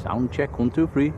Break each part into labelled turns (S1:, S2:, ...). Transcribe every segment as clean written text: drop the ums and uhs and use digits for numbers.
S1: Sound check, 1, 2, 3.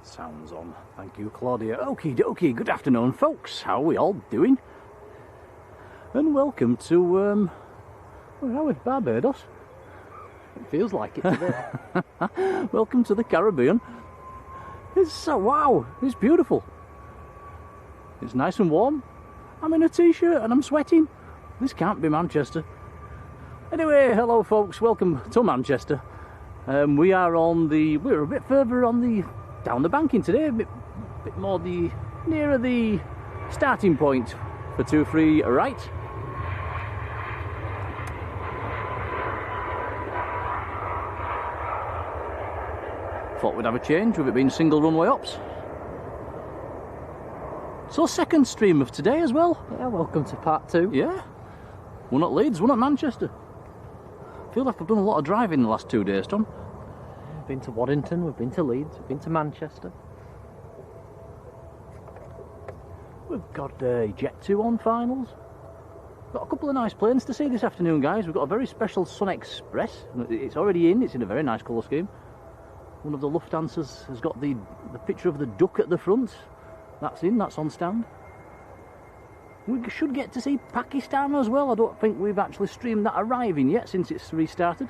S1: Sounds on. Thank you, Claudia. Okie dokie. Good afternoon, folks. How are we all doing? And welcome to, where are we? Barbados? It feels like it today. Welcome to the Caribbean. It's so, wow, it's beautiful. It's nice and warm. I'm in a t-shirt and I'm sweating. This can't be Manchester. Anyway, hello folks, welcome to Manchester. We're a bit further on the down the banking today, a bit more nearer the starting point for 2-3 right. Thought we'd have a change with it being single runway ops. So second stream of today as well.
S2: Yeah, welcome to part 2.
S1: Yeah. One at Leeds, one at Manchester. Feel like I've done a lot of driving the last 2 days, Tom.
S2: We've been to Waddington, we've been to Leeds, we've been to Manchester.
S1: We've got Jet 2 on finals. Got a couple of nice planes to see this afternoon, guys. We've got a very special Sun Express. It's already in, it's in a very nice colour scheme. One of the Lufthansas has got the picture of the duck at the front. That's in, that's on stand. We should get to see Pakistan as well. I don't think we've actually streamed that arriving yet since it's restarted.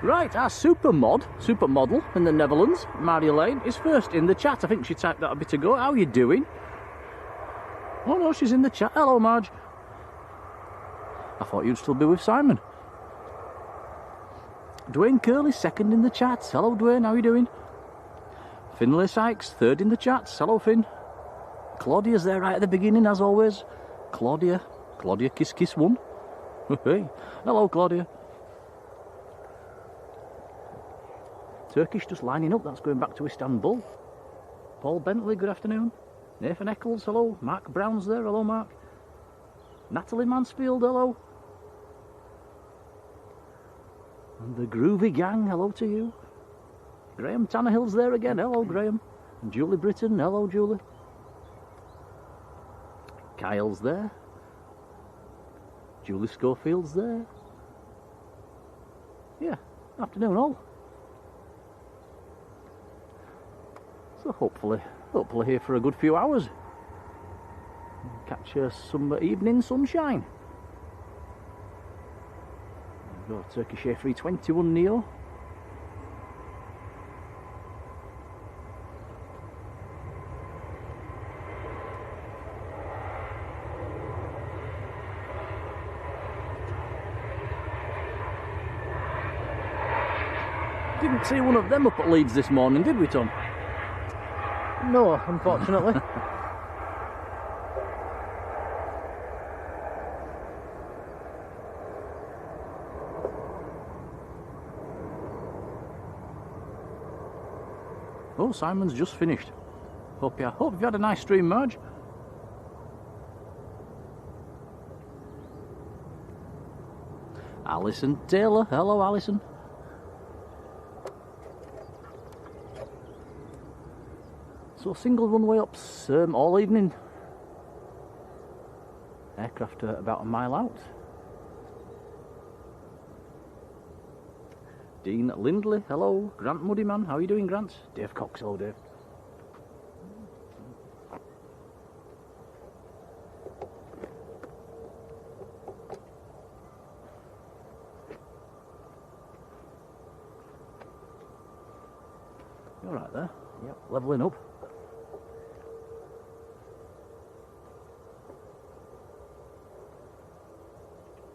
S1: Right, our supermodel in the Netherlands, Marjolein, is first in the chat. I think she typed that a bit ago. How are you doing? Oh no, she's in the chat. Hello, Marge. I thought you'd still be with Simon. Dwayne Curley, second in the chat. Hello, Dwayne, how are you doing? Finlay Sykes, third in the chat. Hello, Finn. Claudia's there right at the beginning, as always. Claudia, kiss kiss one. Hey, hello, Claudia. Turkish just lining up, that's going back to Istanbul. Paul Bentley, good afternoon. Nathan Eccles, hello. Mark Brown's there, hello Mark. Natalie Mansfield, hello. And the Groovy Gang, hello to you. Graham Tannehill's there again, hello Graham. And Julie Britton, hello Julie. Kyle's there. Julie Schofield's there. Yeah, afternoon all. So hopefully here for a good few hours. Catch some evening sunshine. There we go, Turkish A321 Neo. Didn't see one of them up at Leeds this morning, did we, Tom?
S2: No, unfortunately.
S1: Oh, Simon's just finished. Hope you've had a nice stream, Marge. Alison Taylor, hello Alison. So single runway ups all evening. Aircraft about a mile out. Dean Lindley, hello. Grant Muddyman, how are you doing, Grant? Dave Cox, hello Dave. You all right there? Yep, levelling up.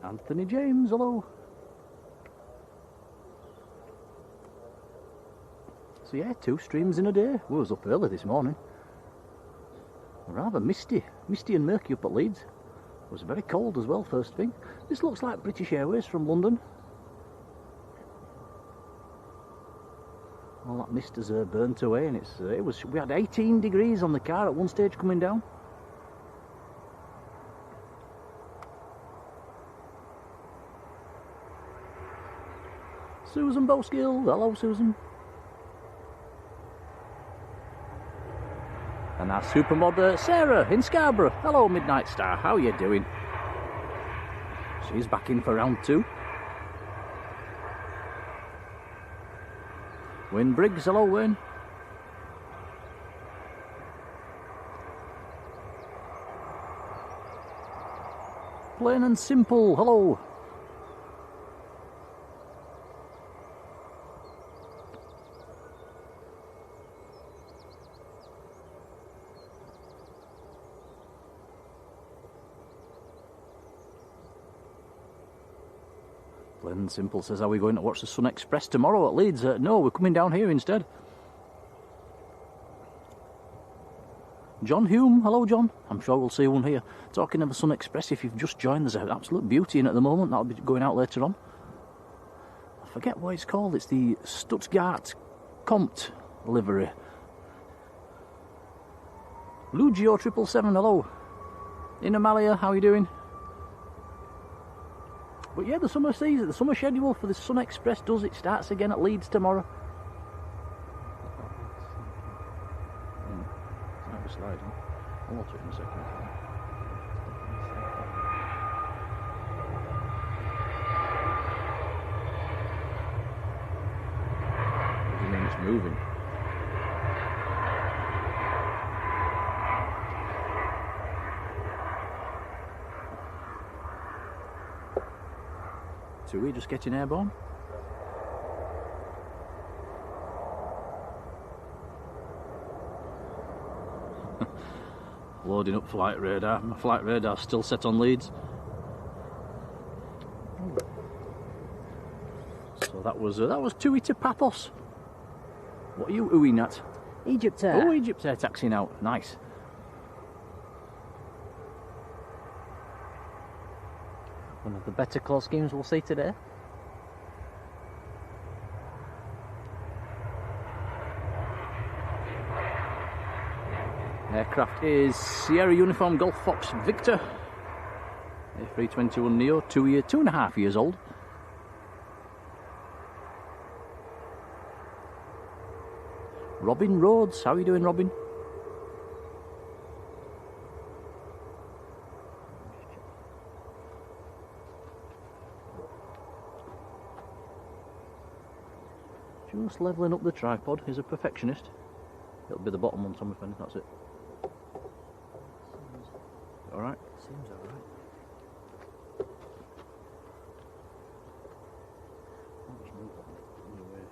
S1: Anthony James, hello. So yeah, 2 streams in a day. We was up early this morning. Rather misty and murky up at Leeds. It was very cold as well, first thing. This looks like British Airways from London. All that mist has burnt away, and we had 18 degrees on the car at one stage coming down. Susan Boskill, hello Susan. And our supermod Sarah in Scarborough. Hello Midnight Star, how are you doing? She's back in for round 2. Wayne Briggs, hello Wayne. Plain and simple, hello. Plain and simple says, are we going to watch the Sun Express tomorrow at Leeds? No, we're coming down here instead. John Hume, hello John. I'm sure we'll see one here. Talking of the Sun Express, if you've just joined, there's an absolute beauty in it at the moment. That'll be going out later on. I forget what it's called. It's the Stuttgart Compt livery. Lugio 777, hello. In Amalia, how are you doing? But yeah, the summer season, the summer schedule for the Sun Express it starts again at Leeds tomorrow. It's might be sliding. I'll watch it in a second. What do you mean it's moving? So we're just getting airborne. Loading up flight radar. My flight radar's still set on Leeds. So that was Tui to Paphos. What are you oohing at?
S2: Egypt Air.
S1: Oh, Egypt Air taxiing out. Nice.
S2: One of the better claw schemes we'll see today.
S1: Aircraft is Sierra Uniform Golf Fox Victor. A321 Neo, 2.5 years old. Robin Rhodes, how are you doing, Robin? Just levelling up the tripod. He's a perfectionist. It'll be the bottom one, Thomas Bennett, that's it. Alright?
S2: Seems alright.
S1: I'll just move that in the way.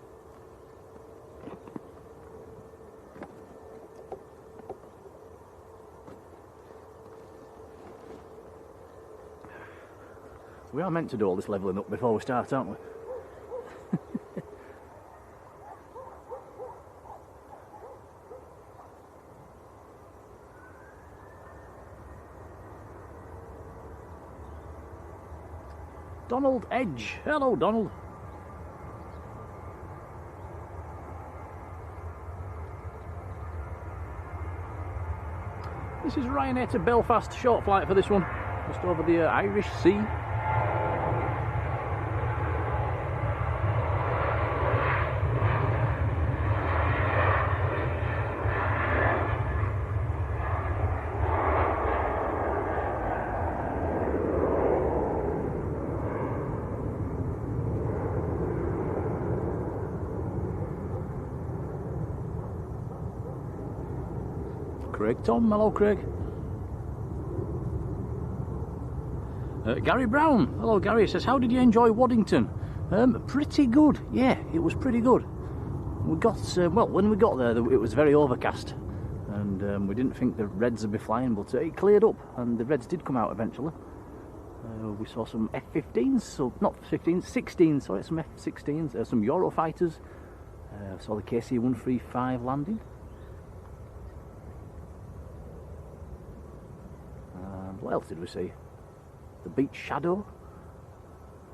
S1: We are meant to do all this levelling up before we start, aren't we? Donald Edge. Hello, Donald. This is Ryanair to Belfast, short flight for this one. Just over the Irish Sea. Craig Tom, hello Craig. Gary Brown, hello Gary, says, how did you enjoy Waddington? Pretty good, yeah, it was pretty good. We got, well, when we got there, it was very overcast, and we didn't think the Reds would be flying, but it cleared up, and the Reds did come out eventually. We saw some F-15s, so not 15s, 16s, sorry, some F-16s, some Eurofighters. Saw the KC-135 landing. And what else did we see? The Beach Shadow.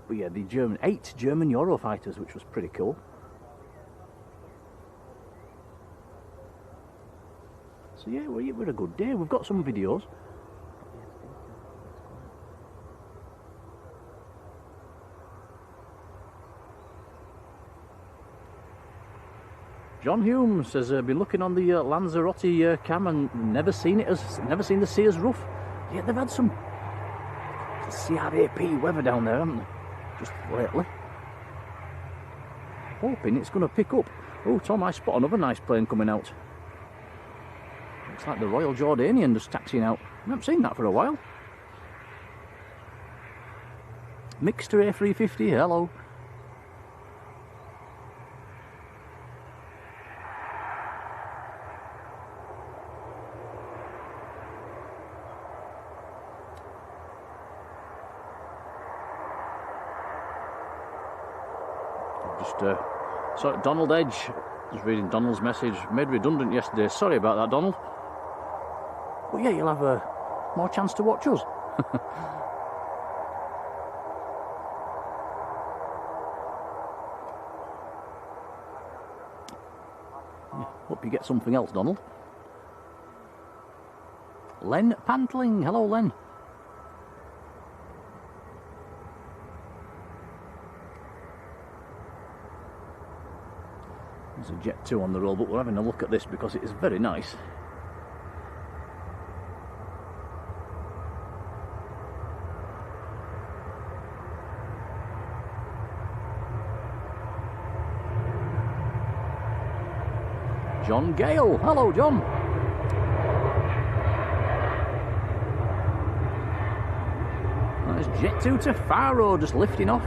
S1: But yeah, the 8 German Eurofighters, which was pretty cool. So yeah, we're a good day. We've got some videos. John Hume says, been looking on the Lanzarote cam and never seen the sea as rough. Yeah, they've had some CRAP weather down there, haven't they? Just lately. Hoping it's going to pick up. Oh, Tom, I spot another nice plane coming out. Looks like the Royal Jordanian just taxiing out. I haven't seen that for a while. Mixter A350, hello. So Donald Edge, just reading Donald's message, made redundant yesterday. Sorry about that, Donald. But yeah, you'll have more chance to watch us. Yeah, hope you get something else, Donald. Len Pantling, hello Len. There's a Jet 2 on the roll, but we're having a look at this because it is very nice. John Gale, hello John. There's Jet 2 to Faro, just lifting off.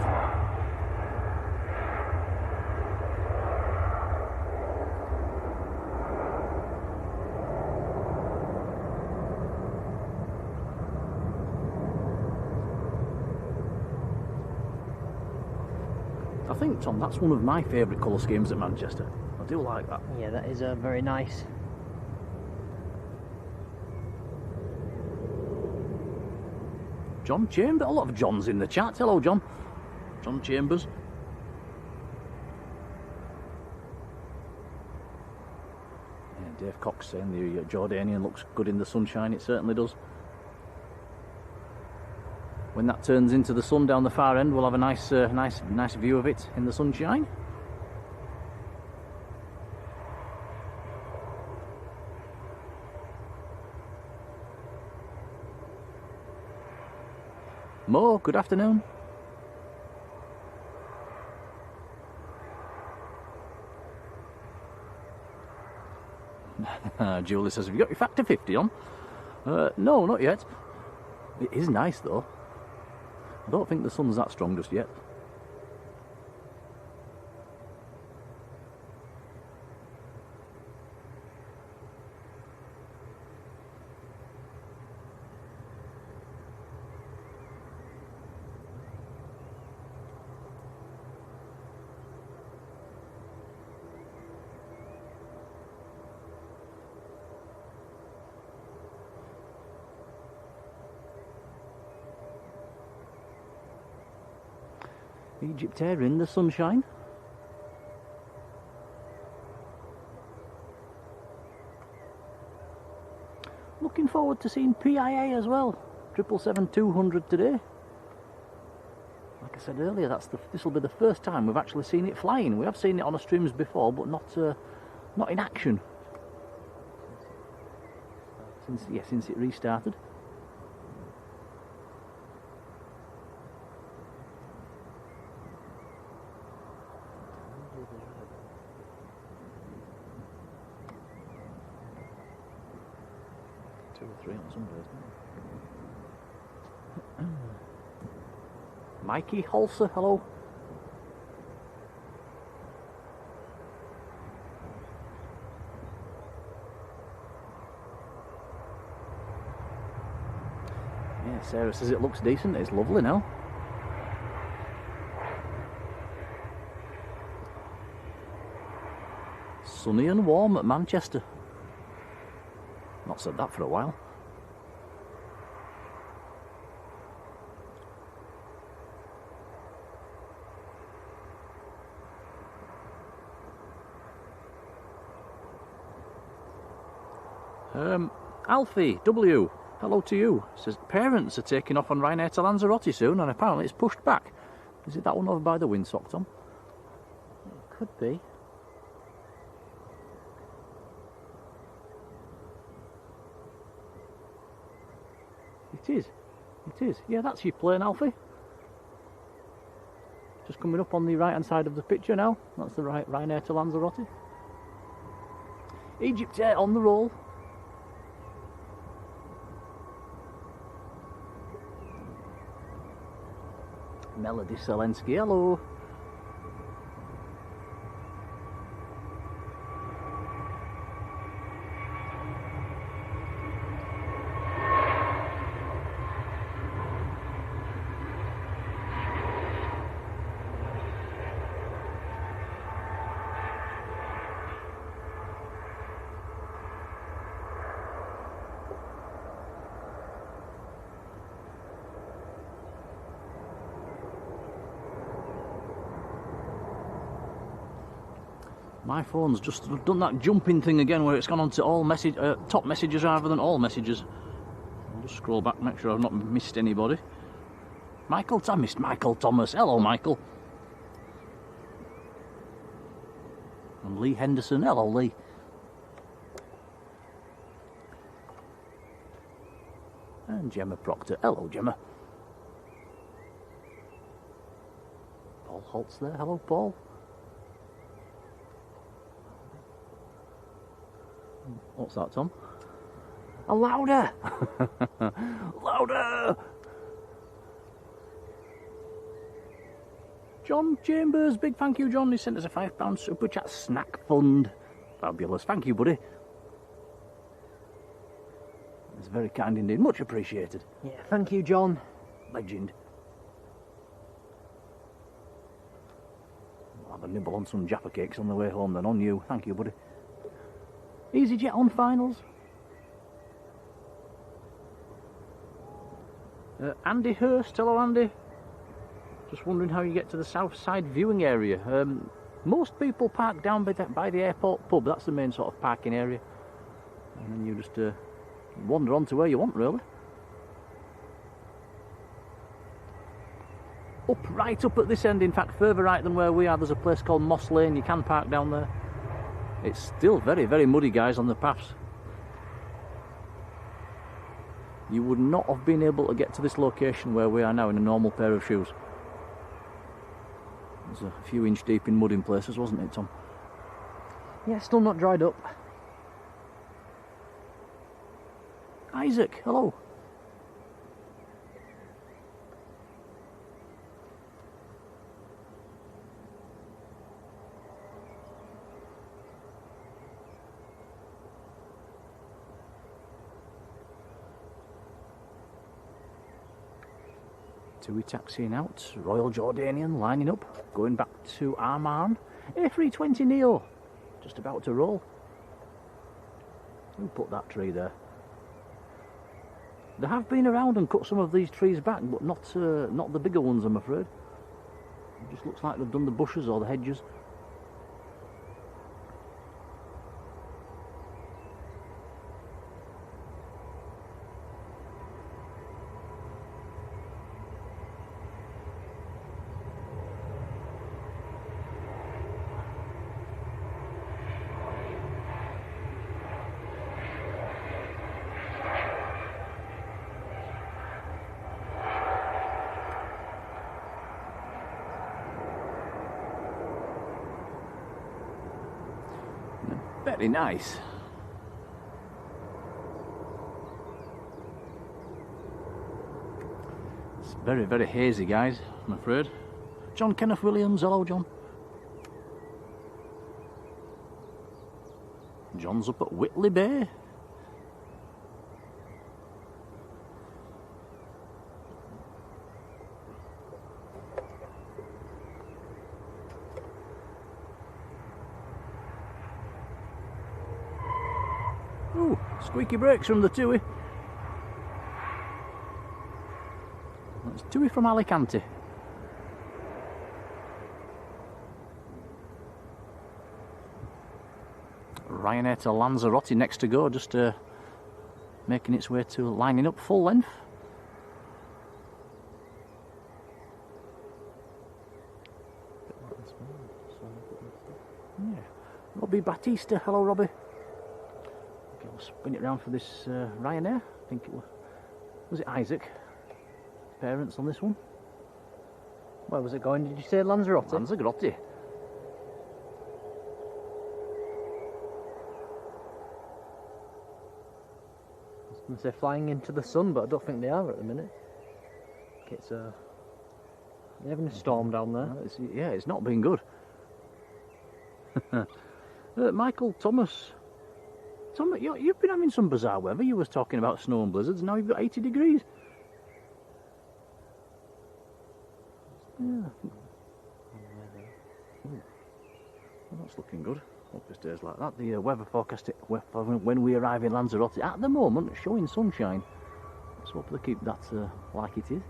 S1: I think, Tom, that's one of my favourite colour schemes at Manchester. I do like that.
S2: Yeah, that is very nice.
S1: John Chambers, a lot of Johns in the chat. Hello, John. John Chambers. Yeah, Dave Cox saying the Jordanian looks good in the sunshine. It certainly does. When that turns into the sun down the far end, we'll have a nice view of it in the sunshine. Mo, good afternoon. Julie says, have you got your factor 50 on? No, not yet. It is nice though. I don't think the sun's that strong just yet. Egypt Air in the sunshine. Looking forward to seeing PIA as well. 777-200 today. Like I said earlier, this will be the first time we've actually seen it flying. We have seen it on the streams before, but not in action. Since it restarted. Mikey Holser, hello. Yeah, Sarah says it looks decent. It's lovely now. Sunny and warm at Manchester. Not said that for a while. Alfie W, hello to you. Says parents are taking off on Ryanair to Lanzarote soon, and apparently it's pushed back. Is it that one over by the windsock, Tom?
S2: It could be.
S1: It is. It is. Yeah, that's your plane, Alfie. Just coming up on the right hand side of the picture now. That's the Ryanair to Lanzarote. Egypt Air on the roll. Melody Selensky, hello. My phone's just done that jumping thing again where it's gone on to all top messages rather than all messages. I'll just scroll back, make sure I've not missed anybody. I missed Michael Thomas. Hello, Michael. And Lee Henderson. Hello, Lee. And Gemma Proctor. Hello, Gemma. Paul Holtz there. Hello, Paul. What's that, Tom? A louder! Louder! John Chambers, big thank you, John. He sent us a £5 super chat snack fund. Fabulous. Thank you, buddy. It's very kind indeed. Much appreciated.
S2: Yeah, thank you, John.
S1: Legend. I'll have a nibble on some Jaffa cakes on the way home then, on you. Thank you, buddy. EasyJet on finals. Andy Hurst, hello Andy. Just wondering how you get to the south side viewing area. Most people park down by the airport pub. That's the main sort of parking area. And then you just wander on to where you want, really. Right up at this end, in fact, further right than where we are, there's a place called Moss Lane. You can park down there. It's still very, very muddy, guys, on the paths. You would not have been able to get to this location where we are now in a normal pair of shoes. It was a few inch deep in mud in places, wasn't it, Tom?
S2: Yeah, still not dried up.
S1: Isaac, hello. TUI taxiing out, Royal Jordanian lining up, going back to Amman. A320 Neo, just about to roll. Who put that tree there? They have been around and cut some of these trees back, but not the bigger ones, I'm afraid. It just looks like they've done the bushes or the hedges. Very nice. It's very, very hazy, guys, I'm afraid. John Kenneth Williams, hello, John. John's up at Whitley Bay. Squeaky brakes from the Tui. That's Tui from Alicante. Ryanair to Lanzarote next to go, just making its way to lining up full length. Yeah. Robbie Batista, hello Robbie. Okay, we'll spin it round for this Ryanair. I think it was it Isaac? Parents on this one.
S2: Where was it going? Did you say Lanzarote?
S1: Lanzarote.
S2: I was going to say flying into the sun, but I don't think they are at the minute. It's they're having a storm down there.
S1: Yeah, it's not been good. Michael Thomas. Thomas, you've been having some bizarre weather. You was talking about snow and blizzards. Now you've got 80 degrees. Yeah. Well, that's looking good. Hope it stays like that. The weather forecast when we arrive in Lanzarote at the moment showing sunshine. Let's hope they keep that like it is.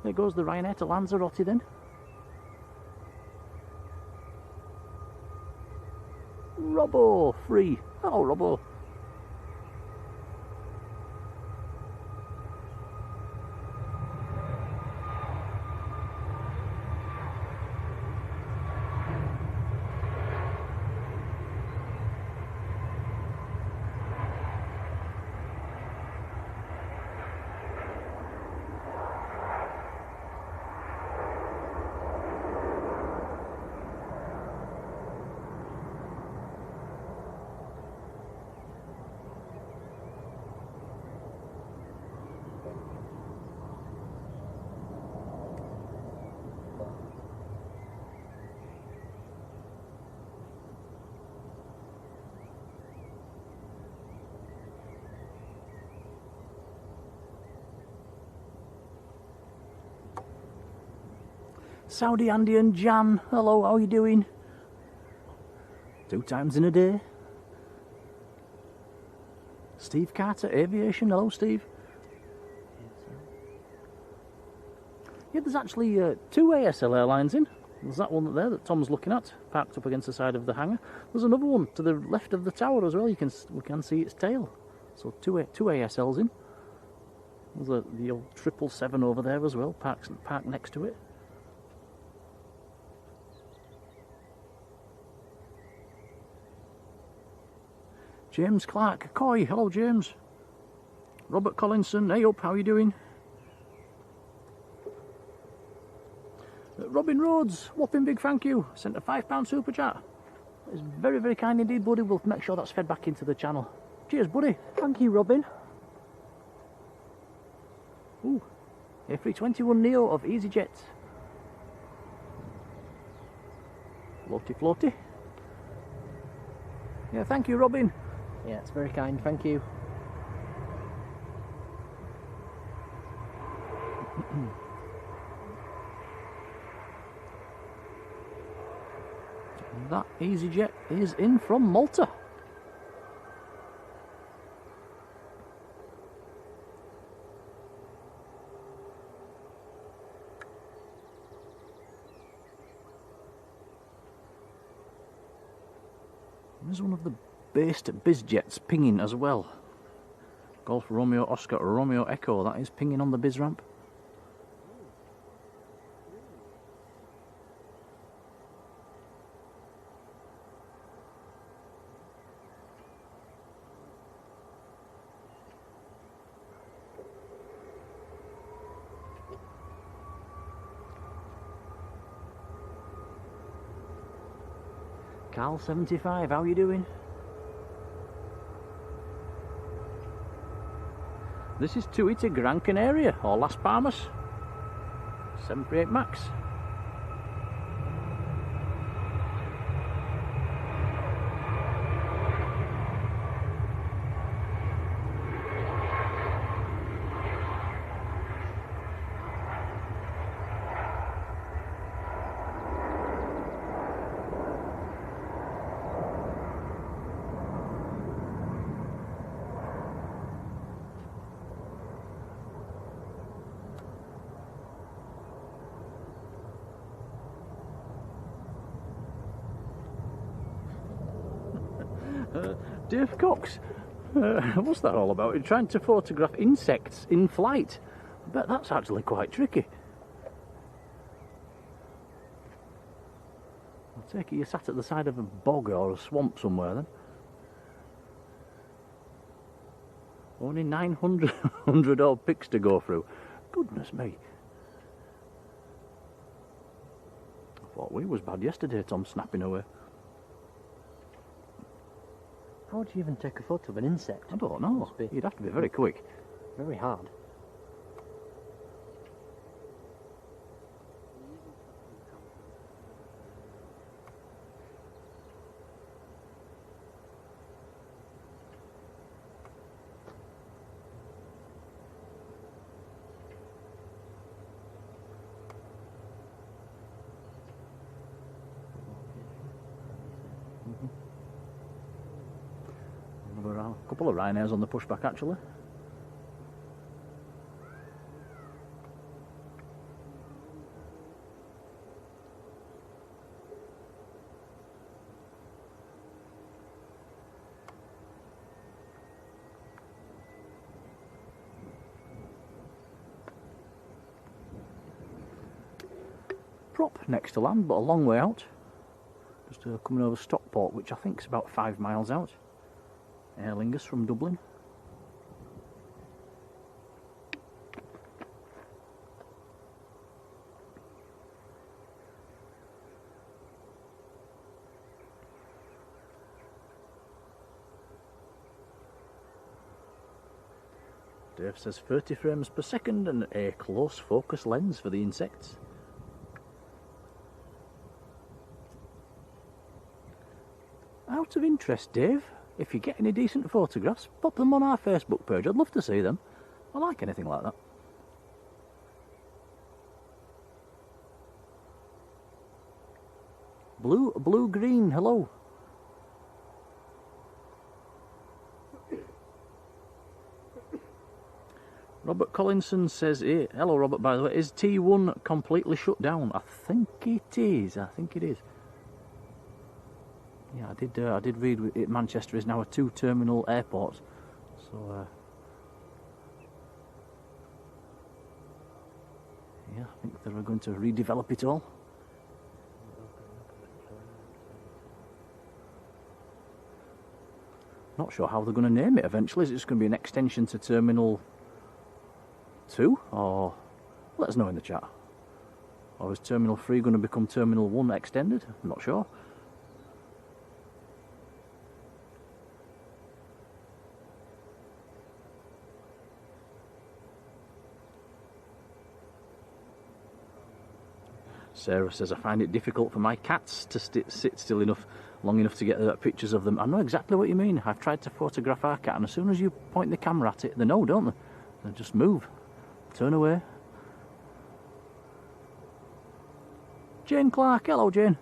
S1: There goes the Ryanair to Lanzarote then. Robbo, free. Hello, Robbo. Saudi Andy and Jan, hello, how are you doing? 2 times in a day. Steve Carter, Aviation, hello Steve. Yeah, there's actually 2 ASL airlines in. There's that one there that Tom's looking at, parked up against the side of the hangar. There's another one to the left of the tower as well, we can see its tail. So 2 ASLs in. There's the old 777 over there as well, parked next to it. James Clark, Coy, hello James. Robert Collinson, hey up, how are you doing? Robin Rhodes, whopping big thank you, sent a £5 super chat. It's very, very kind indeed, buddy. We'll make sure that's fed back into the channel. Cheers, buddy.
S2: Thank you, Robin.
S1: Ooh, A321 Neo of EasyJet. Floaty, floaty. Yeah, thank you, Robin.
S2: Yeah, it's very kind, thank you.
S1: That EasyJet is in from Malta. There's one of the based BizJets pinging as well. Golf Romeo Oscar Romeo Echo, that is pinging on the biz ramp. Carl75, how are you doing? This is Tui to Gran Canaria or Las Palmas. 738 Max. Dave Cox. What's that all about? You're trying to photograph insects in flight. I bet that's actually quite tricky. I take it you sat at the side of a bog or a swamp somewhere then. Only 900 odd pics to go through. Goodness me. I thought we was bad yesterday, Tom snapping away.
S2: How would you even take a photo of an insect?
S1: I don't know. You'd have to be very quick.
S2: Very hard.
S1: A couple of Ryanairs on the pushback actually. Prop next to land, but a long way out. Just coming over Stockport, which I think is about 5 miles out. Aer Lingus from Dublin. Dave says 30 frames per second and a close focus lens for the insects. Out of interest, Dave, if you get any decent photographs, pop them on our Facebook page. I'd love to see them. I like anything like that. Blue green, hello. Robert Collinson says, hey, hello Robert, by the way, is T1 completely shut down? I think it is, Yeah, I did read it. Manchester is now a 2-terminal airport, so yeah, I think they're going to redevelop it all. Not sure how they're going to name it eventually. Is it just going to be an extension to Terminal 2, or let us know in the chat? Or is Terminal 3 going to become Terminal 1 extended? I'm not sure. Sarah says, I find it difficult for my cats to sit still long enough to get pictures of them. I know exactly what you mean. I've tried to photograph our cat, and as soon as you point the camera at it, they know, don't they? They just move, turn away. Jane Clark, hello Jane.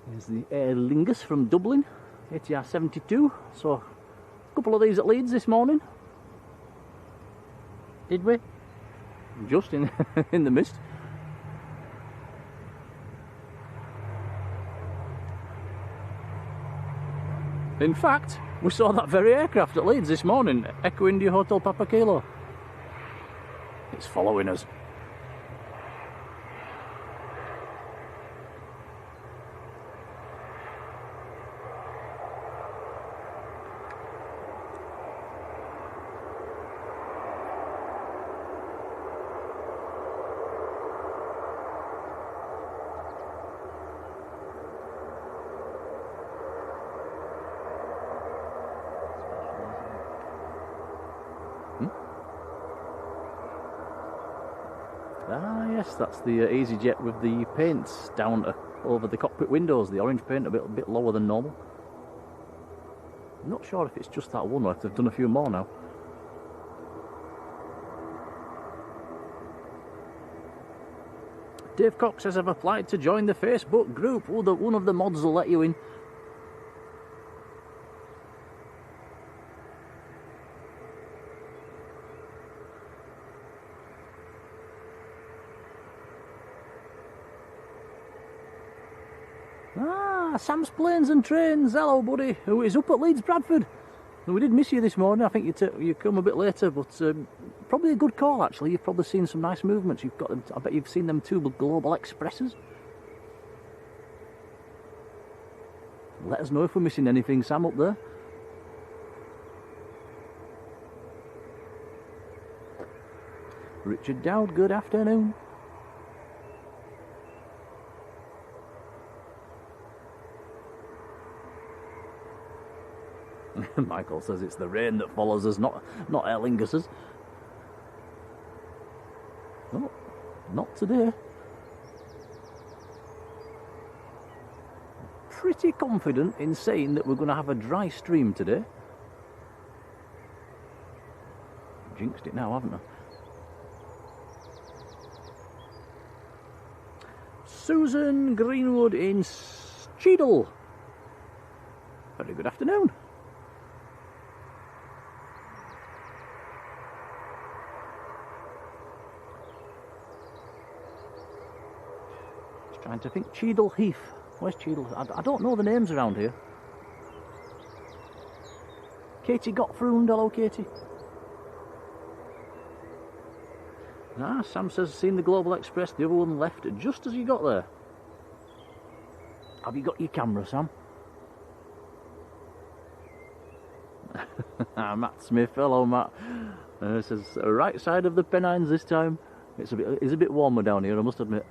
S1: Here's the Aer Lingus from Dublin. Etihad 72, so a couple of these at Leeds this morning. Did we? Just in in the mist. In fact, we saw that very aircraft at Leeds this morning, Echo India Hotel Papa Kilo. It's following us. Ah yes, that's the EasyJet with the paints down over the cockpit windows, the orange paint a bit lower than normal. I'm not sure if it's just that one or if they've done a few more now. Dave Cox says, I've applied to join the Facebook group. Oh, one of the mods will let you in. Ah, Sam's Planes and Trains. Hello, buddy. Who is up at Leeds Bradford? We did miss you this morning. I think you come a bit later, but probably a good call actually. You've probably seen some nice movements. You've got them. I bet you've seen them two Global Expresses. Let us know if we're missing anything, Sam, up there. Richard Dowd, good afternoon. Michael says it's the rain that follows us, not Aer Lingus's. No, not today. Pretty confident in saying that we're going to have a dry stream today. Jinxed it now, haven't I? Susan Greenwood in Cheadle. Very good afternoon. Just trying to think. Cheadle Heath. Where's Cheadle? I don't know the names around here. Katie Gottfried. Hello, Katie. Ah, Sam says, seen the Global Express, the other one left just as you got there. Have you got your camera, Sam? Matt Smith, hello Matt. Says, right side of the Pennines this time. It's a bit warmer down here, I must admit.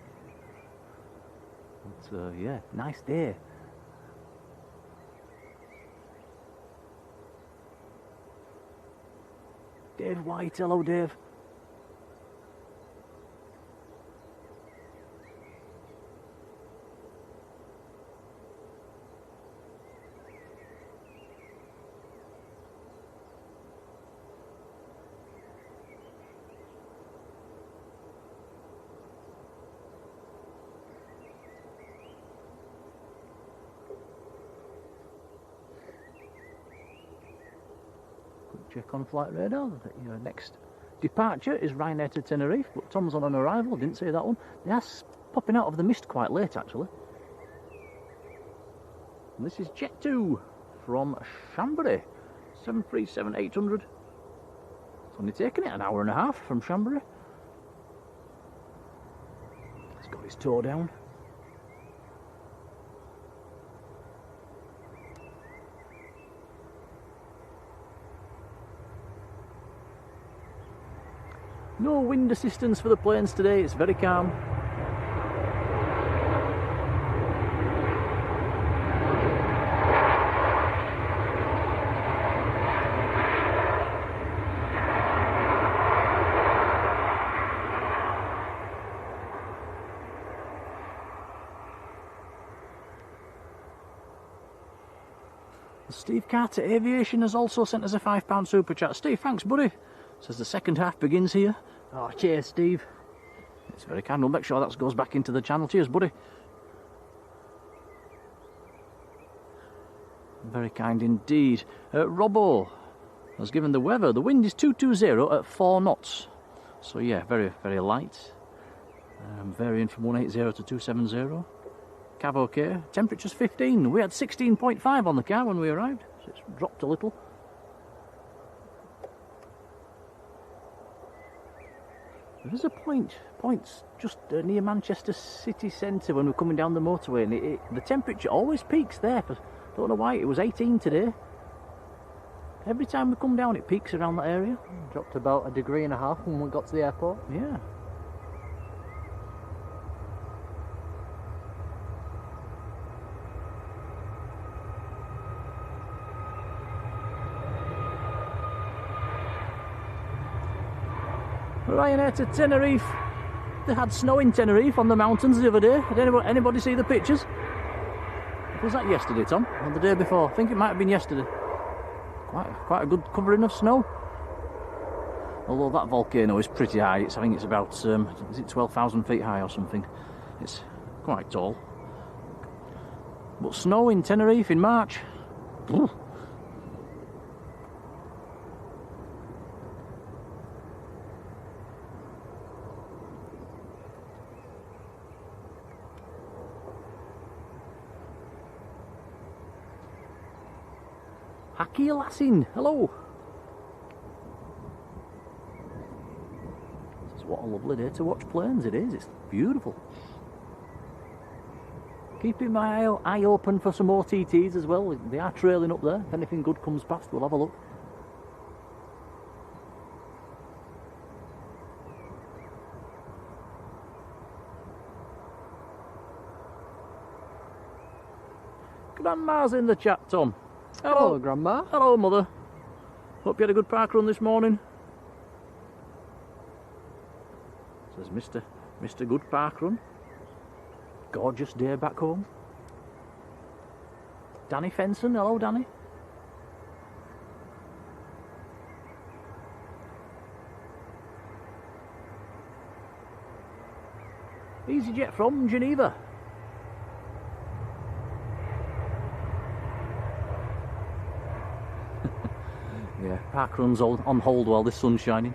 S1: But, yeah, nice day. Dave White, hello Dave. Check on flight radar. Your next departure is Ryanair to Tenerife, but Tom's on an arrival. Didn't say that one. They are popping out of the mist quite late, actually. And this is Jet 2 from Chambéry, 737-800. It's only taken it an hour and a half from Chambéry. He's got his toe down. No wind assistance for the planes today, it's very calm. Steve Carter Aviation has also sent us a £5 super chat. Steve, thanks buddy. Says the second half begins here. Oh, cheers, Steve. It's very kind. We'll make sure that goes back into the channel. Cheers, buddy. Very kind indeed. Robbo has given the weather. The wind is 220 at 4 knots. So, yeah, very, very light. Varying from 180 to 270. Cav okay. Temperature's 15. We had 16.5 on the car when we arrived. So it's dropped a little. There is a points just near Manchester city centre when we're coming down the motorway, and the temperature always peaks there. Don't know why. It was 18 today. Every time we come down, it peaks around that area.
S2: Dropped about 1.5 degrees when we got to the airport.
S1: Yeah. Ryanair to Tenerife. They had snow in Tenerife on the mountains the other day. Did anybody see the pictures? Was that yesterday, Tom? Or the day before? I think it might have been yesterday. Quite a good covering of snow. Although that volcano is pretty high. I think it's about, is it 12,000 feet high or something? It's quite tall. But snow in Tenerife in March. Ooh. Hacky Lassin, hello. What a lovely day to watch planes it is, it's beautiful. Keeping my eye open for some more TTs as well, they are trailing up there. If anything good comes past, we'll have a look. Grandma's in the chat, Tom.
S2: Hello, Grandma.
S1: Hello, Mother. Hope you had a good park run this morning. Says Mr. Good Park Run. Gorgeous day back home. Danny Fenson, hello Danny. EasyJet from Geneva. Yeah, park run's on hold while the sun's shining.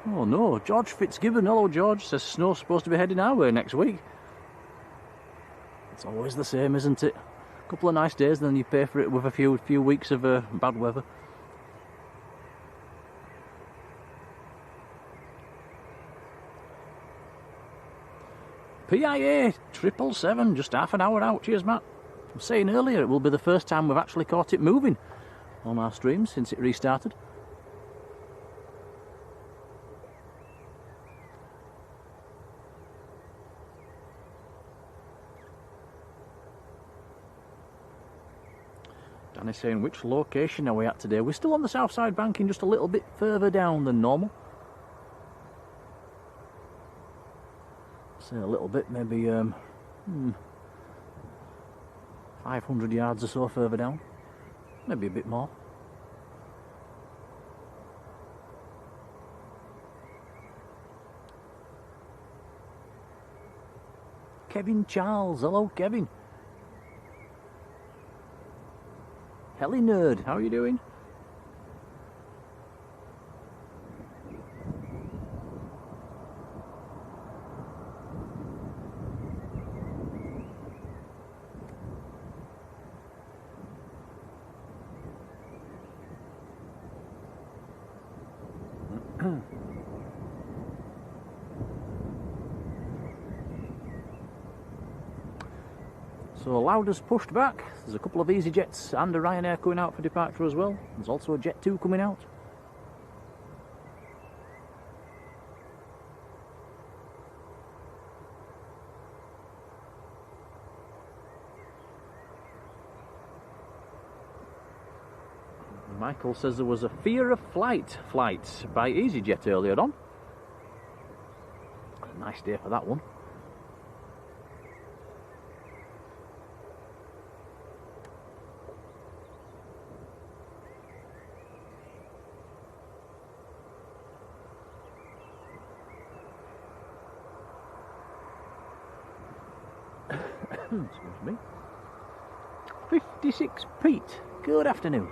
S1: Oh no, George Fitzgibbon, hello George, says snow's supposed to be heading our way next week. It's always the same, isn't it? A couple of nice days, then you pay for it with a few weeks of bad weather. PIA 777, just half an hour out. Cheers, Matt. I was saying earlier, it will be the first time we've actually caught it moving on our streams since it restarted. Danny's saying, which location are we at today? We're still on the south side banking, just a little bit further down than normal. Say a little bit, maybe 500 yards or so further down, maybe a bit more. Kevin Charles, hello Kevin. Heli Nerd, how are you doing? So Lauda's pushed back. There's a couple of EasyJets and a Ryanair going out for departure as well. There's also a Jet 2 coming out. Michael says there was a fear of flight by EasyJet earlier on. A nice day for that one. Excuse me. 56 Pete, good afternoon.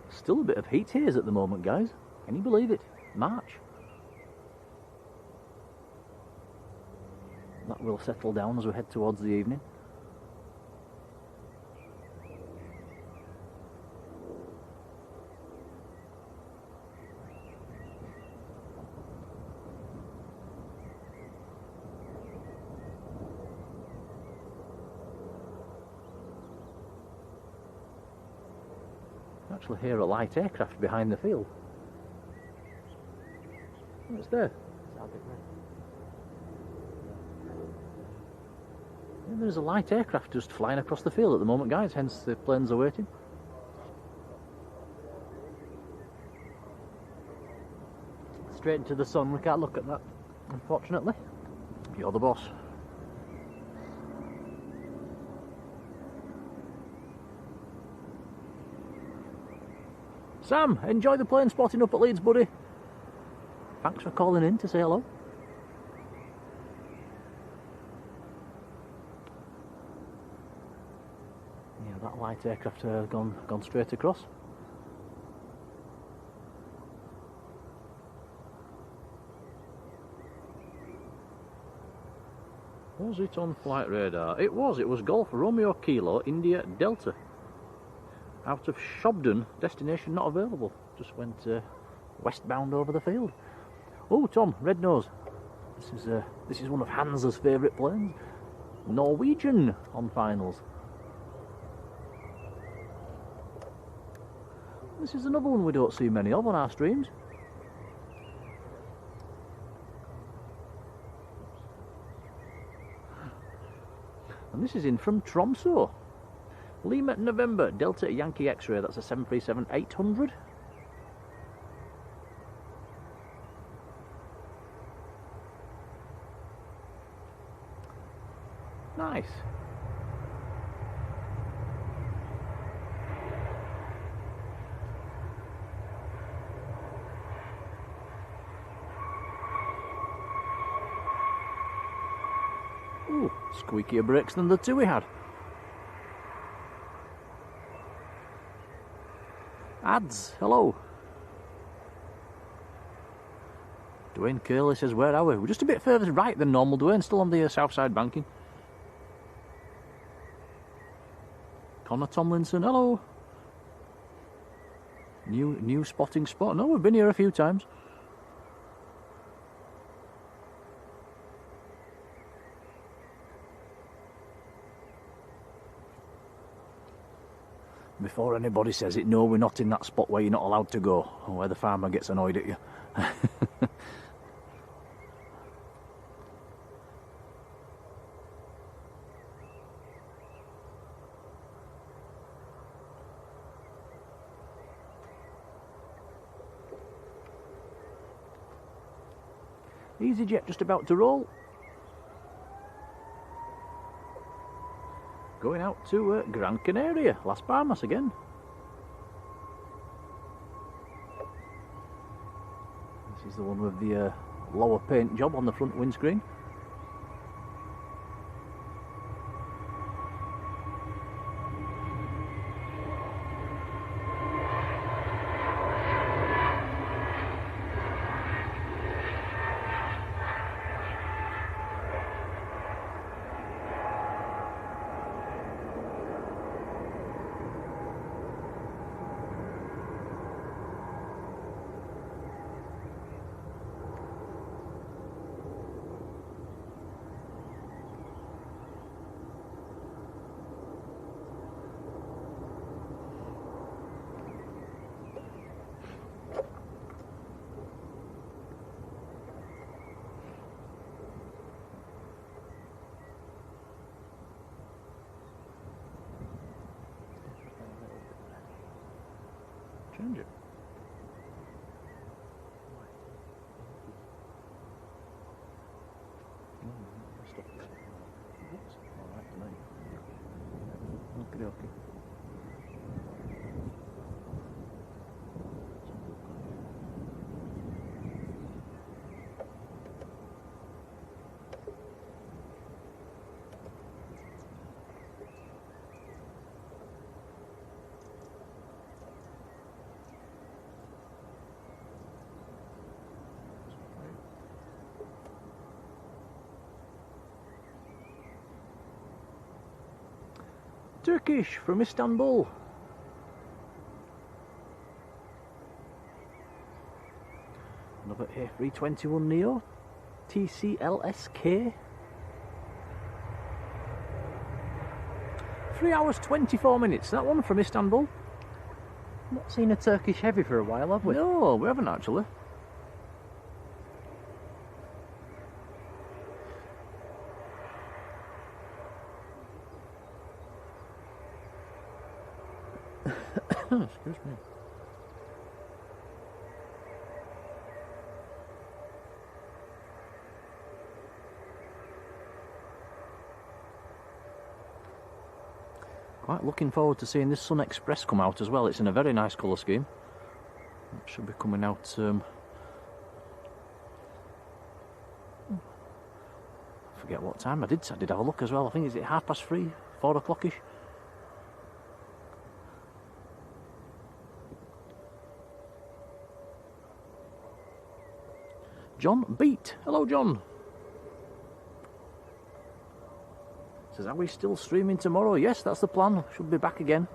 S1: Still a bit of heat haze at the moment, guys. Can you believe it? March. That will settle down as we head towards the evening. Actually hear a light aircraft behind the field. Oh, it's there. Yeah, there's a light aircraft just flying across the field at the moment, guys, hence the planes are waiting. Straight into the sun, we can't look at that, unfortunately. You're the boss. Sam, enjoy the plane spotting up at Leeds, buddy. Thanks for calling in to say hello. Yeah, that light aircraft gone straight across. Was it on flight radar? It was Golf Romeo Kilo India Delta. Out of Shobden, destination not available. Just went westbound over the field. Oh, Tom, red nose. This is one of Hans's favourite planes. Norwegian on finals. This is another one we don't see many of on our streams. And this is in from Tromsø. Lima November Delta Yankee X-ray. That's a 737-800. Nice. Ooh, squeakier brakes than the two we had. Ads, hello. Dwayne Curley says, where are we? We're just a bit further right than normal, Dwayne, still on the south side banking. Connor Tomlinson, hello. New spotting spot. No, we've been here a few times. Before anybody says it, no, we're not in that spot where you're not allowed to go, or where the farmer gets annoyed at you. EasyJet just about to roll. Going out to Gran Canaria, Las Palmas again. This is the one with the lower paint job on the front windscreen. Change it. Alright tonight. Okay, okay. Turkish from Istanbul. Another A321neo TCLSK. 3 hours 24 minutes, that one from Istanbul.
S2: Not seen a Turkish heavy for a while, have we?
S1: No, we haven't actually. Excuse me. Quite looking forward to seeing this Sun Express come out as well. It's in a very nice colour scheme. should be coming out. Forget what time I did have a look as well. I think is it 3:30, 4 o'clockish. John Beat, hello John. Says, are we still streaming tomorrow? Yes, that's the plan. Should be back again.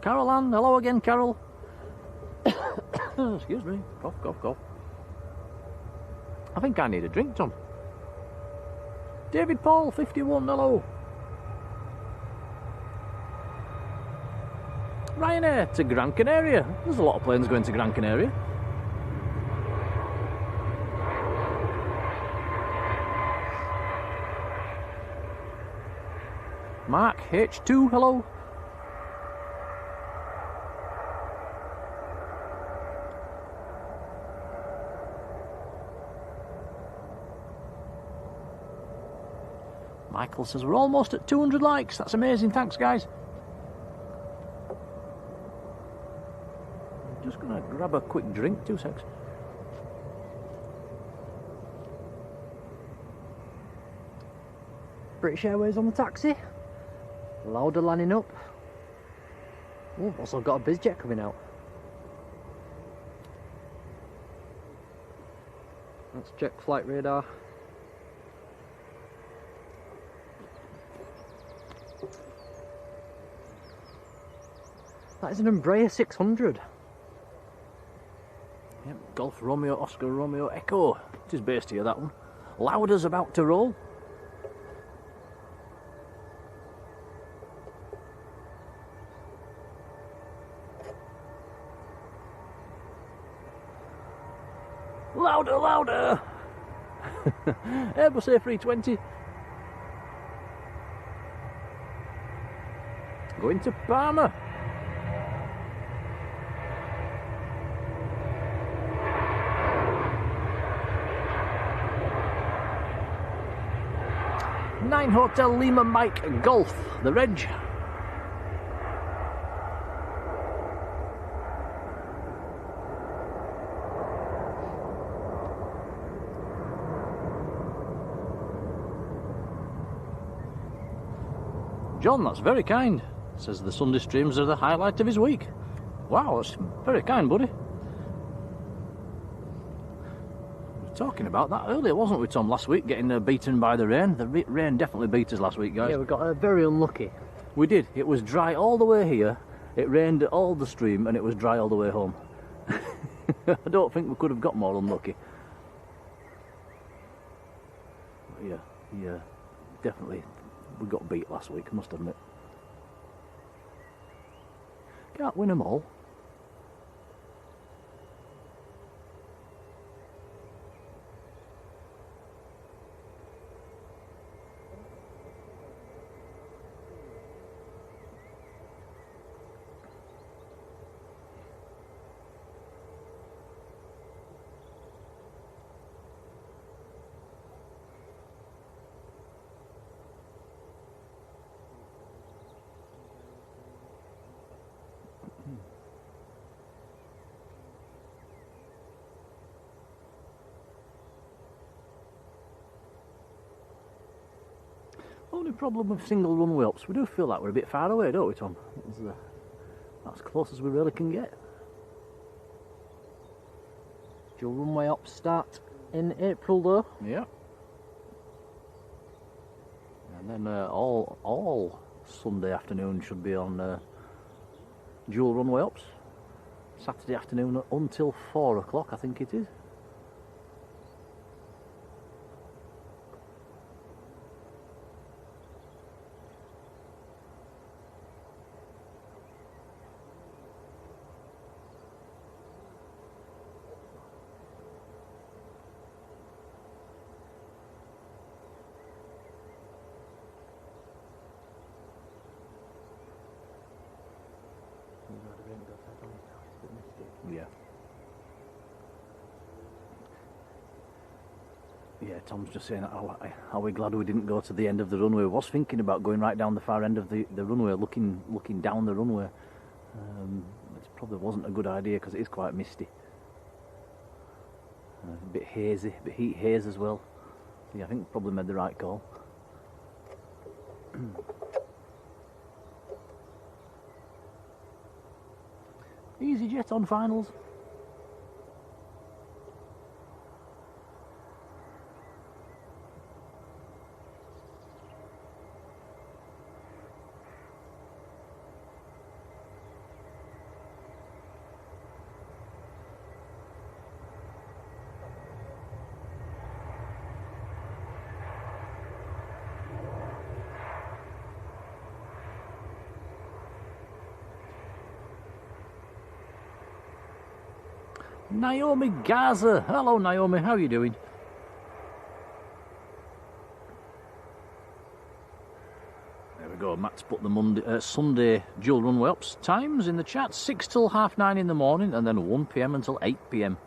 S1: Carol Ann, hello again, Carol. Excuse me, cough, cough, cough. I think I need a drink, Tom. David Paul, 51, hello. Ryanair to Gran Canaria. There's a lot of planes going to Gran Canaria. Mark H2, hello. Michael says we're almost at 200 likes. That's amazing. Thanks, guys. I'm just going to grab a quick drink. 2 secs.
S2: British Airways on the taxi. Lauda lining up. Oh, also got a BizJet coming out. Let's check flight radar. That is an Embraer 600.
S1: Yep, Golf Romeo Oscar Romeo Echo. It is based here, that one. Lauda's about to roll. Louder, louder! Airbus A320. Going to Parma. Nine Hotel Lima Mike Golf, the reg. John, that's very kind. Says the Sunday streams are the highlight of his week. Wow, that's very kind, buddy. We were talking about that earlier, wasn't we, Tom, last week, getting beaten by the rain. The rain definitely beat us last week, guys.
S2: Yeah, we got very unlucky.
S1: We did. It was dry all the way here. It rained all the stream, and it was dry all the way home. I don't think we could have got more unlucky. But yeah, definitely. We got beat last week, I must admit. Can't win them all. Only problem with single runway ups, we do feel like we're a bit far away, don't we, Tom? That's as close as we really can get.
S2: Dual runway ops start in April, though.
S1: Yeah. And then all Sunday afternoon should be on dual runway ups. Saturday afternoon until 4 o'clock, I think it is. Yeah. Yeah, Tom's just saying, are we glad we didn't go to the end of the runway? I was thinking about going right down the far end of the runway, looking down the runway. It probably wasn't a good idea because it is quite misty. A bit hazy, a bit heat haze as well. Yeah, I think probably made the right call. EasyJet on finals. Naomi Gaza. Hello Naomi, how are you doing? There we go, Matt's put the Sunday dual runway ups times in the chat. 6 till 9:30 in the morning and then 1 PM until 8 PM.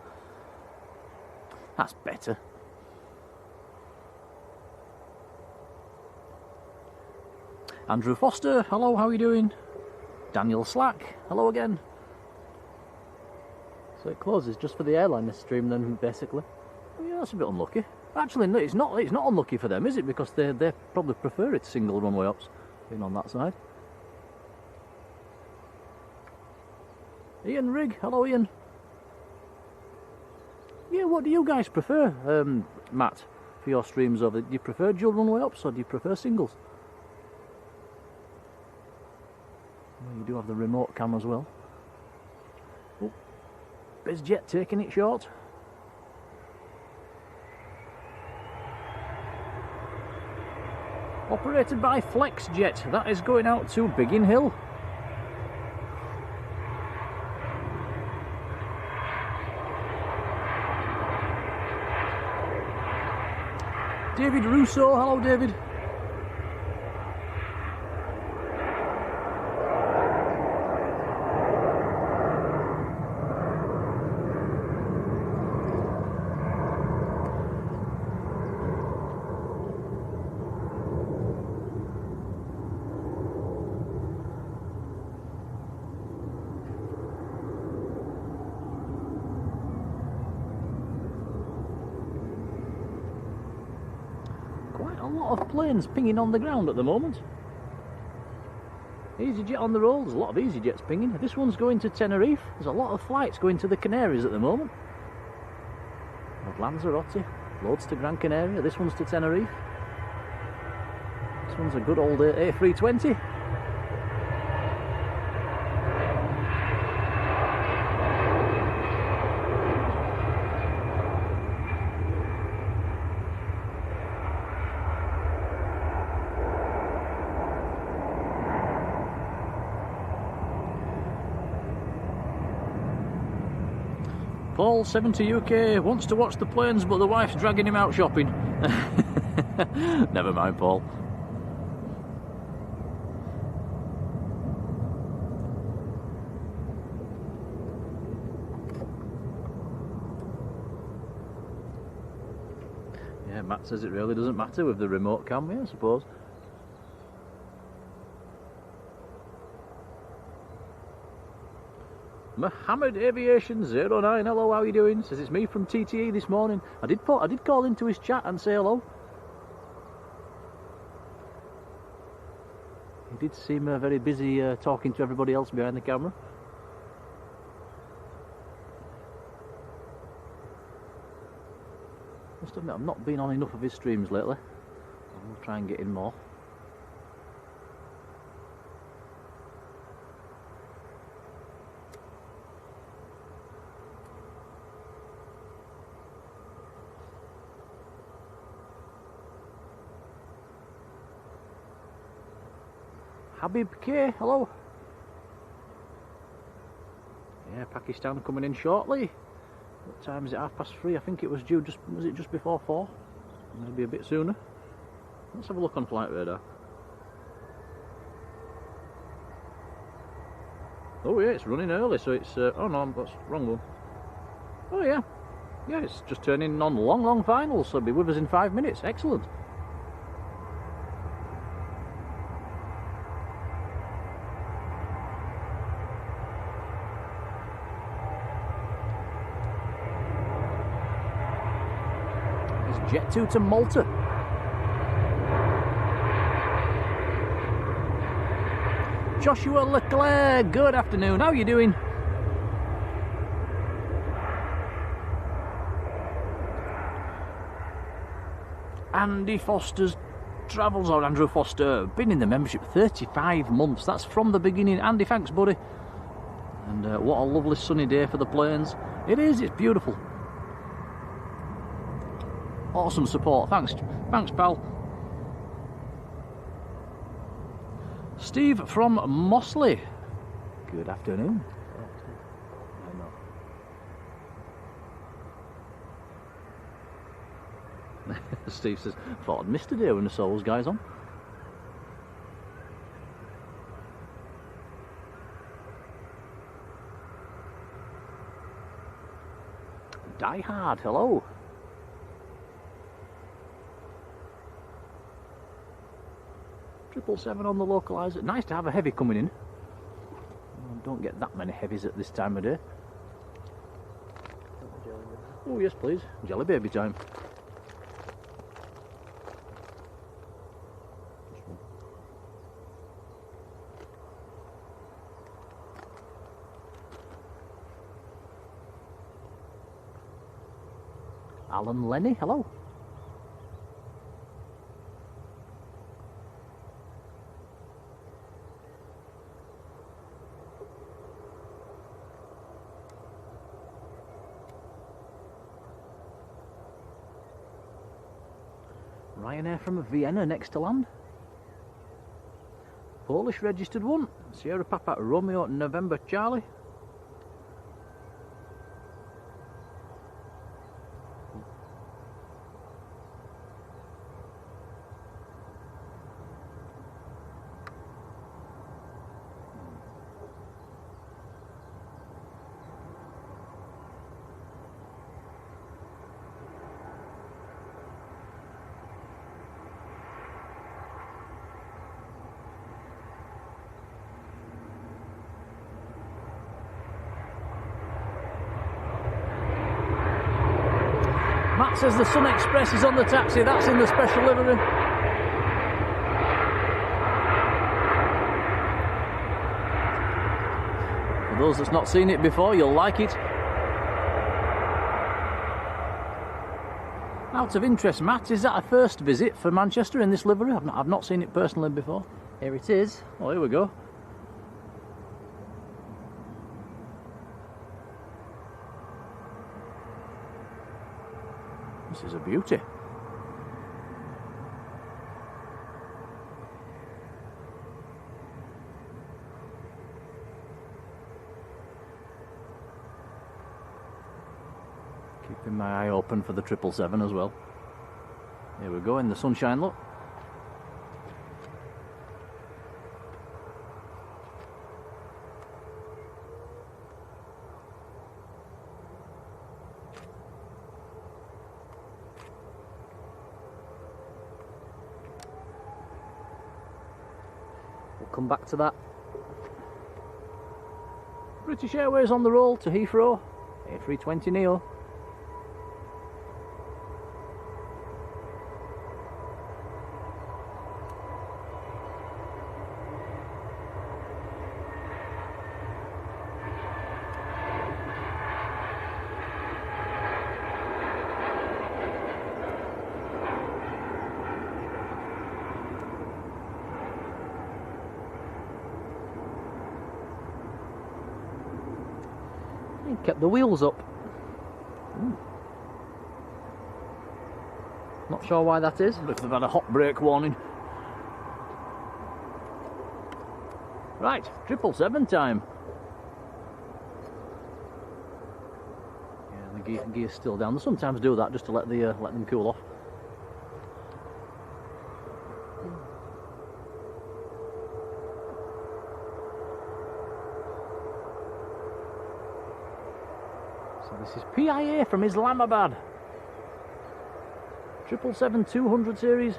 S1: That's better. Andrew Foster, hello, how are you doing? Daniel Slack, hello again.
S2: So it closes just for the airline this stream then, basically.
S1: Oh, yeah, that's a bit unlucky. Actually, no, it's not unlucky for them, is it? Because they probably prefer it single runway ups, being on that side. Ian Rigg, hello Ian. Yeah, what do you guys prefer, Matt, for your streams over? Do you prefer dual runway ups or do you prefer singles? Well, you do have the remote cam as well. BizJet taking it short. Operated by FlexJet. That is going out to Biggin Hill. David Russo. Hello, David. Planes pinging on the ground at the moment. EasyJet on the roll. There's a lot of EasyJets pinging. This one's going to Tenerife. There's a lot of flights going to the Canaries at the moment. Lanzarote, loads to Gran Canaria. This one's to Tenerife. This one's a good old A320. Paul, 70 UK, wants to watch the planes but the wife's dragging him out shopping. Never mind, Paul. Yeah, Matt says it really doesn't matter with the remote cam, I suppose. Mohammed Aviation 09, hello, how are you doing? Says it's me from TTE this morning. I did call into his chat and say hello. He did seem very busy talking to everybody else behind the camera. Must admit, I've not been on enough of his streams lately. I'll try and get in more. Habib K, hello. Yeah, Pakistan coming in shortly. What time is it? 3:30. I think it was due was it just before 4? Maybe a bit sooner. Let's have a look on flight radar. Oh yeah, it's running early, so it's oh no, that's the wrong one. Oh yeah, Yeah, it's just turning on long finals, so be with us in 5 minutes. Excellent. It's Jet 2 to Malta. Joshua Leclerc, good afternoon. How are you doing? Andy Foster's Travels, or Andrew Foster, been in the membership 35 months. That's from the beginning. Andy, thanks, buddy. And what a lovely sunny day for the plains. It is, it's beautiful. Awesome support. Thanks, pal. Steve from Mossley. Good afternoon. Steve says, thought I'd missed a day when the Souls guys on. Die Hard, hello. Triple 7 on the localizer. Nice to have a heavy coming in. Don't get that many heavies at this time of day. Oh yes please, jelly baby time. Alan Lenny, hello. Ryanair from Vienna next to land. Polish registered one. Sierra Papa Romeo November Charlie. Matt says the Sun Express is on the taxi, that's in the special livery. For those that's not seen it before, you'll like it. Out of interest, Matt, is that a first visit for Manchester in this livery? I've not seen it personally before.
S2: Here it is.
S1: Oh, here we go. This is a beauty. Keeping my eye open for the 777 as well. Here we go in the sunshine, look.
S2: Come back to that.
S1: British Airways on the roll to Heathrow, A320 Neo.
S2: Kept the wheels up. Not sure why that is.
S1: If they've had a hot brake warning. Right, 777 time. Yeah, the gear's still down. They sometimes do that just to let them cool off. This is PIA from Islamabad. 777-200 series.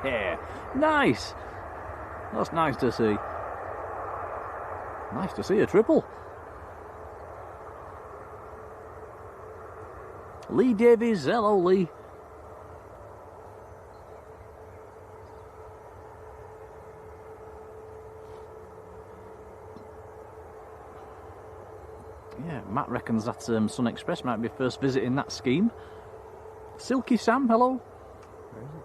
S1: Yeah, nice. That's nice to see. Nice to see a triple. Lee Davies, hello Lee. Yeah, Matt reckons that Sun Express might be first visiting that scheme. Silky Sam, hello.
S2: Where is it?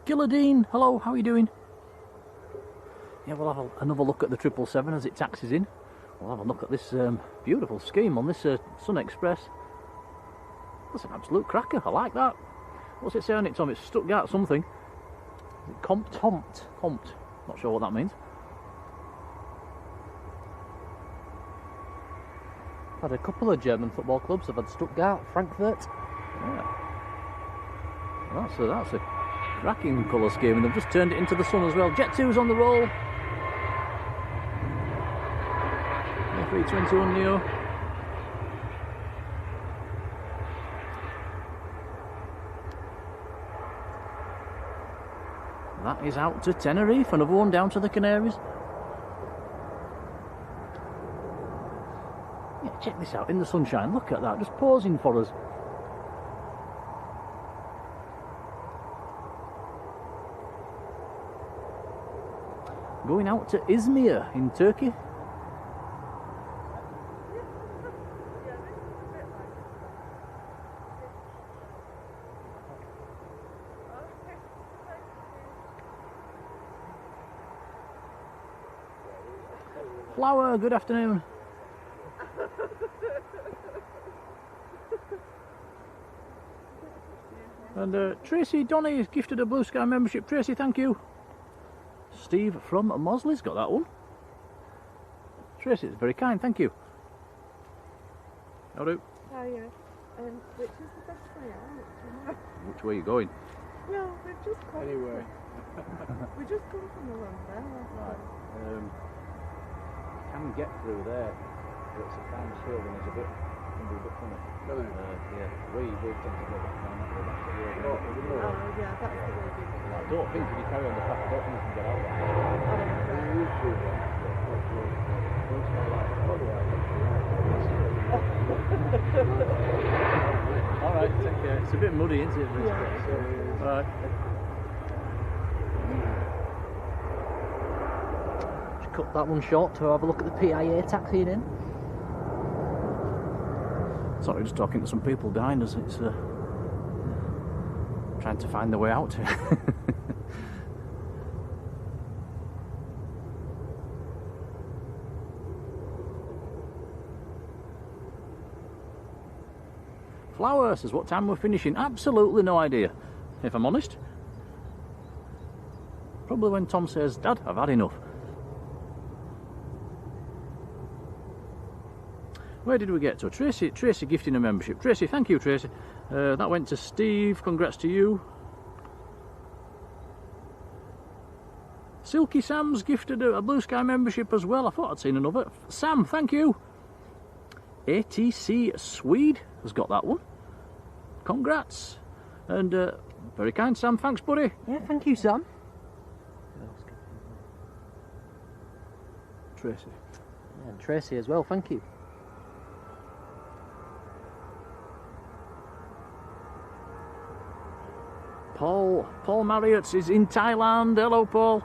S1: Gilladine, hello, how are you doing? Yeah, we'll have another look at the 777 as it taxis in. We'll have a look at this beautiful scheme on this Sun Express. That's an absolute cracker, I like that. What's it say on it, Tom? It's Stuttgart something. Is it Compt? Compt. Not sure what that means.
S2: Had a couple of German football clubs. I've had Stuttgart, Frankfurt.
S1: Yeah. That's a cracking colour scheme, and they've just turned it into the sun as well. Jet 2's on the roll. A321 Neo. That is out to Tenerife, another one down to the Canaries. Yeah, check this out, in the sunshine, look at that, just pausing for us. Going out to Izmir in Turkey. Flower, good afternoon. And Tracy Donny has gifted a Blue Sky membership. Tracy, thank you. Steve from Mosley's got that one. Tracy, it's very kind, thank you. How do?
S3: Oh yeah. Which is the best way out?
S1: Which way are you going?
S3: Well, we've just come.
S1: Anyway.
S3: We just come from the Runway.
S1: Right. Can get through there, but it's a kind of hill and it's a bit, can be a bit funny. Yeah, we tend to go back down that way, back to the road.
S3: Oh yeah, that's the way we go.
S1: I don't think if you carry on the path, I don't think you can get out there. Alright, take care. It's a bit muddy, isn't it?
S3: Yeah.
S1: Alright.
S2: Just cut that one short to have a look at the PIA taxiing in.
S1: Sorry, just talking to some people behind us. It's trying to find the way out here. Flower says what time we're finishing. Absolutely no idea, if I'm honest. Probably when Tom says, Dad, I've had enough. Where did we get to? Tracy gifting a membership. Tracy, thank you, Tracy. That went to Steve. Congrats to you. Silky Sam's gifted a Blue Sky membership as well. I thought I'd seen another. Sam, thank you. ATC Swede has got that one. Congrats. And very kind, Sam. Thanks, buddy.
S2: Yeah, thank you, Sam.
S1: Tracy.
S2: Yeah, Tracy as well, thank you.
S1: Paul Marriott is in Thailand. Hello, Paul.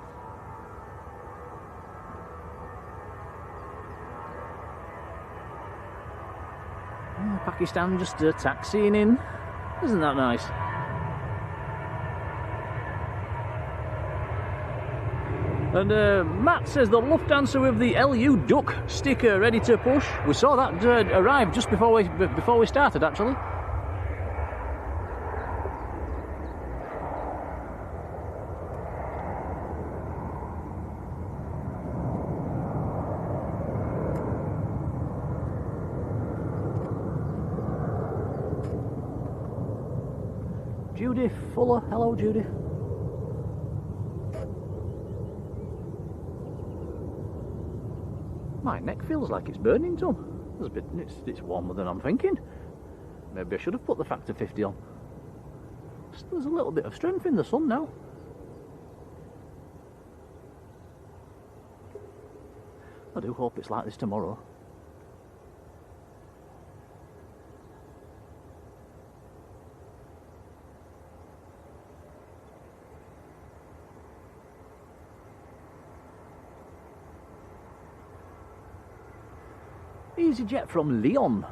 S1: Oh, Pakistan just taxiing in. Isn't that nice? And Matt says the Lufthansa with the LU Duck sticker ready to push. We saw that arrive just before we started, actually. Judy Fuller, hello Judy. My neck feels like it's burning, Tom. It's warmer than I'm thinking. Maybe I should have put the factor 50 on. There's a little bit of strength in the sun now. I do hope it's like this tomorrow. EasyJet from Lyon.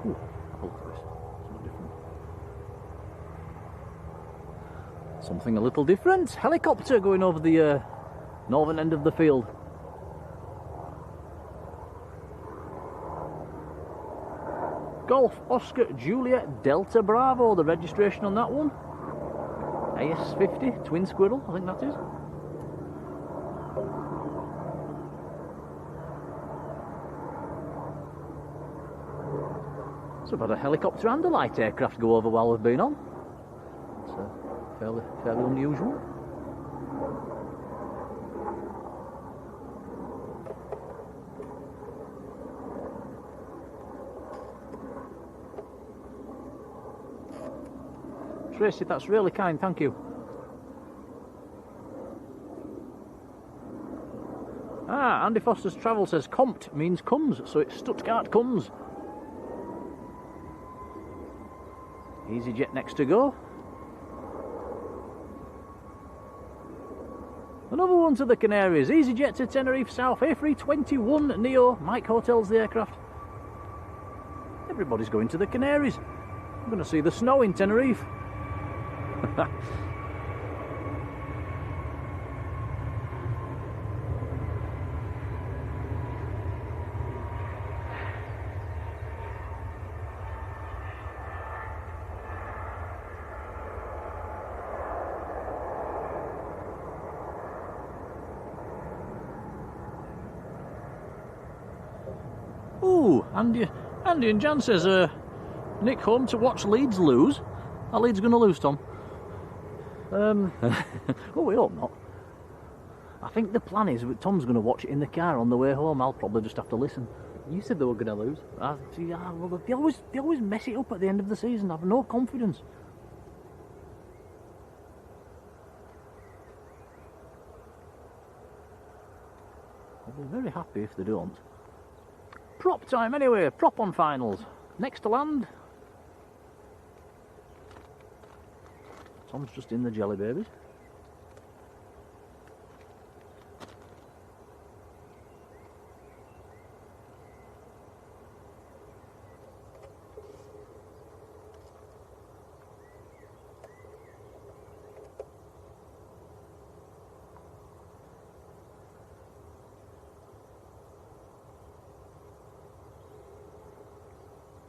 S1: Ooh, I love this. Something different. Something a little different. Helicopter going over the northern end of the field. Golf Oscar Juliet Delta Bravo, the registration on that one. AS50, Twin Squirrel, I think that is. So we've had a helicopter and a light aircraft go over while we've been on. It's fairly unusual. Tracy, that's really kind, thank you. Ah, Andy Foster's Travel says Compt means comes, so it's Stuttgart comes. EasyJet next to go. Another one to the Canaries. EasyJet to Tenerife South, A321 Neo. Mike Hotel's the aircraft. Everybody's going to the Canaries. I'm going to see the snow in Tenerife. Ooh, Andy and Jan says, Nick home to watch Leeds lose. Are Leeds going to lose, Tom? Oh, we hope not. I think the plan is that Tom's going to watch it in the car on the way home. I'll probably just have to listen.
S2: You said they were going to lose.
S1: Well, they always mess it up at the end of the season. I have no confidence. I'll be very happy if they don't. Prop time anyway. Prop on finals. Next to land. Tom's just in the jelly babies.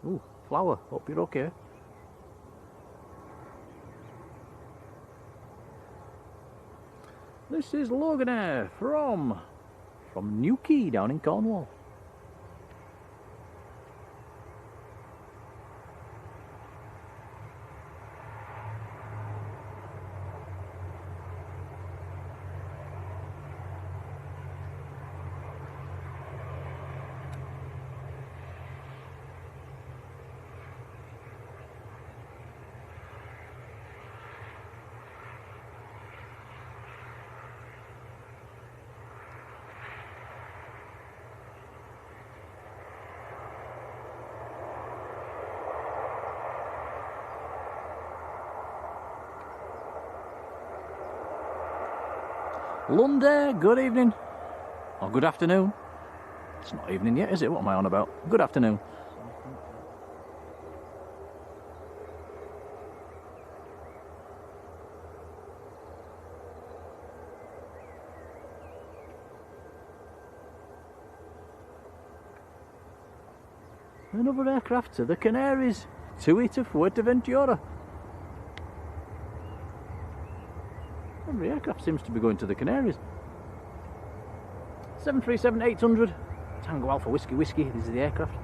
S1: Ooh, Flower, hope you're okay. This is Loganair from Newquay down in Cornwall. Lunde, good evening. Or good afternoon. It's not evening yet, is it? What am I on about? Good afternoon. Another aircraft to the Canaries. TUI to Fuerteventura. Every aircraft seems to be going to the Canaries. 737-800. Tango Alpha Whiskey Whiskey. This is the aircraft.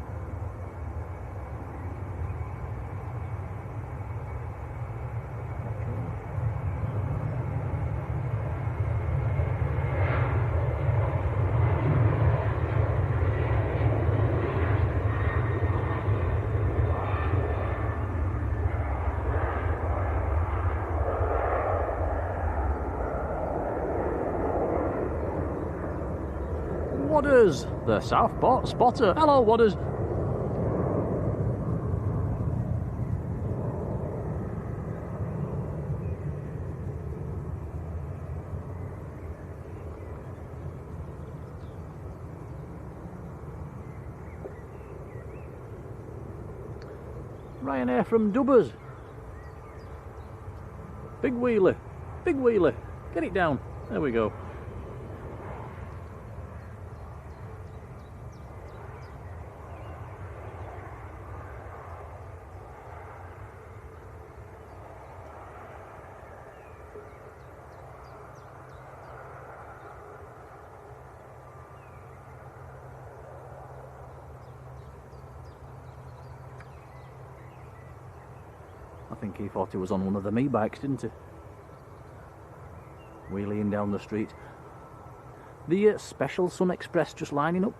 S1: Wadders, the Southport spotter. Hello, Wadders. Ryanair from Dubbers. Big wheeler, big wheeler. Get it down. There we go. I think he thought he was on one of the me bikes, didn't he? Wheeling down the street. The Special Sun Express just lining up.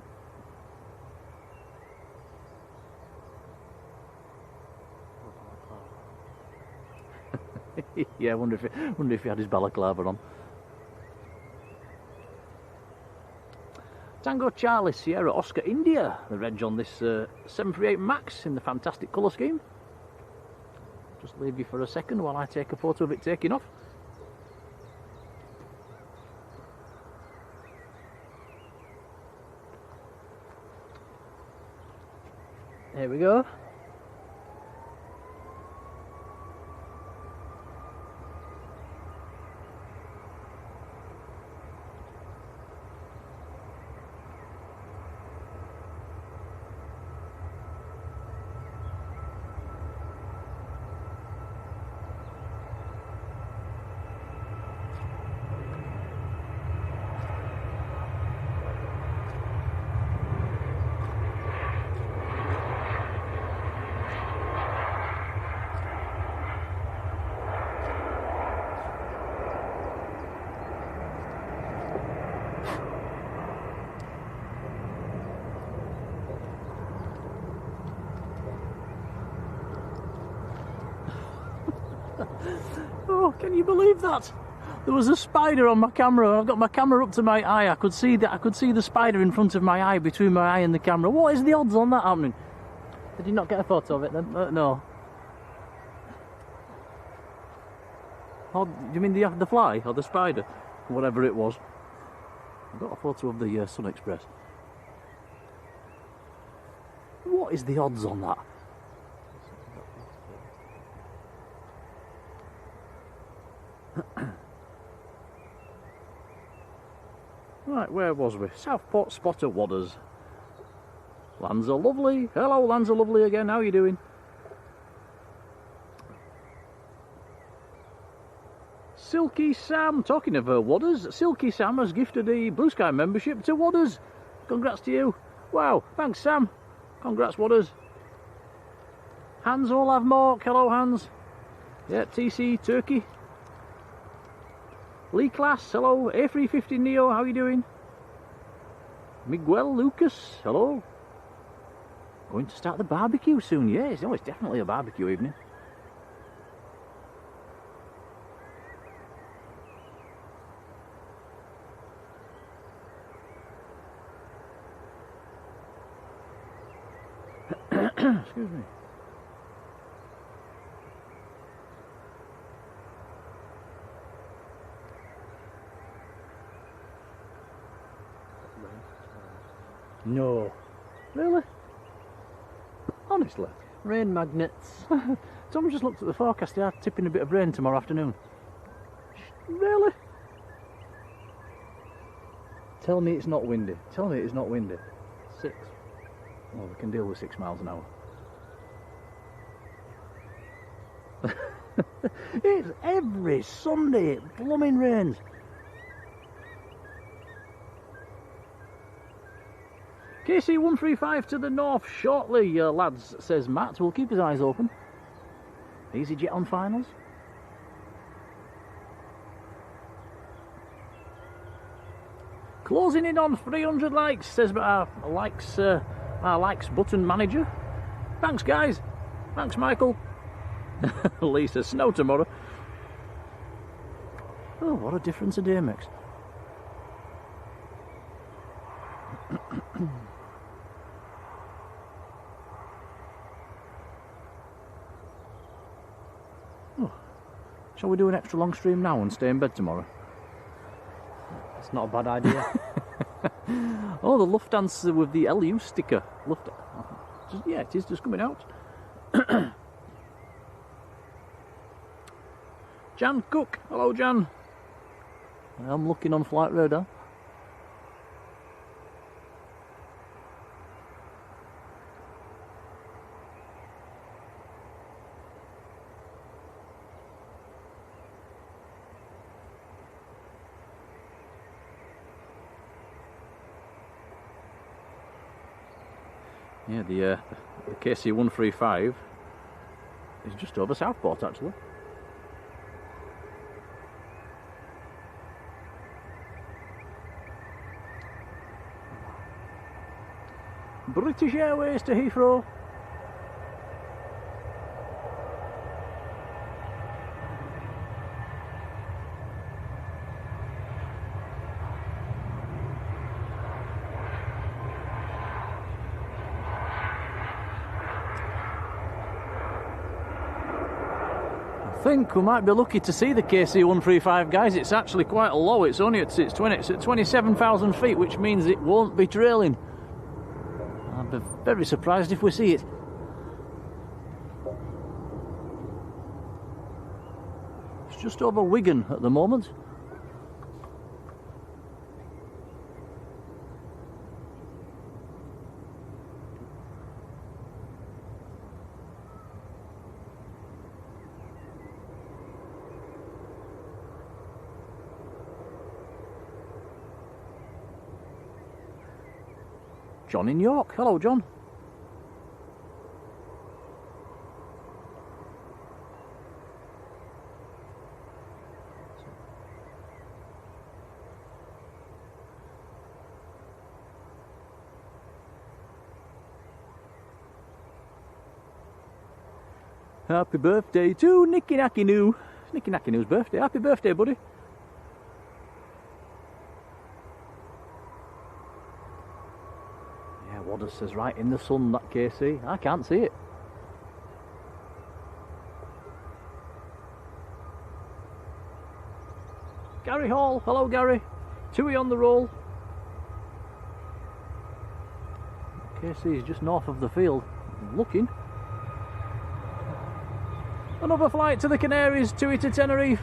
S1: Yeah, I wonder if he had his balaclava on. Tango Charlie Sierra Oscar India, the reg on this 738 Max in the fantastic colour scheme. Just leave you for a second while I take a photo of it taking off. Here we go. Oh, can you believe that? There was a spider on my camera. I've got my camera up to my eye. I could see the spider in front of my eye, between my eye and the camera. What is the odds on that happening? Did you not get a photo of it then? No. Oh, do you mean the fly or the spider? Whatever it was. I've got a photo of the Sun Express. What is the odds on that? Right, where was we? Southport Spotter Wadders. Lands are lovely. Hello, Lands are lovely again. How are you doing? Silky Sam, talking of Wadders, Silky Sam has gifted a Blue Sky membership to Wadders. Congrats to you. Wow, thanks Sam. Congrats Wadders. Hans Olav Mork, hello Hans. Yeah, TC Turkey. Lee Class, hello. A350 Neo, how are you doing? Miguel Lucas, hello. Going to start the barbecue soon, yes. Oh, it's definitely a barbecue evening. Excuse me. No. Really? Honestly?
S2: Rain magnets.
S1: Someone just looked at the forecast, they are tipping a bit of rain tomorrow afternoon. Really? Tell me it's not windy. Tell me it's not windy.
S2: 6.
S1: Oh, we can deal with 6 miles an hour. It's every Sunday it blooming rains. KC 135 to the north shortly, lads, says Matt. We'll keep his eyes open. EasyJet on finals. Closing in on 300 likes, says our likes button manager. Thanks, guys. Thanks, Michael. Lisa, snow tomorrow. Oh, what a difference a day makes. Oh. Shall we do an extra long stream now and stay in bed tomorrow?
S2: It's not a bad idea.
S1: Oh, the Lufthansa with the LU sticker. Yeah, it is just coming out. Jan Cook. Hello, Jan. I'm looking on flight radar. Yeah, the KC 135 is just over Southport actually. British Airways to Heathrow. I think we might be lucky to see the KC 135, guys. It's actually quite low. It's only at 27,000 feet, which means it won't be trailing. I'd be very surprised if we see it. It's just over Wigan at the moment. John in York. Hello, John. Happy birthday to Nicky Nackynoo. It's Nicky Nackynoo's birthday. Happy birthday, buddy. What says right in the sun, that KC. I can't see it. Gary Hall, hello Gary. Tui on the roll. KC is just north of the field. Looking. Another flight to the Canaries, Tui to Tenerife.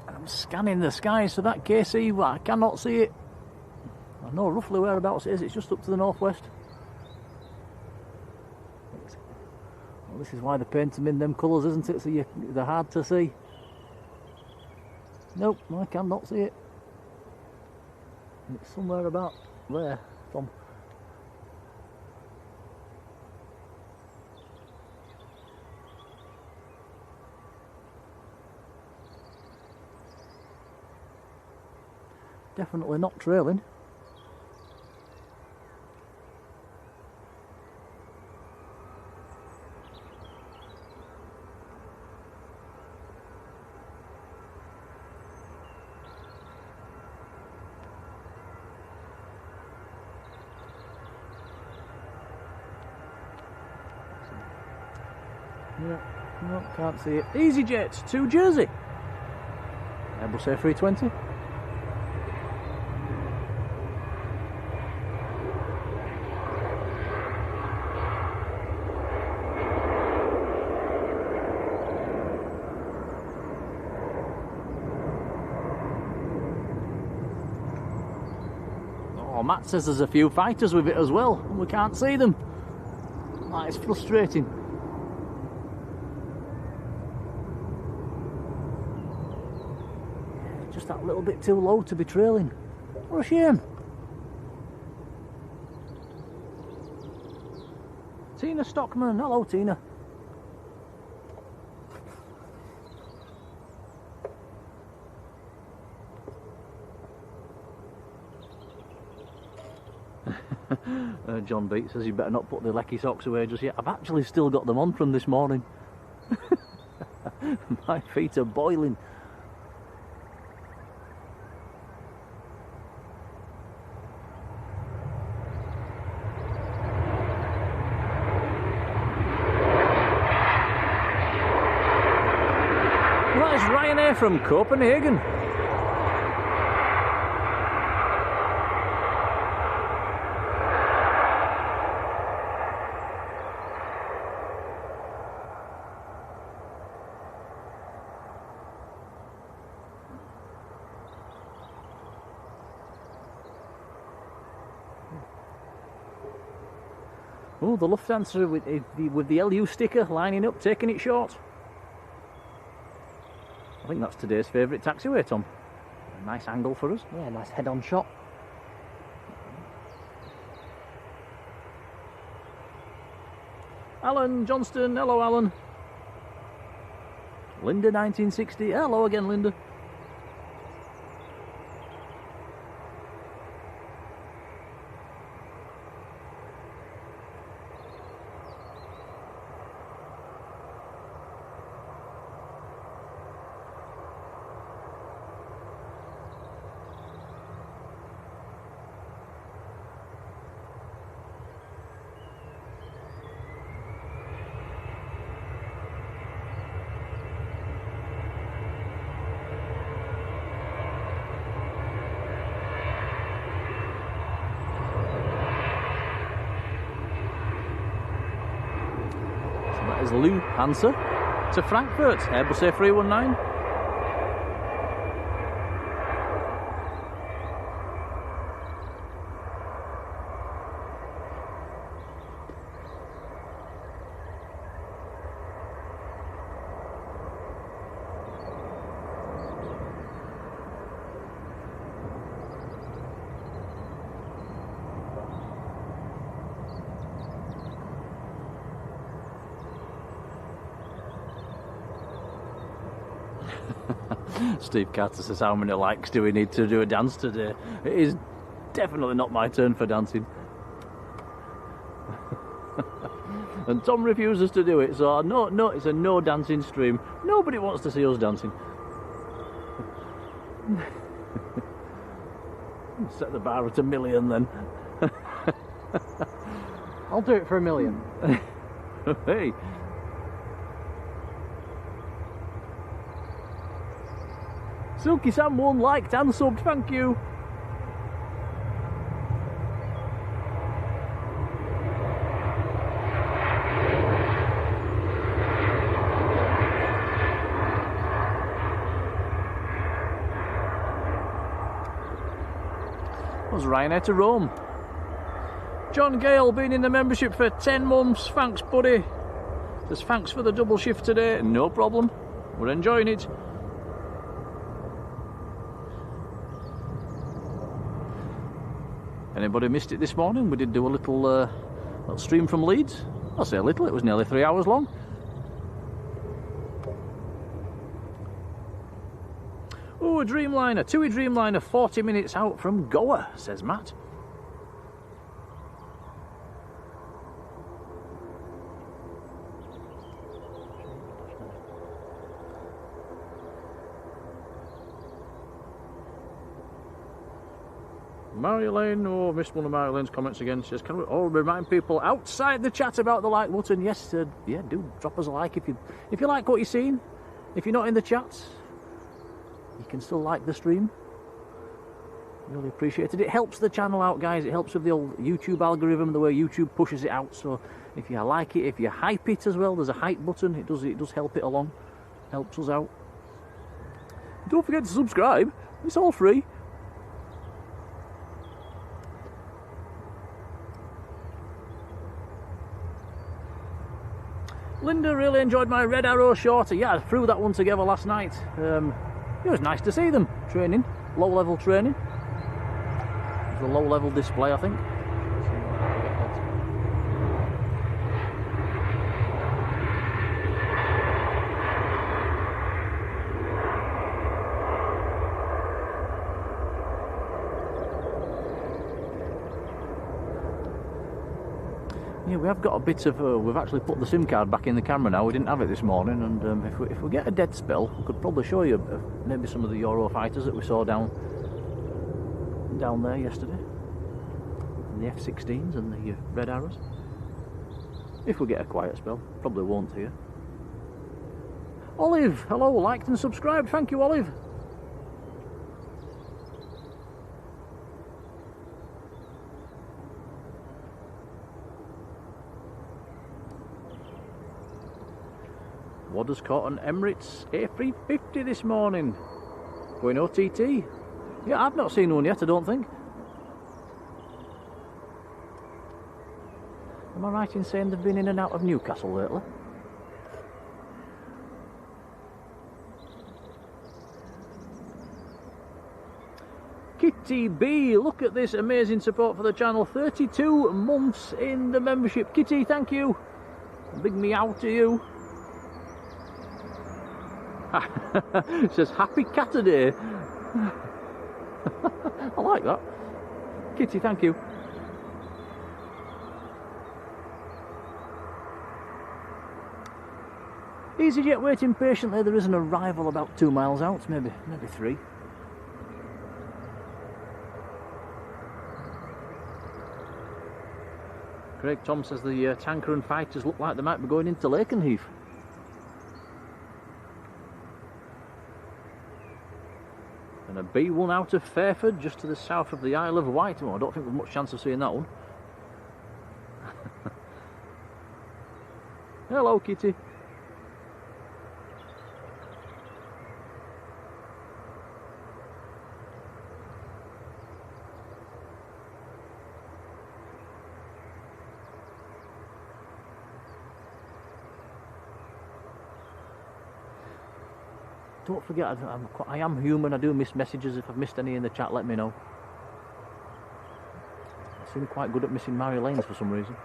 S1: I'm scanning the skies for that KC, but I cannot see it. I know roughly whereabouts it is. It's just up to the northwest. Well, this is why they paint them in them colours, isn't it? So they're hard to see. Nope, I cannot see it. It's somewhere about there, Tom. Definitely not trailing. Yeah, no, can't see it. EasyJet to Jersey. Airbus A320. Oh, Matt says there's a few fighters with it as well, and we can't see them. That is frustrating. Just that little bit too low to be trailing. What a shame. Tina Stockman, hello Tina. John Beat says you better not put the lecky socks away just yet. I've actually still got them on from this morning. My feet are boiling. That is Ryanair from Copenhagen. Oh, the Lufthansa with the LU sticker lining up, taking it short. I think that's today's favourite taxiway, Tom. A nice angle for us.
S2: Yeah, nice head-on shot.
S1: Alan Johnston, hello Alan. Linda 1960, hello again Linda. That is Lou Hansa to Frankfurt, Airbus A319. Steve Carter says, how many likes do we need to do a dance today? It is definitely not my turn for dancing. And Tom refuses to do it, so no, it's a no dancing stream. Nobody wants to see us dancing. Set the bar at 1 million then.
S2: I'll do it for 1 million.
S1: Hey. Silky Sam 1 liked and subbed, thank you. Was Ryanair to Rome. John Gale been in the membership for 10 months, thanks buddy. Says thanks for the double shift today, no problem, we're enjoying it. Anybody missed it this morning? We did do a little stream from Leeds. I'll say a little, it was nearly 3 hours long. Oh, a Dreamliner, TUI Dreamliner, 40 minutes out from Goa, says Matt. Marjolein, oh, missed one of Marjolein comments again. She says, can we all remind people outside the chat about the like button? Yes, yeah, do drop us a like if you like what you're seeing. If you're not in the chat, you can still like the stream. Really appreciate it. It helps the channel out, guys. It helps with the old YouTube algorithm, the way YouTube pushes it out. So if you like it, if you hype it as well, there's a hype button. It does help it along. Helps us out. Don't forget to subscribe. It's all free. Linda really enjoyed my Red Arrow shorty. Yeah, I threw that one together last night. It was nice to see them training, low-level training. It was a low-level display, I think. Yeah, we have got a bit of. We've actually put the SIM card back in the camera now. We didn't have it this morning, and if we get a dead spell, we could probably show you maybe some of the Eurofighters that we saw down there yesterday, and the F-16s and the Red Arrows. If we get a quiet spell, probably won't here. Olive, hello, liked and subscribed. Thank you, Olive. Wadder's caught an Emirates A350 this morning. Going OTT. Yeah, I've not seen one yet, I don't think. Am I right in saying they've been in and out of Newcastle lately? Kitty B, look at this amazing support for the channel. 32 months in the membership. Kitty, thank you. Big meow to you. It says happy Catterday. I like that. Kitty, thank you. EasyJet waiting patiently. There is an arrival about 2 miles out, maybe 3. Craig Tom says the tanker and fighters look like they might be going into Lakenheath. And a B1 out of Fairford, just to the south of the Isle of Wight. Oh, I don't think there's much chance of seeing that one. Hello, Kitty. Don't forget, I am human. I do miss messages. If I've missed any in the chat, let me know. I seem quite good at missing Marjoleins for some reason.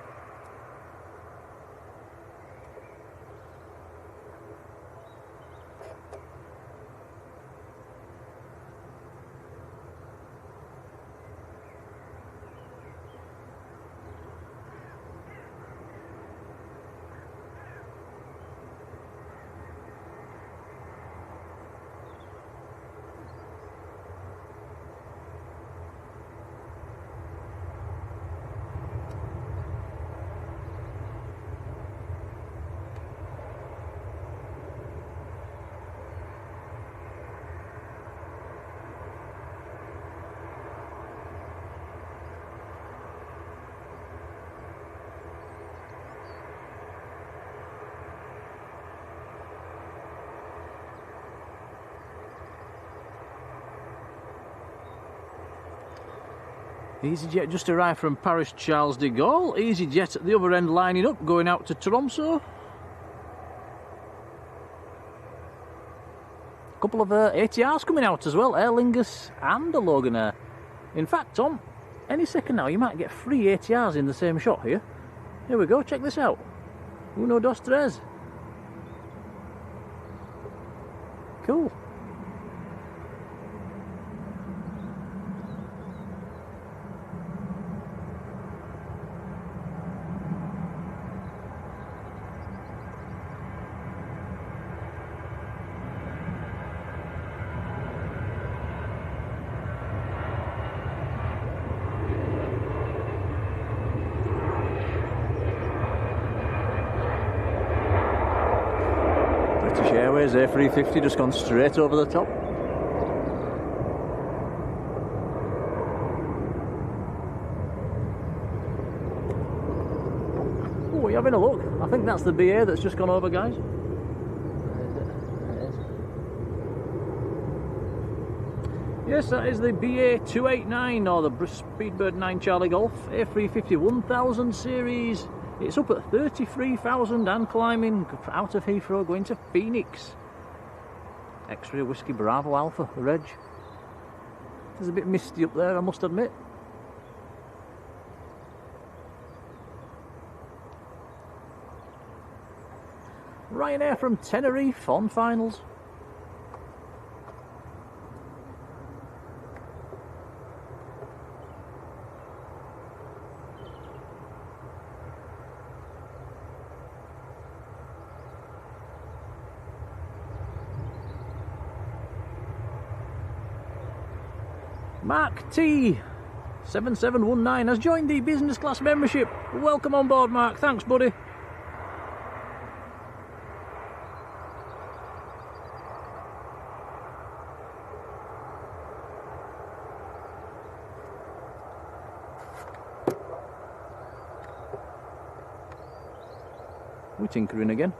S1: EasyJet just arrived from Paris Charles de Gaulle. EasyJet at the other end lining up, going out to Tromsø. A couple of ATRs coming out as well, Aer Lingus and a Loganair. In fact, Tom, any second now you might get 3 ATRs in the same shot here. Here we go, check this out. Uno, dos, tres. Cool. Runway's A350 just gone straight over the top. Oh, are you having a look? I think that's the BA that's just gone over, guys. Yes, that is the BA 289 or the Speedbird 9 Charlie Golf A350 1000 series. It's up at 33,000 and climbing out of Heathrow going to Phoenix. X-Ray Whiskey Bravo Alpha, the reg. It's a bit misty up there, I must admit. Ryanair from Tenerife on finals. Mark T 7719 has joined the business class membership. Welcome on board, Mark. Thanks, buddy. We're tinkering again.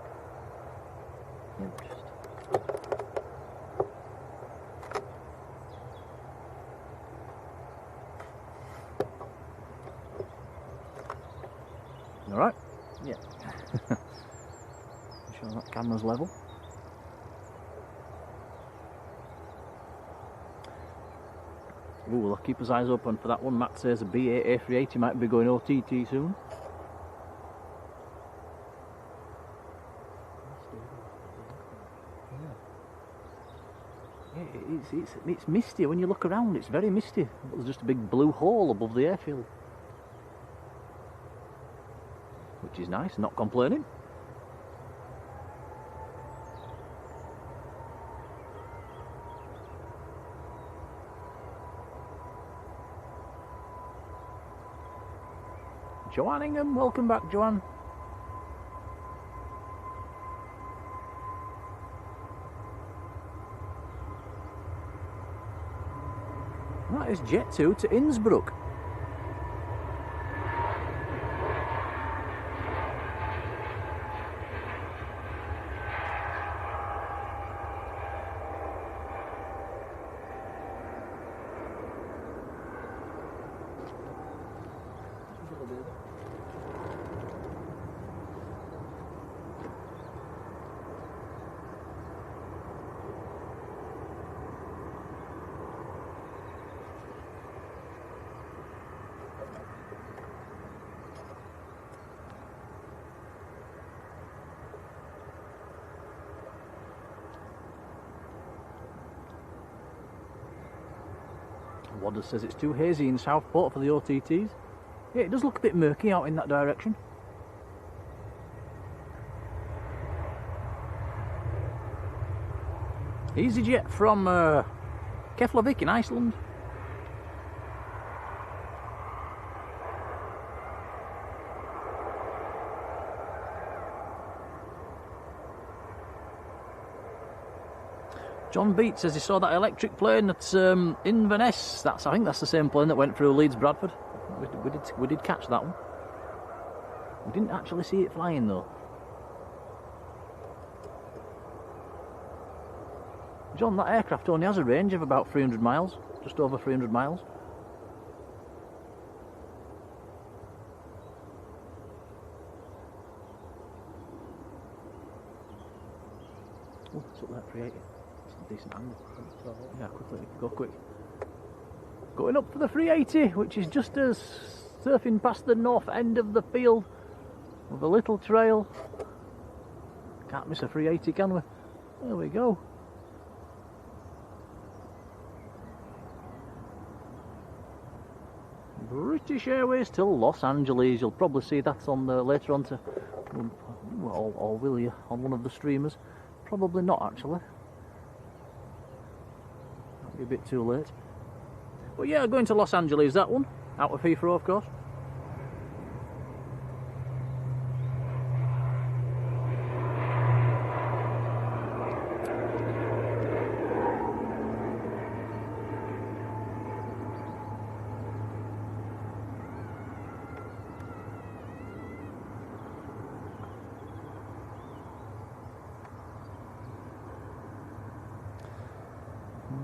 S1: Alright? Yeah. Sure that camera's level. Ooh, we'll keep his eyes open for that one. Matt says a BA A380 might be going OTT soon. It's misty when you look around, it's very misty. There's just a big blue hole above the airfield. Which is nice, not complaining. Joanne Ingham, welcome back, Joanne. That is Jet 2 to Innsbruck. Wadder says it's too hazy in Southport for the OTTs. Yeah, it does look a bit murky out in that direction. EasyJet from Keflavik in Iceland. John Beat says he saw that electric plane that's Inverness. I think that's the same plane that went through Leeds Bradford. We did catch that one. We didn't actually see it flying though. John, that aircraft only has a range of about 300 miles, just over 300 miles. Oh, it's up there, 380. Decent angle. Yeah, quickly, go quick. Going up for the 380, which is just as surfing past the north end of the field with a little trail. Can't miss a 380, can we? There we go. British Airways till Los Angeles. You'll probably see that on later on to, or will you, on one of the streamers? Probably not actually. Be a bit too late. But yeah, going to Los Angeles, that one. Out of Heathrow, of course.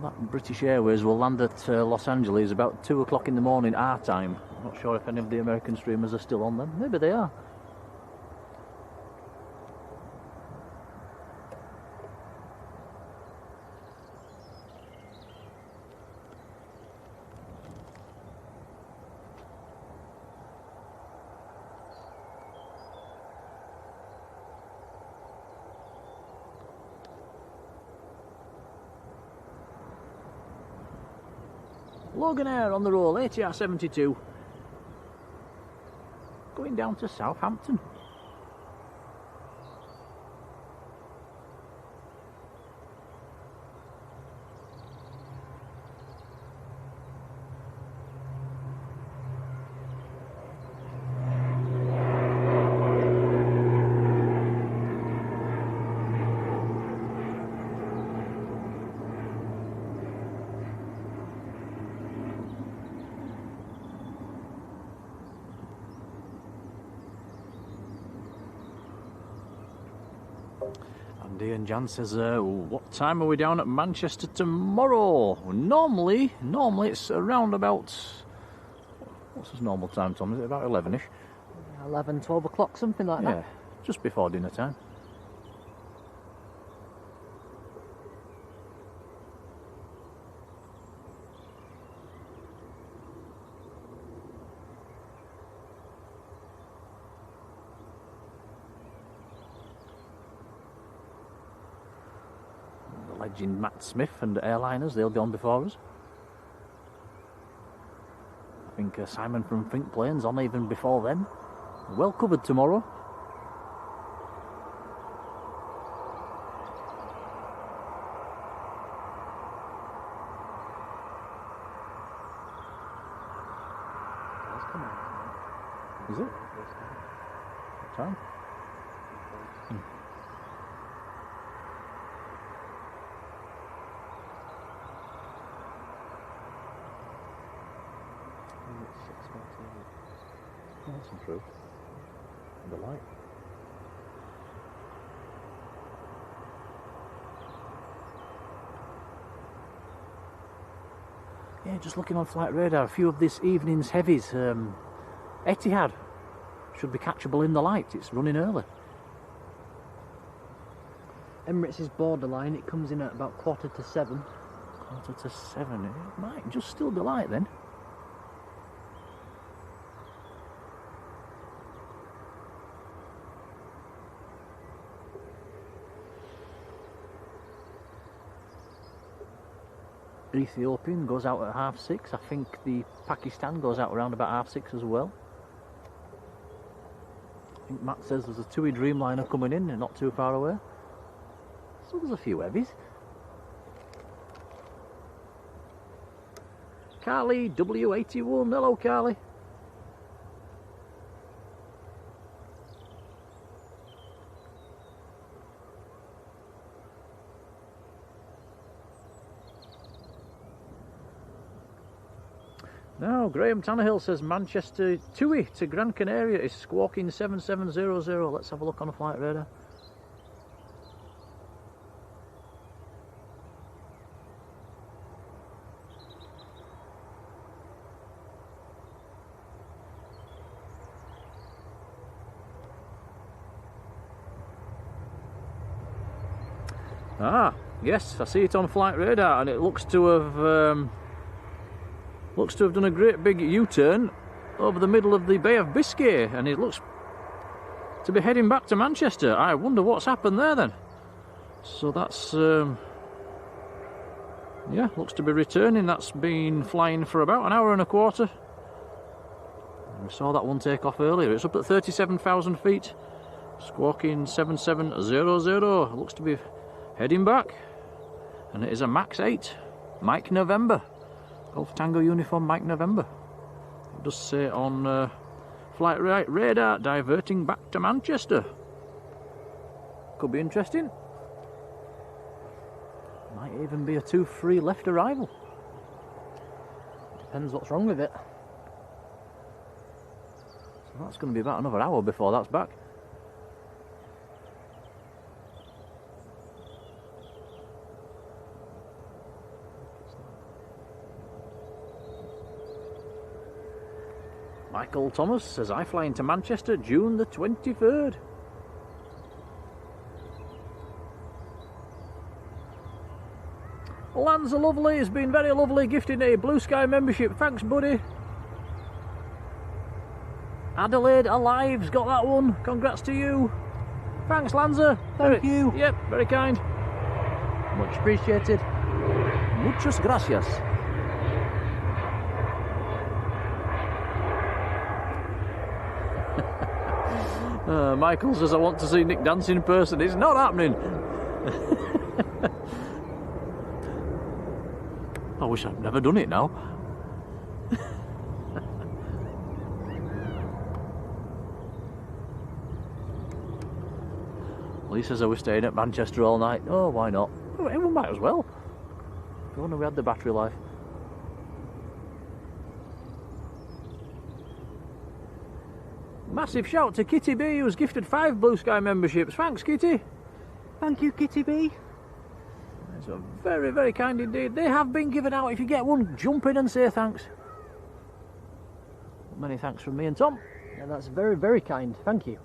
S1: That British Airways will land at Los Angeles about 2 o'clock in the morning our time. I'm not sure if any of the American streamers are still on them. Maybe they are. Logan Air on the roll, ATR 72. Going down to Southampton. And Jan says, what time are we down at Manchester tomorrow? Normally it's around about, what's his normal time, Tom? Is it about 11ish?
S2: 11, 12 o'clock, something like that.
S1: Yeah, just before dinner time. Legend Matt Smith and Airliners, they'll be on before us. I think Simon from Think Plane's on even before them. Well covered tomorrow. Is it? What time? Oh, that's improved. And the light. Yeah, just looking on flight radar, a few of this evening's heavies. Etihad should be catchable in the light. It's running early.
S2: Emirates is borderline. It comes in at about 7:15.
S1: 7:15. It might just still be light then. Ethiopian goes out at 6:30. I think the Pakistan goes out around about 6:30 as well. I think Matt says there's a TUI Dreamliner coming in and not too far away. So there's a few heavies. Carly W81, hello Carly. Now, Graham Tannehill says Manchester TUI to Gran Canaria is squawking 7700. Let's have a look on the flight radar. Ah, yes, I see it on flight radar, and it looks to have done a great big U-turn over the middle of the Bay of Biscay, and it looks to be heading back to Manchester. I wonder what's happened there then. So that's yeah, looks to be returning. That's been flying for about an hour and a quarter. We saw that one take off earlier. It's up at 37,000 feet, squawking 7700. Looks to be heading back, and it is a Max 8 Mike November. Golf Tango uniform Mike November. It does say on flight radar diverting back to Manchester. Could be interesting. Might even be a 2-3 left arrival.
S2: Depends what's wrong with it.
S1: So that's going to be about another hour before that's back. Michael Thomas says, I fly into Manchester June the 23rd. Lanza Lovely has been very lovely, gifting a Blue Sky membership. Thanks, buddy. Adelaide Alive's got that one. Congrats to you. Thanks, Lanza.
S2: Thank you.
S1: Yep, very kind.
S2: Much appreciated.
S1: Muchas gracias. Michael says, I want to see Nick dance in person. It's not happening. I wish I'd never done it now. Lee says I was staying at Manchester all night. Oh, why not? Oh, everyone might as well. If only we had the battery life. Massive shout to Kitty B, who's gifted 5 Blue Sky memberships. Thanks, Kitty.
S2: Thank you, Kitty B.
S1: That's very, very kind indeed. They have been given out. If you get one, jump in and say thanks. Many thanks from me and Tom.
S2: Yeah, that's very, very kind. Thank you.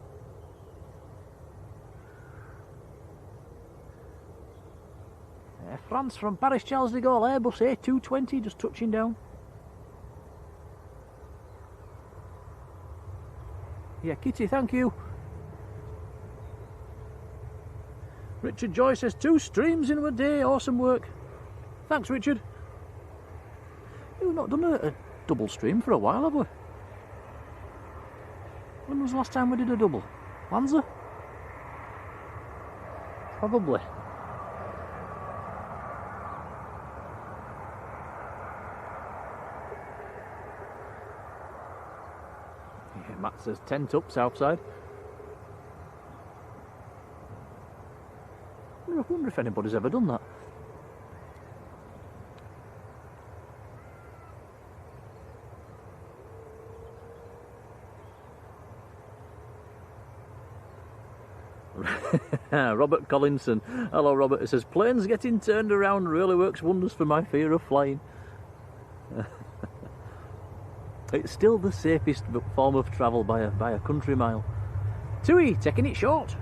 S1: France from Paris Charles de Gaulle, Airbus A220 just touching down. Yeah, Kitty, thank you. Richard Joy says 2 streams in a day, awesome work. Thanks, Richard. We've not done a double stream for a while, have we? When was the last time we did a double? Lanza?
S2: Probably.
S1: Yeah, Matt says tent up, south side. I wonder if anybody's ever done that. Robert Collinson. Hello, Robert. It says planes getting turned around really works wonders for my fear of flying. It's still the safest form of travel by a country mile. Tui, taking it short.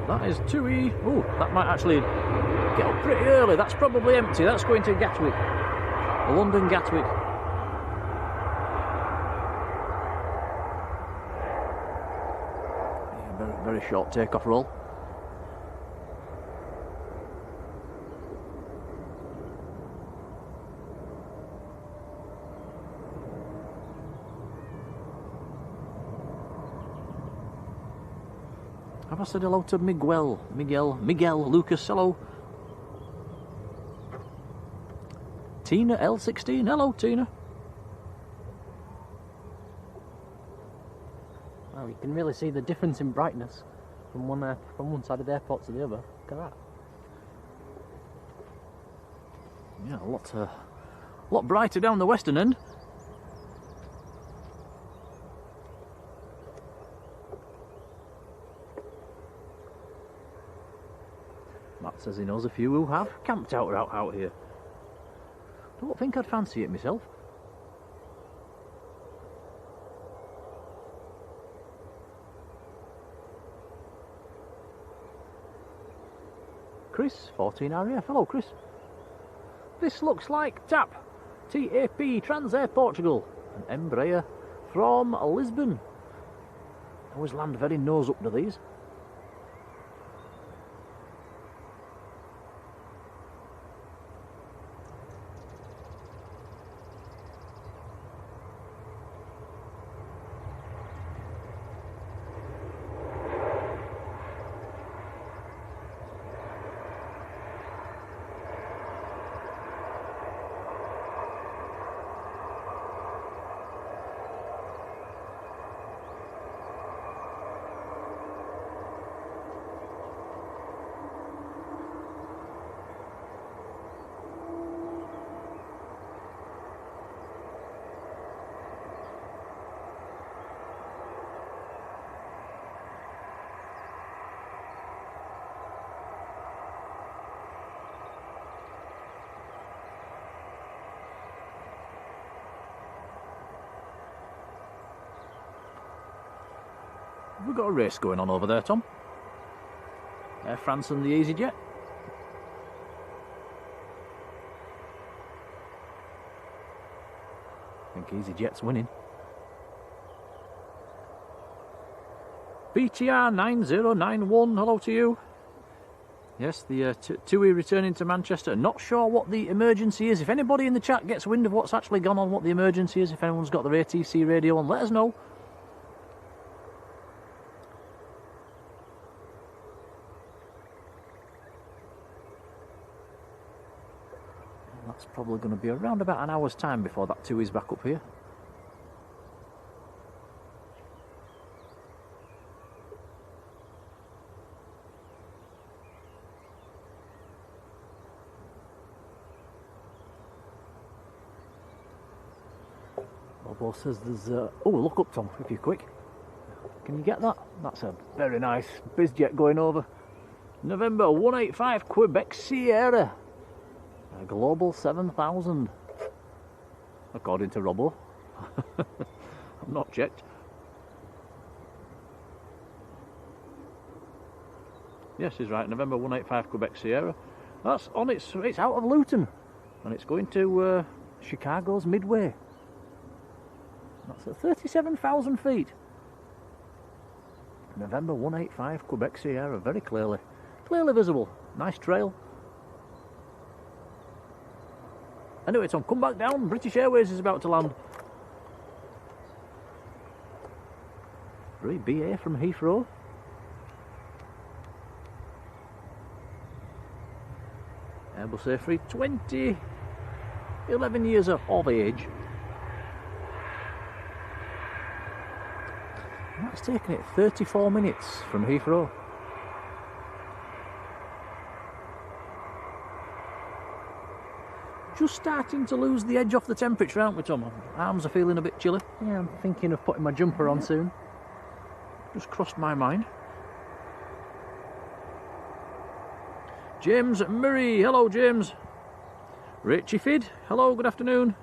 S1: That is Tui. Oh, that might actually get up pretty early. That's probably empty. That's going to Gatwick. London Gatwick. Yeah, very, very short takeoff roll. Have I said hello to Miguel, Lucas, hello. Tina L16, hello Tina.
S2: Wow, you can really see the difference in brightness from one side of the airport to the other. Look at that.
S1: Yeah, a lot brighter down the western end. Matt says he knows a few who have camped out here. Don't think I'd fancy it myself. Chris, 14RAF. Hello, Chris. This looks like TAP, Transair Portugal, an Embraer from Lisbon. I always land very nose up to these. We've got a race going on over there, Tom. Air France and the EasyJet. I think EasyJet's winning. BTR 9091, hello to you. Yes, the TUI returning to Manchester. Not sure what the emergency is. If anybody in the chat gets wind of what's actually gone on, what the emergency is, if anyone's got their ATC radio on, let us know. That's probably going to be around about an hour's time before that TUI's back up here. Bobo says there's oh, look up, Tom, if you're quick. Can you get that? That's a very nice bizjet going over. November 185 Quebec Sierra. A Global 7000. According to Robbo. I've not checked. Yes, he's right. November 185 Quebec Sierra. That's on it's out of Luton. And it's going to Chicago's Midway. That's at 37,000 feet. November 185 Quebec Sierra, very clearly visible. Nice trail. Anyway, Tom, come back down. British Airways is about to land. 3BA from Heathrow. Airbus A320, 11 years of age. That's taken it 34 minutes from Heathrow. Just starting to lose the edge off the temperature, aren't we, Tom? Arms are feeling a bit chilly.
S2: Yeah, I'm thinking of putting my jumper on soon.
S1: Just crossed my mind. James Murray, hello James. Richie Fid, hello, good afternoon.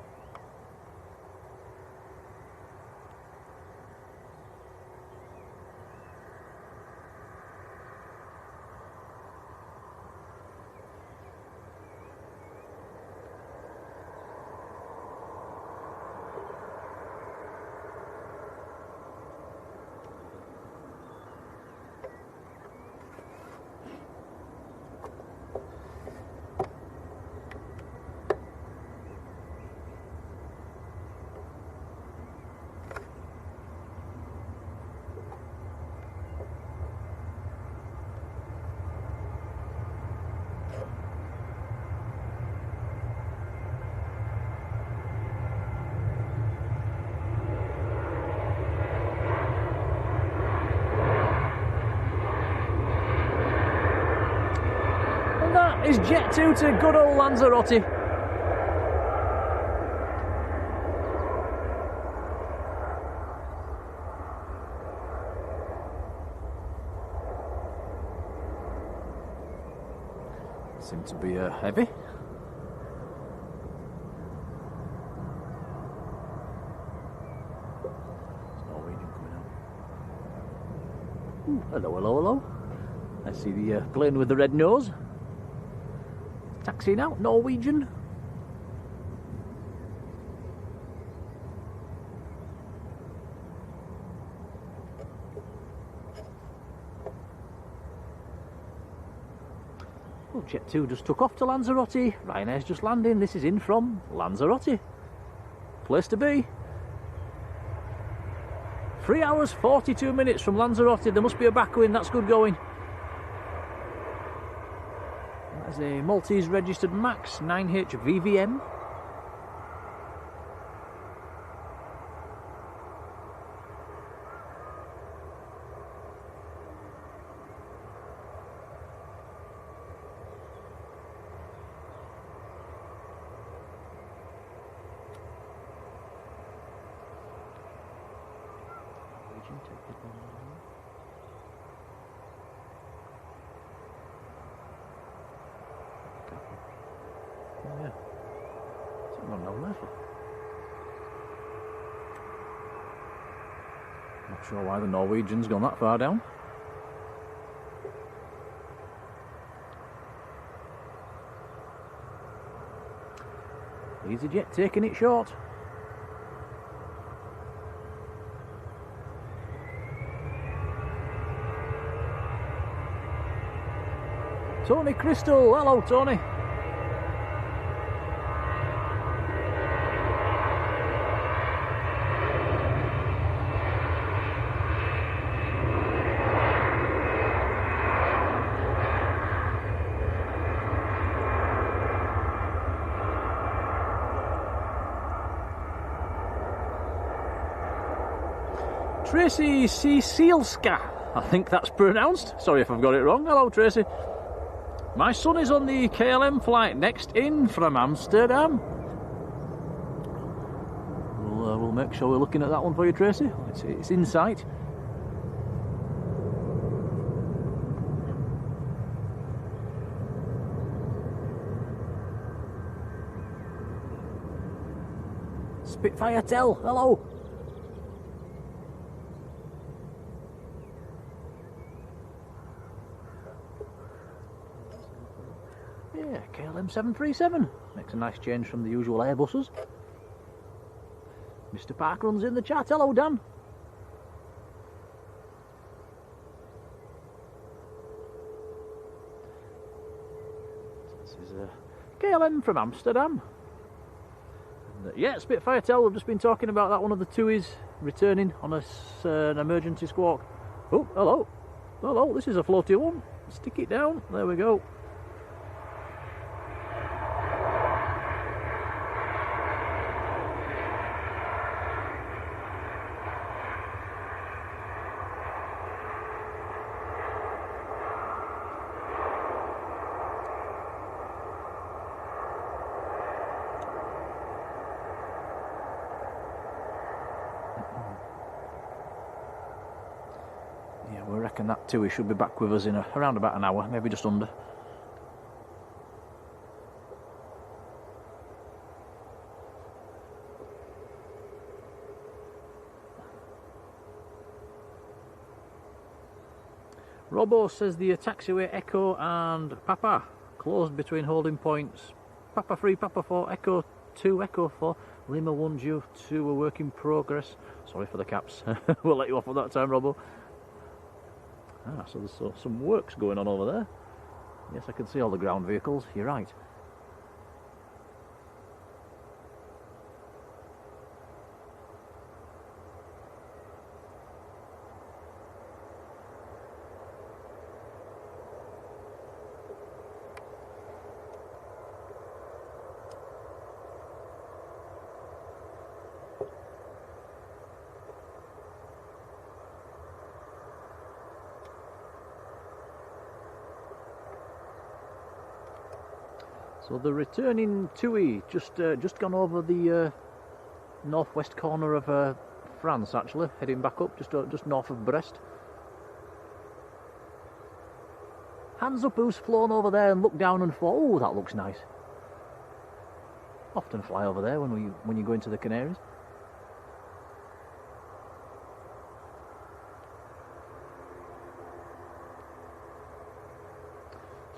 S1: Is Jet 2 to good old Lanzarote. Seems to be heavy. It's Norwegian coming out. Ooh, hello, hello, hello. I see the plane with the red nose. Taxiing out, Norwegian. Well, Jet 2 just took off to Lanzarote. Ryanair's just landing. This is in from Lanzarote. Place to be. 3 hours 42 minutes from Lanzarote. There must be a back-wind. That's good going. That's a Maltese registered Max 9H VVM. Yeah. Something on down there. Not sure why the Norwegian's gone that far down. EasyJet taking it short. Tony Crystal, hello Tony. Tracy Cecilska, I think that's pronounced. Sorry if I've got it wrong. Hello Tracy. My son is on the KLM flight next in from Amsterdam. We'll make sure we're looking at that one for you, Tracy. It's in sight. Spitfire Tell, hello. Yeah, KLM 737. Makes a nice change from the usual Airbuses. Mr. Parkrun's in the chat. Hello, Dan. This is KLM from Amsterdam. And, yeah, Spitfire Tell. We've just been talking about that. One of the TUIs returning on an emergency squawk. Oh, hello. Hello, this is a floaty one. Stick it down. There we go. Yeah, we reckon that TUI should be back with us in around about an hour, maybe just under. Robo says the taxiway Echo and Papa closed between holding points. Papa 3, Papa 4, Echo 2, Echo 4, Lima 1 due to a work in progress. Sorry for the caps. We'll let you off at that time, Robo. Ah, so there's some works going on over there. Yes, I can see all the ground vehicles. You're right. So the returning TUI just gone over the northwest corner of France, actually, heading back up just north of Brest. Hands up who's flown over there and looked down and thought, oh, that looks nice. Often fly over there when you go into the Canaries.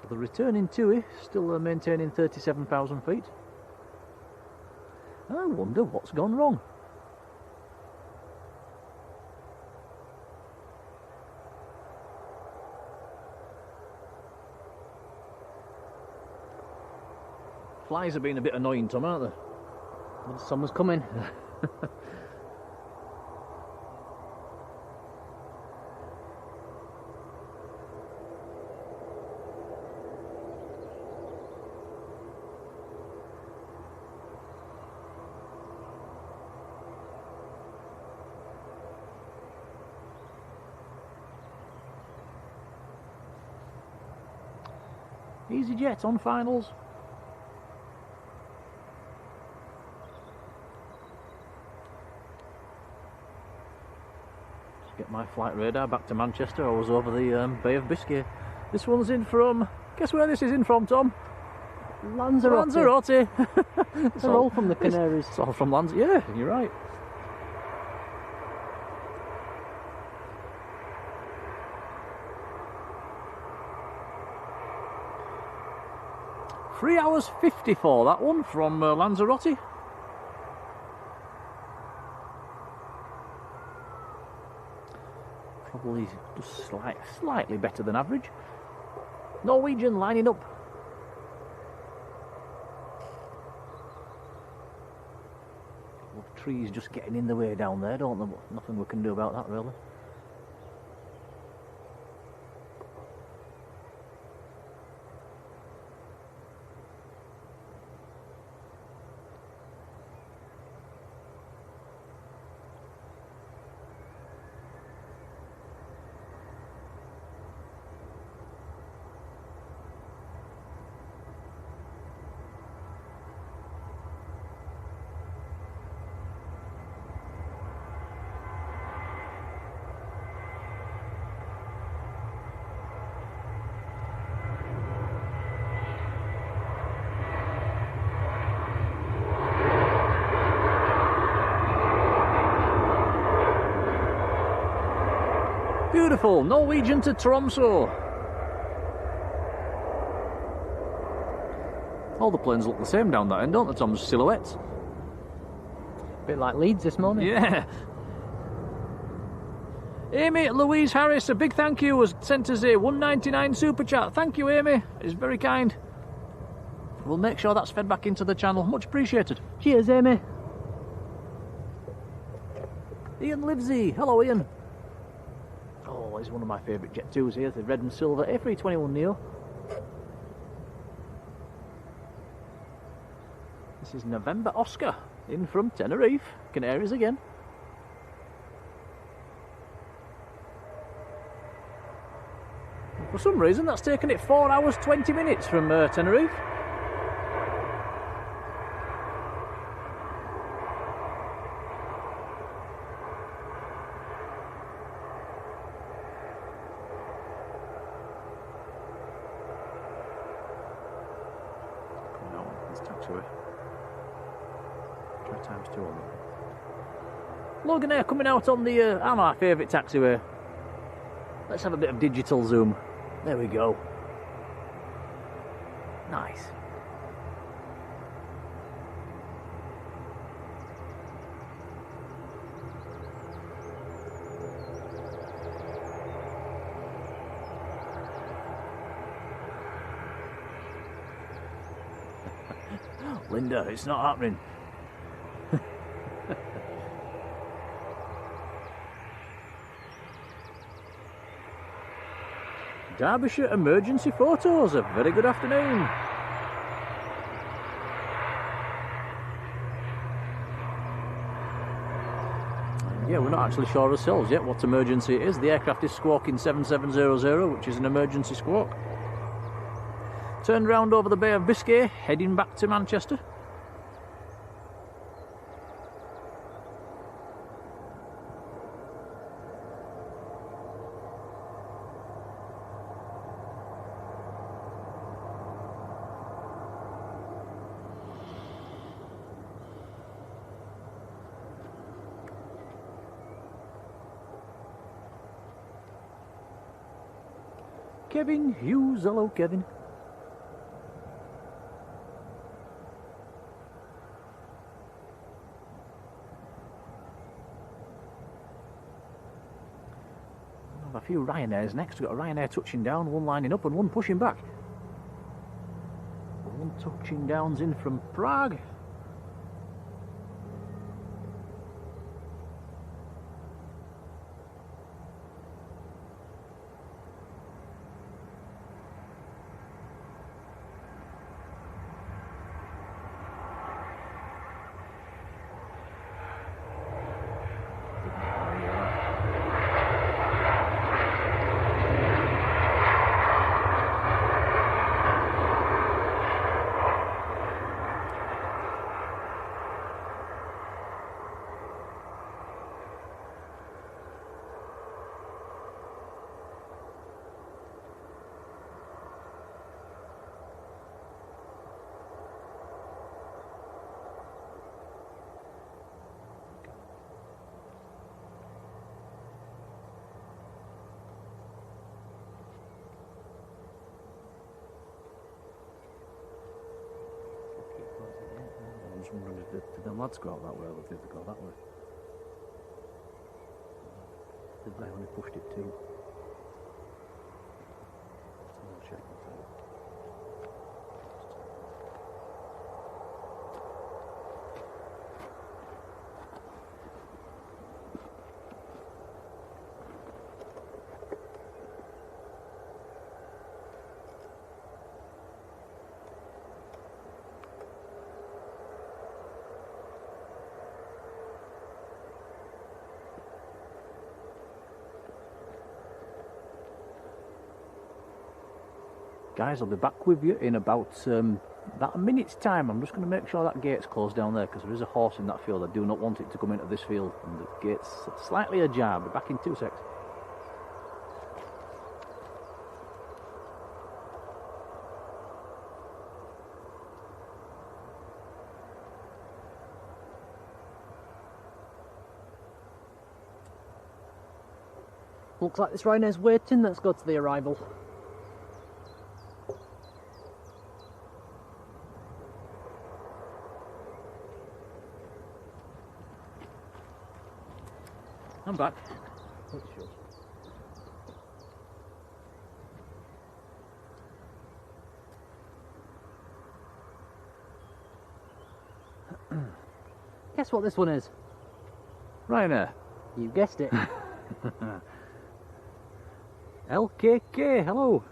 S1: The returning TUI still maintaining 37,000 feet. I wonder what's gone wrong. Flies have been a bit annoying, Tom, aren't they?
S2: Summer's coming.
S1: EasyJet on finals. Just get my flight radar back to Manchester. I was over the Bay of Biscay. This one's in from, guess where this is in from, Tom?
S2: Lanzarote.
S1: It's
S2: all from the Canaries.
S1: It's all from Lanzarote. Yeah, you're right. 3 hours 54, that one from Lanzarote. Probably just slightly better than average. Norwegian lining up. Well, trees just getting in the way down there, don't they? Nothing we can do about that, really. Beautiful, Norwegian to Tromsø. All the planes look the same down that end, don't they, Tom's silhouettes?
S2: Bit like Leeds this morning.
S1: Yeah. Amy Louise Harris, a big thank you, was sent us a $1.99 super chat. Thank you, Amy. It's very kind. We'll make sure that's fed back into the channel. Much appreciated.
S2: Cheers, Amy.
S1: Ian Livesey. Hello, Ian. Oh, he's one of my favourite Jet 2s here, the red and silver A321 Neo. This is November Oscar, in from Tenerife, Canaries again. And for some reason, that's taken it 4 hours 20 minutes from Tenerife. Logan Air coming out on the my favourite taxiway. Let's have a bit of digital zoom. There we go. Nice. Linda, it's not happening. Derbyshire emergency photos. A very good afternoon. Yeah, we're not actually sure ourselves yet what emergency it is. The aircraft is squawking 7700, which is an emergency squawk. Turned round over the Bay of Biscay, heading back to Manchester. Kevin Hughes, hello Kevin. I have a few Ryanairs next. We've got a Ryanair touching down, one lining up and one pushing back. One touching down's in from Prague. just wondering if did the lads go out that way or did they go that way? Did they only pushed it too? I'll check and tell you. Guys, I'll be back with you in about a minute's time. I'm just going to make sure that gate's closed down there because there is a horse in that field. I do not want it to come into this field, and the gate's slightly ajar. I'll be back in 2 seconds.
S2: Looks like this rhino's waiting. Let's go to the arrival.
S1: I'm back.
S2: Guess what this one is?
S1: Rhino.
S2: You guessed it.
S1: LKK, hello.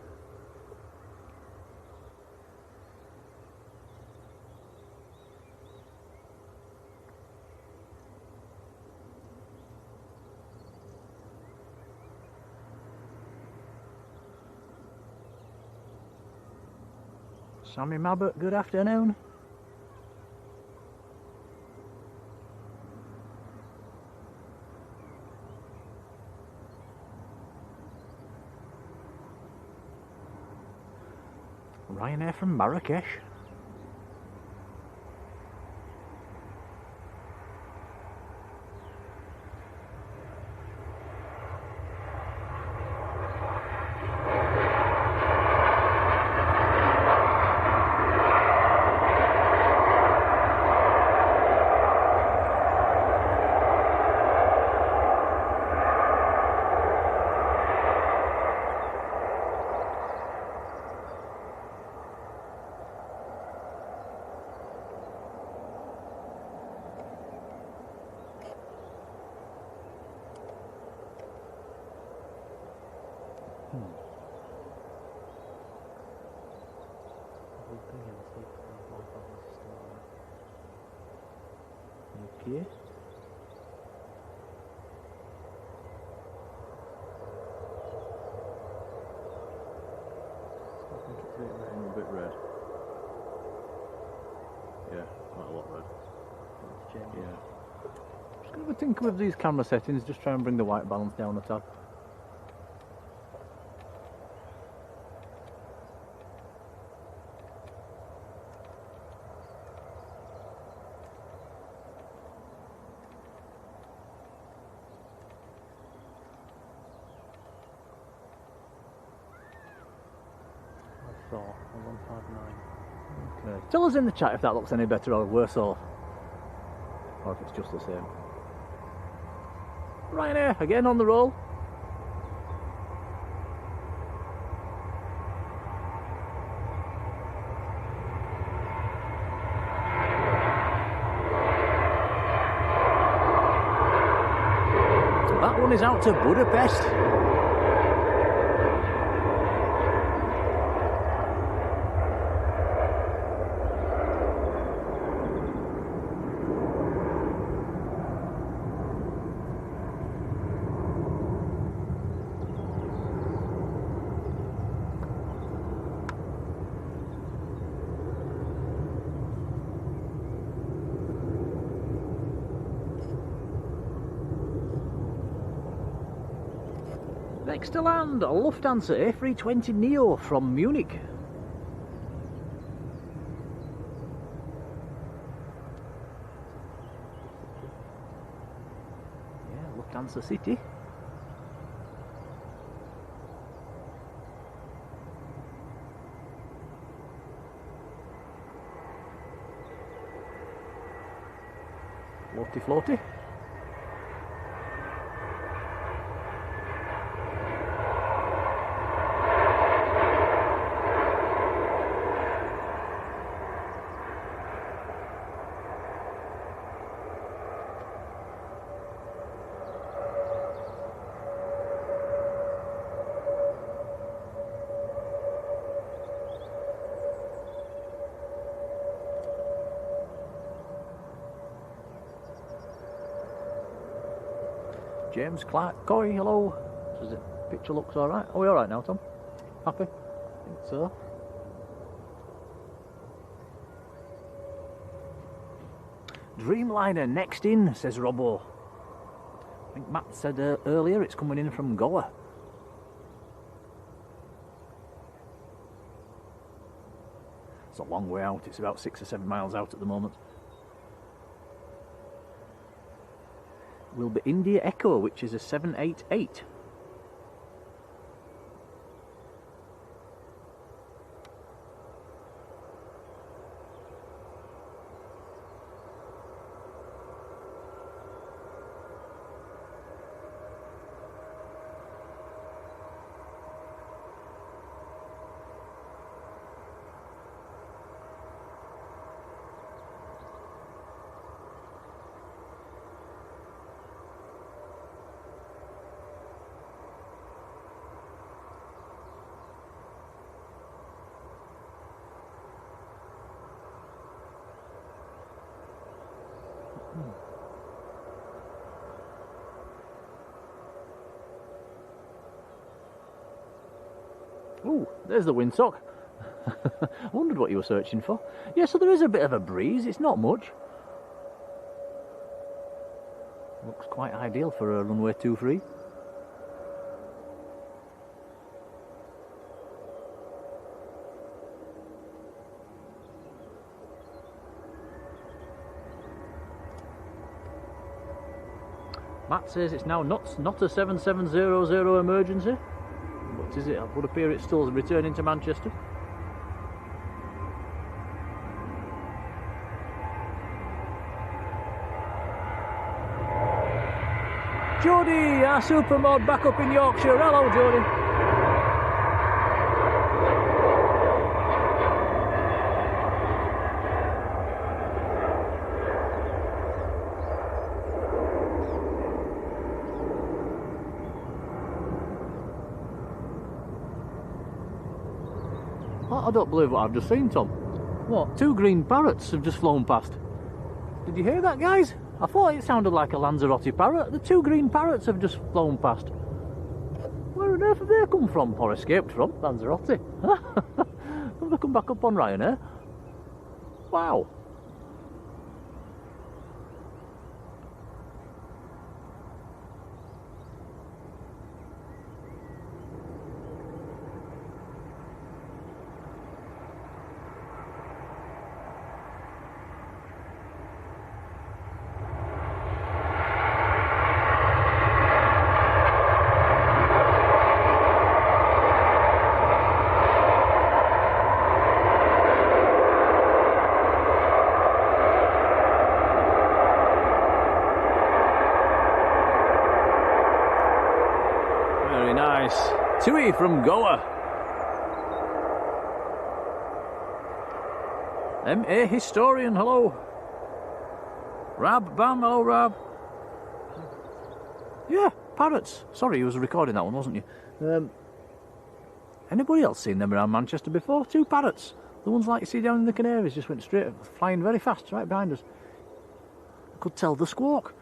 S1: Sammy Mabbott, good afternoon. Ryanair from Marrakesh. Okay. I think it's a bit red. Yeah, quite a lot red. Yeah. Just going to have a tinker with these camera settings, just try and bring the white balance down a tad.
S2: I saw a 159.
S1: Okay. Tell us in the chat if that looks any better or worse or if it's just the same. Ryanair, again on the roll. That one is out to Budapest. Next to land, a Lufthansa A320neo from Munich. Yeah, Lufthansa City. Floaty, floaty. James Clark Coy, hello. Says the picture looks alright. Are we alright now, Tom? Happy? I think so. Dreamliner next in, says Robbo. I think Matt said earlier it's coming in from Goa. It's a long way out, it's about 6 or 7 miles out at the moment. Will be India Echo, which is a 788. Ooh, there's the windsock. I wondered what you were searching for. Yeah, so there is a bit of a breeze, it's not much. Looks quite ideal for a runway 23. Matt says it's now not a 7700 emergency. What is it? It would appear it's still returning to Manchester. Jodie, our super mod back up in Yorkshire. Hello, Jodie. I don't believe what I've just seen, Tom. What? 2 green parrots have just flown past. Did you hear that, guys? I thought it sounded like a Lanzarote parrot. The 2 green parrots have just flown past. Where on earth have they come from, or escaped from? Lanzarote. Have they come back up on Ryanair? Wow. Tui from Goa. M.A. Historian, hello. Rab Bam, hello Rab. Yeah, parrots. Sorry, you was recording that one, wasn't you? Anybody else seen them around Manchester before? 2 parrots. The ones like you see down in the Canaries just went straight, flying very fast, right behind us. I could tell the squawk.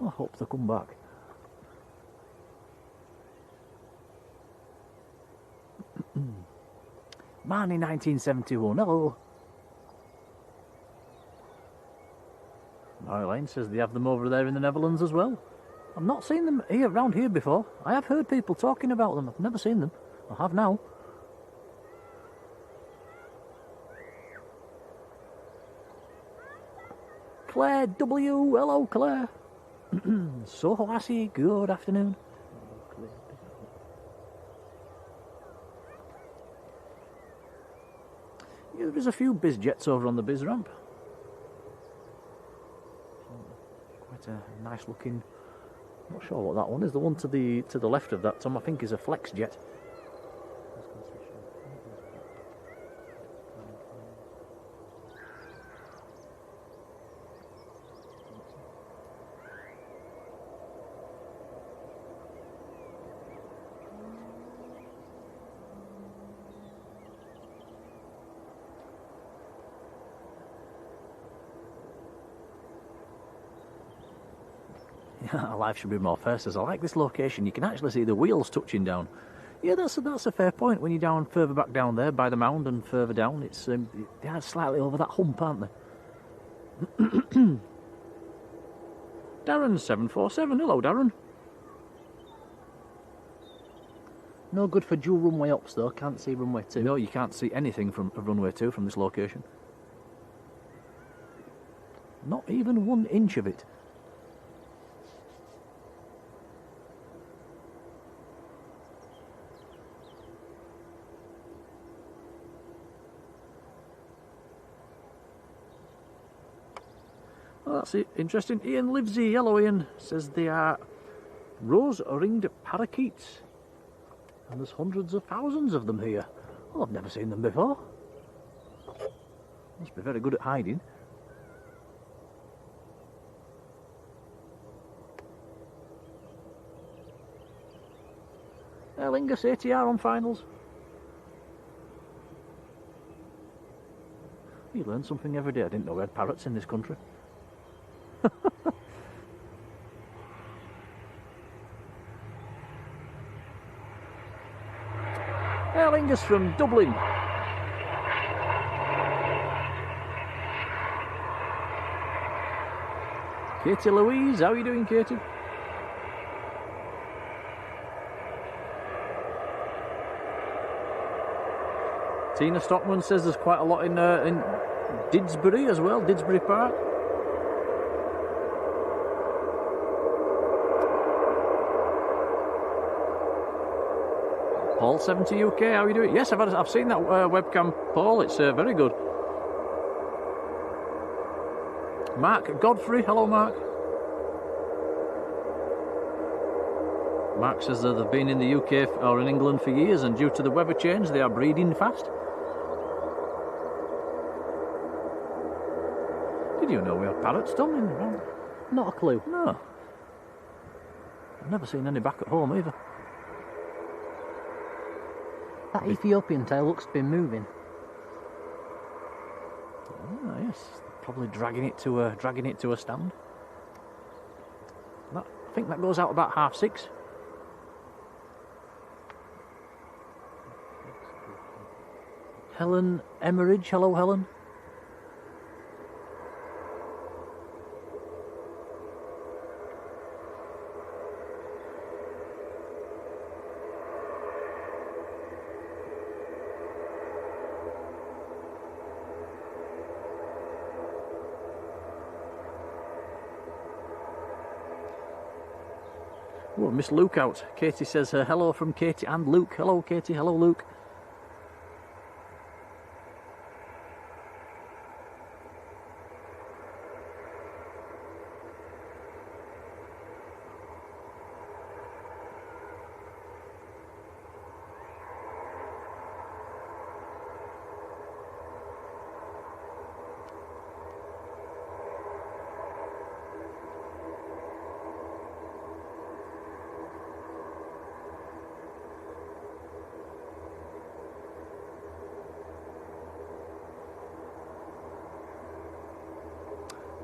S1: I hope they come back. Man in 1971, hello. Marjolein says they have them over there in the Netherlands as well. I've not seen them here around here before. I have heard people talking about them. I've never seen them. I have now. Claire W. Hello, Claire. Soho Lassie, good afternoon. Yeah, there's a few biz jets over on the biz ramp. Quite a nice looking. Not sure what that one is. The one to the left of that, Tom, I think is a flex jet. Life should be more fair, says. I like this location. You can actually see the wheels touching down. Yeah, that's a fair point. When you're down further back down there by the mound and further down, it's they are slightly over that hump, aren't they? Darren747. Hello, Darren.
S2: No good for dual runway ups though. Can't see runway 2.
S1: No, you can't see anything from runway 2 from this location. Not even 1 inch of it. Well, that's interesting. Ian Livesey, hello Ian, says they are rose-ringed parakeets. And there's hundreds of thousands of them here. Well, I've never seen them before. Must be very good at hiding. Lingus ATR on finals. You learn something every day. I didn't know we had parrots in this country. Aer Lingus from Dublin. Katie Louise, how are you doing, Katie? Tina Stockman says there's quite a lot in Didsbury as well, Didsbury Park. Paul 70 UK, how are you doing? Yes, I've seen that webcam, Paul. It's very good. Mark Godfrey, hello, Mark. Mark says that they've been in the UK or in England for years, and due to the weather change, they are breeding fast. Did you know we have parrots, Tom, in around?
S2: Not a clue.
S1: No. I've never seen any back at home either.
S2: That Ethiopian tail looks to be moving.
S1: Ah, yes, probably dragging it to a stand. I think that goes out about 6:30. Helen Emmeridge, hello Helen. Oh, Miss Luke out. Katie says hello from Katie and Luke. Hello Katie, hello Luke.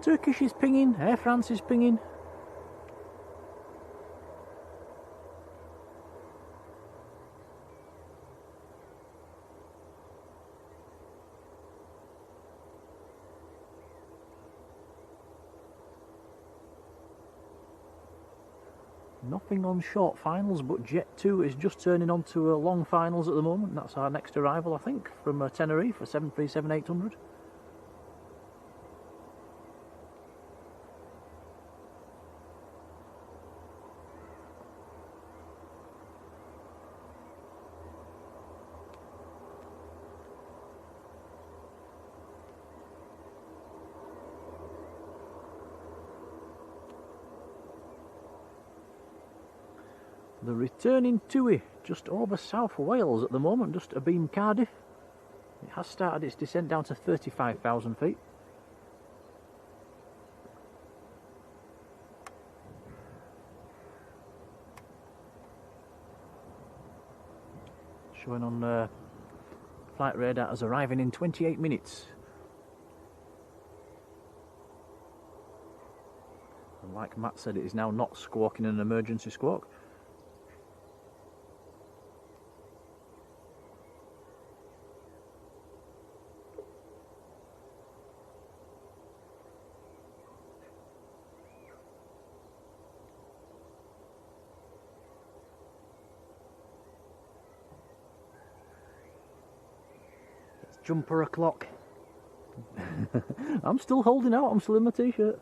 S1: Turkish is pinging, Air France is pinging. Nothing on short finals, but Jet 2 is just turning on to long finals at the moment. That's our next arrival, I think, from Tenerife for 737-800. The returning TUI, just over South Wales at the moment, just abeam Cardiff. It has started its descent down to 35,000 feet. Showing on flight radar as arriving in 28 minutes. And like Matt said, it is now not squawking an emergency squawk.
S2: Jumper o'clock.
S1: I'm still holding out, I'm still in my t-shirt.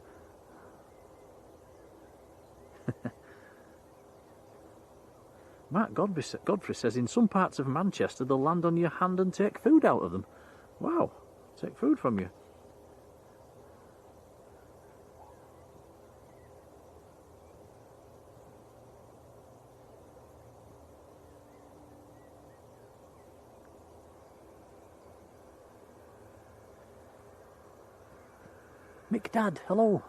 S1: Matt Godfrey says in some parts of Manchester they'll land on your hand and take food out of them. Wow, take food from you. Mick Dad, hello.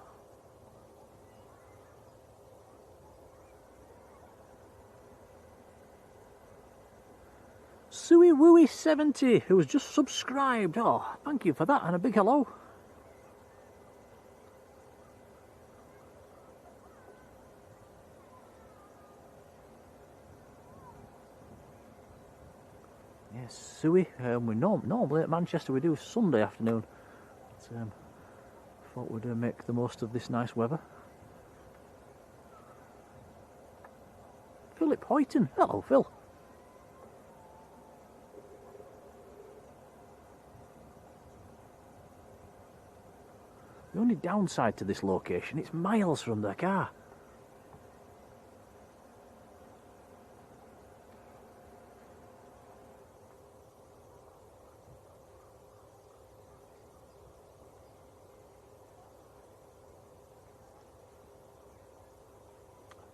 S1: Suey Wooey 70, who has just subscribed. Oh, thank you for that, and a big hello. Yes, Suey. We normally at Manchester we do Sunday afternoon. But, thought we'd make the most of this nice weather. Philip Hoyton. Hello, Phil. The only downside to this location, it's miles from their car.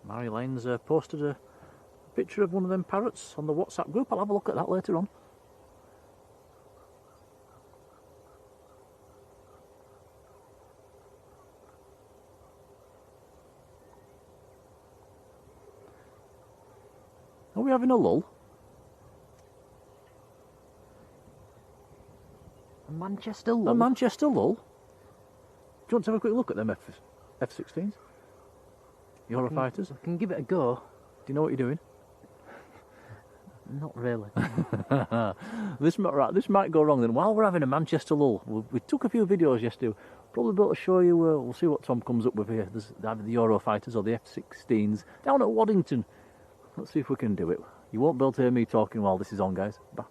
S1: Marjolein's posted a picture of one of them parrots on the WhatsApp group. I'll have a look at that later on. Are we having a lull?
S2: A Manchester lull?
S1: A Manchester lull? Do you want to have a quick look at them F-16s? Eurofighters?
S2: I can give it a go.
S1: Do you know what you're doing?
S2: Not really.
S1: This might go wrong then. While we're having a Manchester lull, we took a few videos yesterday. Probably be able to show you, we'll see what Tom comes up with here. There's either the Eurofighters or the F-16s down at Waddington. Let's see if we can do it. You won't be able to hear me talking while this is on, guys. Bye.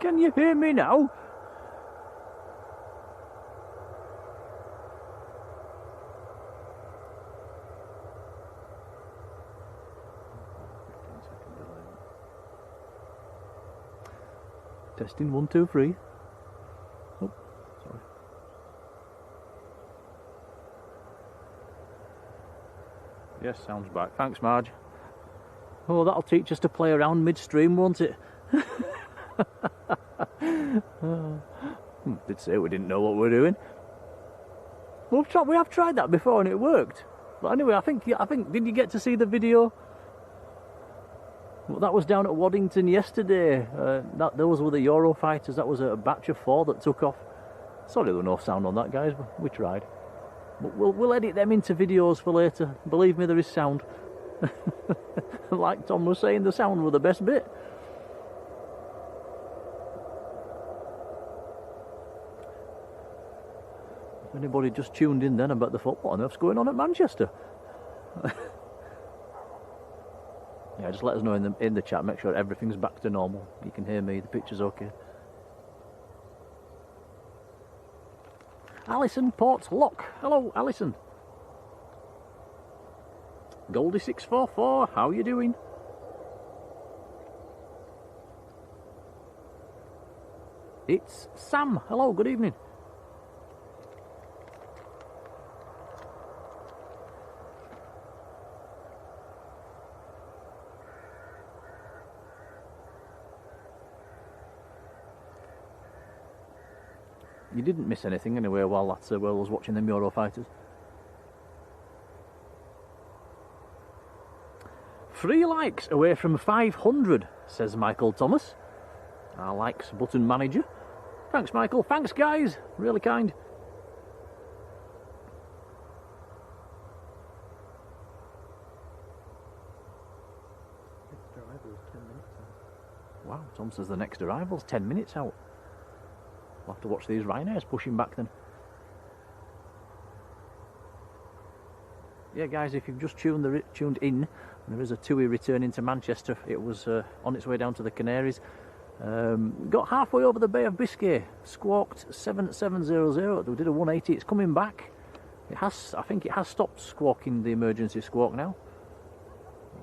S1: Can you hear me now? Testing 1, 2, 3. Oh, sorry. Yes, sounds back. Thanks, Marge. Oh, that'll teach us to play around midstream, won't it? Did say we didn't know what we're doing. We have tried that before and it worked. But anyway, I think did you get to see the video? Well, that was down at Waddington yesterday. Those were the Eurofighters. That was a batch of 4 that took off. Sorry there was no sound on that, guys, but we tried. But we'll edit them into videos for later. Believe me, there is sound. Like Tom was saying, the sound was the best bit. If anybody just tuned in then about the football, and what's going on at Manchester. Yeah, just let us know in the chat. Make sure everything's back to normal. You can hear me. The picture's okay. Alison Portlock. Hello, Alison. Goldie644. How you doing? It's Sam. Hello. Good evening. You didn't miss anything anyway while I was watching them Eurofighters. 3 likes away from 500, says Michael Thomas. Our likes button manager. Thanks, Michael. Thanks, guys. Really kind.
S2: Next arrival is 10 minutes out.
S1: Wow, Tom says the next arrival's 10 minutes out. We'll have to watch these Ryanairs pushing back then. Yeah, guys, if you've just tuned in, there is a TUI returning to Manchester. It was on its way down to the Canaries. Got halfway over the Bay of Biscay, squawked 7700. We did a 180. It's coming back. I think it has stopped squawking the emergency squawk now.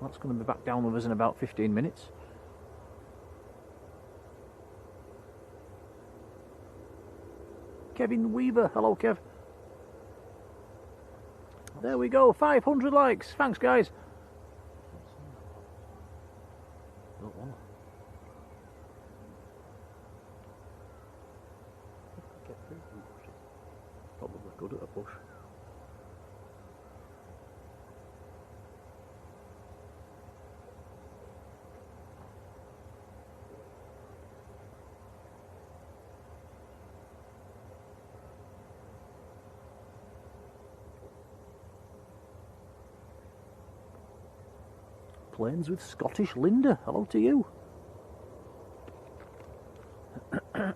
S1: That's going to be back down with us in about 15 minutes. Kevin Weaver, hello Kev. There we go, 500 likes. Thanks, guys. Probably good at a push. Planes with Scottish Linda. Hello to you. A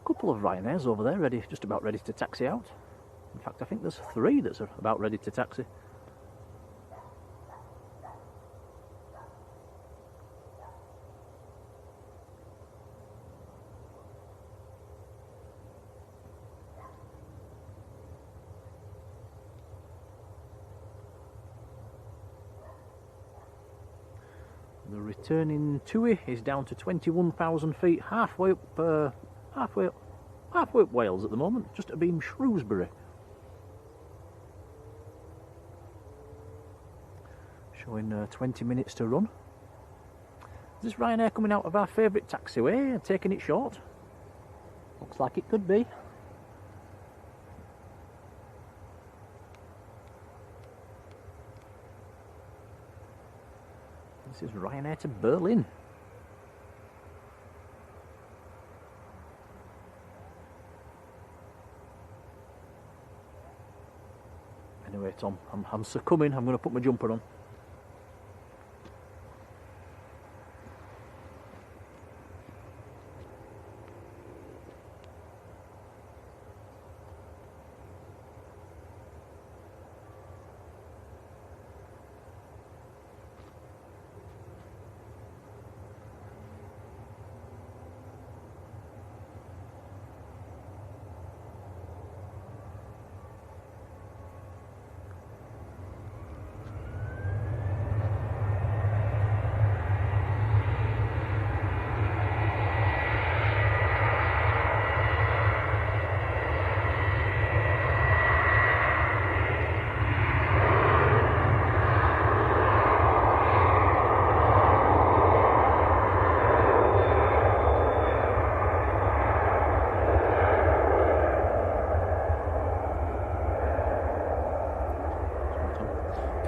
S1: couple of Ryanairs over there, just about ready to taxi out. In fact, I think there's 3 that's about ready to taxi. The returning TUI is down to 21,000 feet, halfway up Wales at the moment, just abeam Shrewsbury. Showing 20 minutes to run. Is this Ryanair coming out of our favourite taxiway and taking it short? Looks like it could be. This is Ryanair to Berlin. Anyway, Tom, I'm succumbing. I'm going to put my jumper on.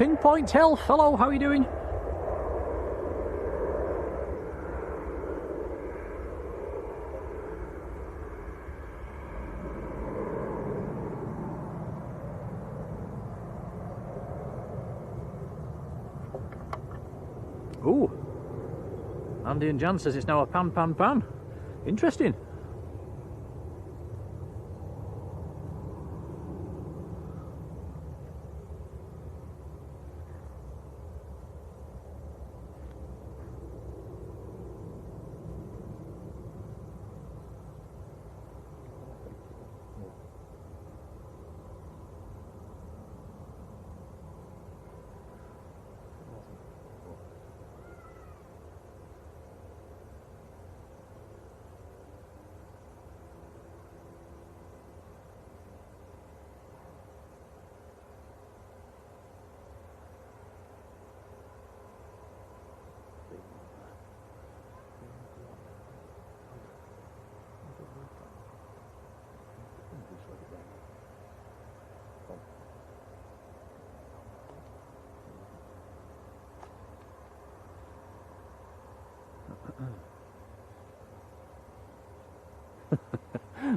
S1: Pinpoint Health. Hello, how are you doing? Ooh. Andy and Jan says it's now a pan. Interesting.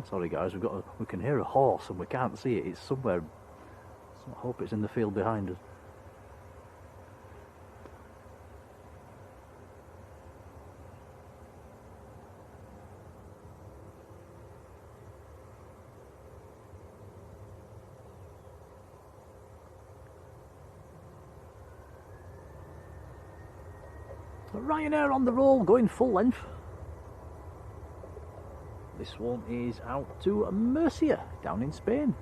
S1: Sorry guys, we can hear a horse and we can't see it. It's somewhere. I hope it's in the field behind us. Ryanair on the roll, going full length. This one is out to Murcia, down in Spain.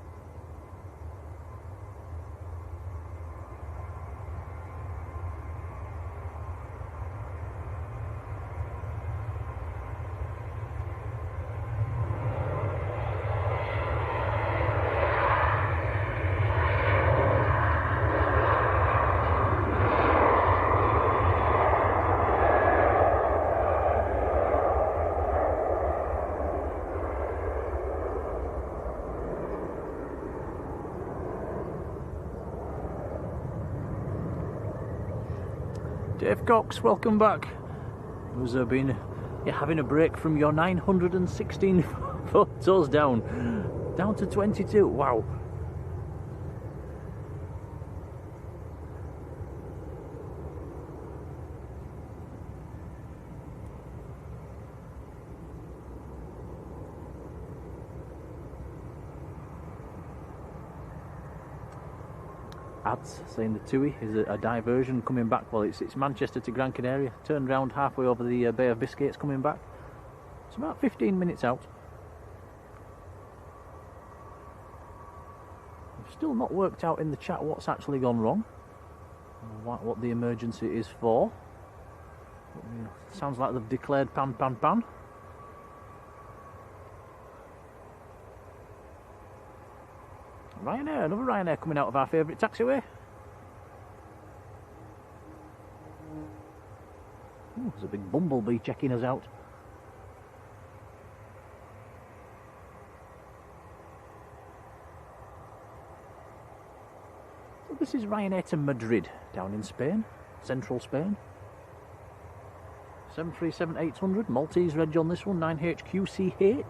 S1: Dave Cox, welcome back. Who's been having a break from your 916 photos down to 22. Wow. Ads saying the TUI is a diversion coming back. Well, it's Manchester to Gran Canaria, turned round halfway over the Bay of Biscay. It's coming back. It's about 15 minutes out. We've still not worked out in the chat what's actually gone wrong, what the emergency is for. Sounds like they've declared pan. Ryanair, another Ryanair coming out of our favourite taxiway. Ooh, there's a big bumblebee checking us out. So this is Ryanair to Madrid, down in Spain, central Spain. 737-800, Maltese reg on this one, 9HQCH.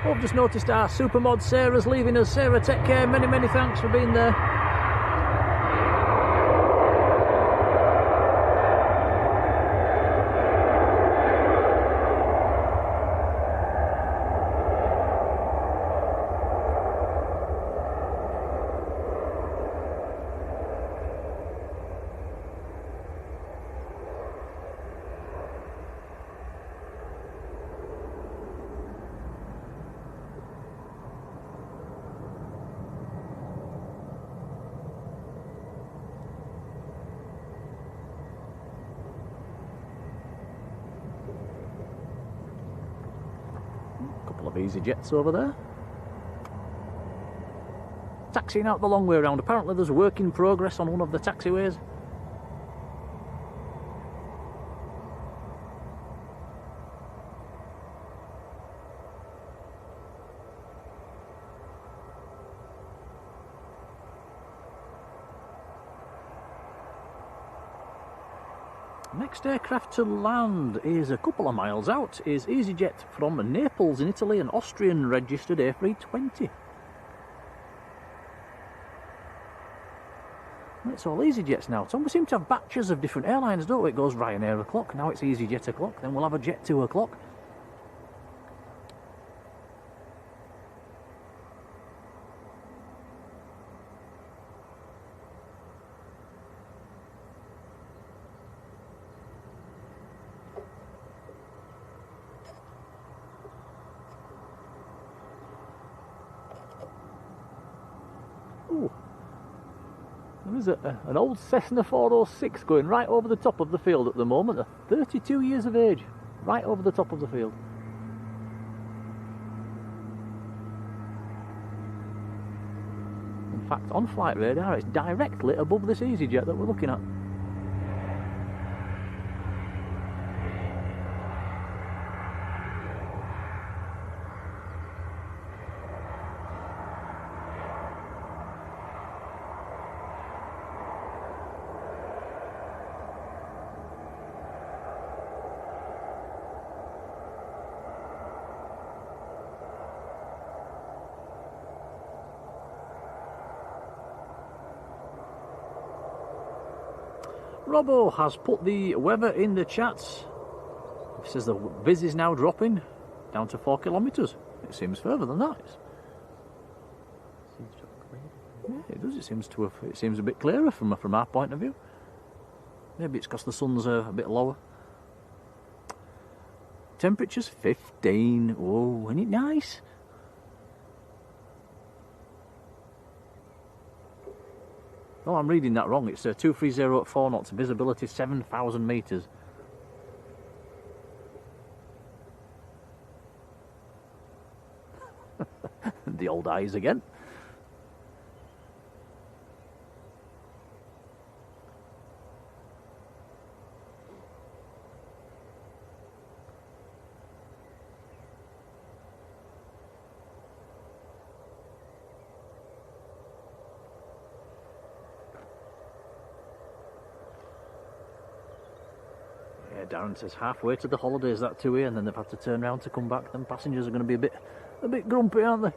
S1: I've just noticed our supermod Sarah's leaving us. Sarah, take care. Many thanks for being there. Couple of easy jets over there. taxiing out the long way around. Apparently there's work in progress on one of the taxiways. Next aircraft to land is a couple of miles out, is EasyJet from Naples in Italy, an Austrian registered A320. It's all EasyJets now. So we seem to have batches of different airlines, don't we? It goes Ryanair o'clock, now it's EasyJet o'clock, then we'll have a Jet 2 o'clock. Ooh. There is an old Cessna 406 going right over the top of the field at the moment, at 32 years of age, right over the top of the field. In fact, on flight radar, it's directly above this EasyJet that we're looking at. Robbo has put the weather in the chats. He says the viz is now dropping down to 4 kilometres. It seems further than that. Yeah, it does. It seems a bit clearer from our point of view. Maybe it's because the sun's a bit lower. Temperature's 15. Oh, isn't it nice? Oh, I'm reading that wrong. It's 230 at 4 knots, visibility 7,000 metres. The old eyes again. Darren says halfway to the holidays that too, and then they've had to turn around to come back. Then passengers are going to be a bit grumpy, aren't they?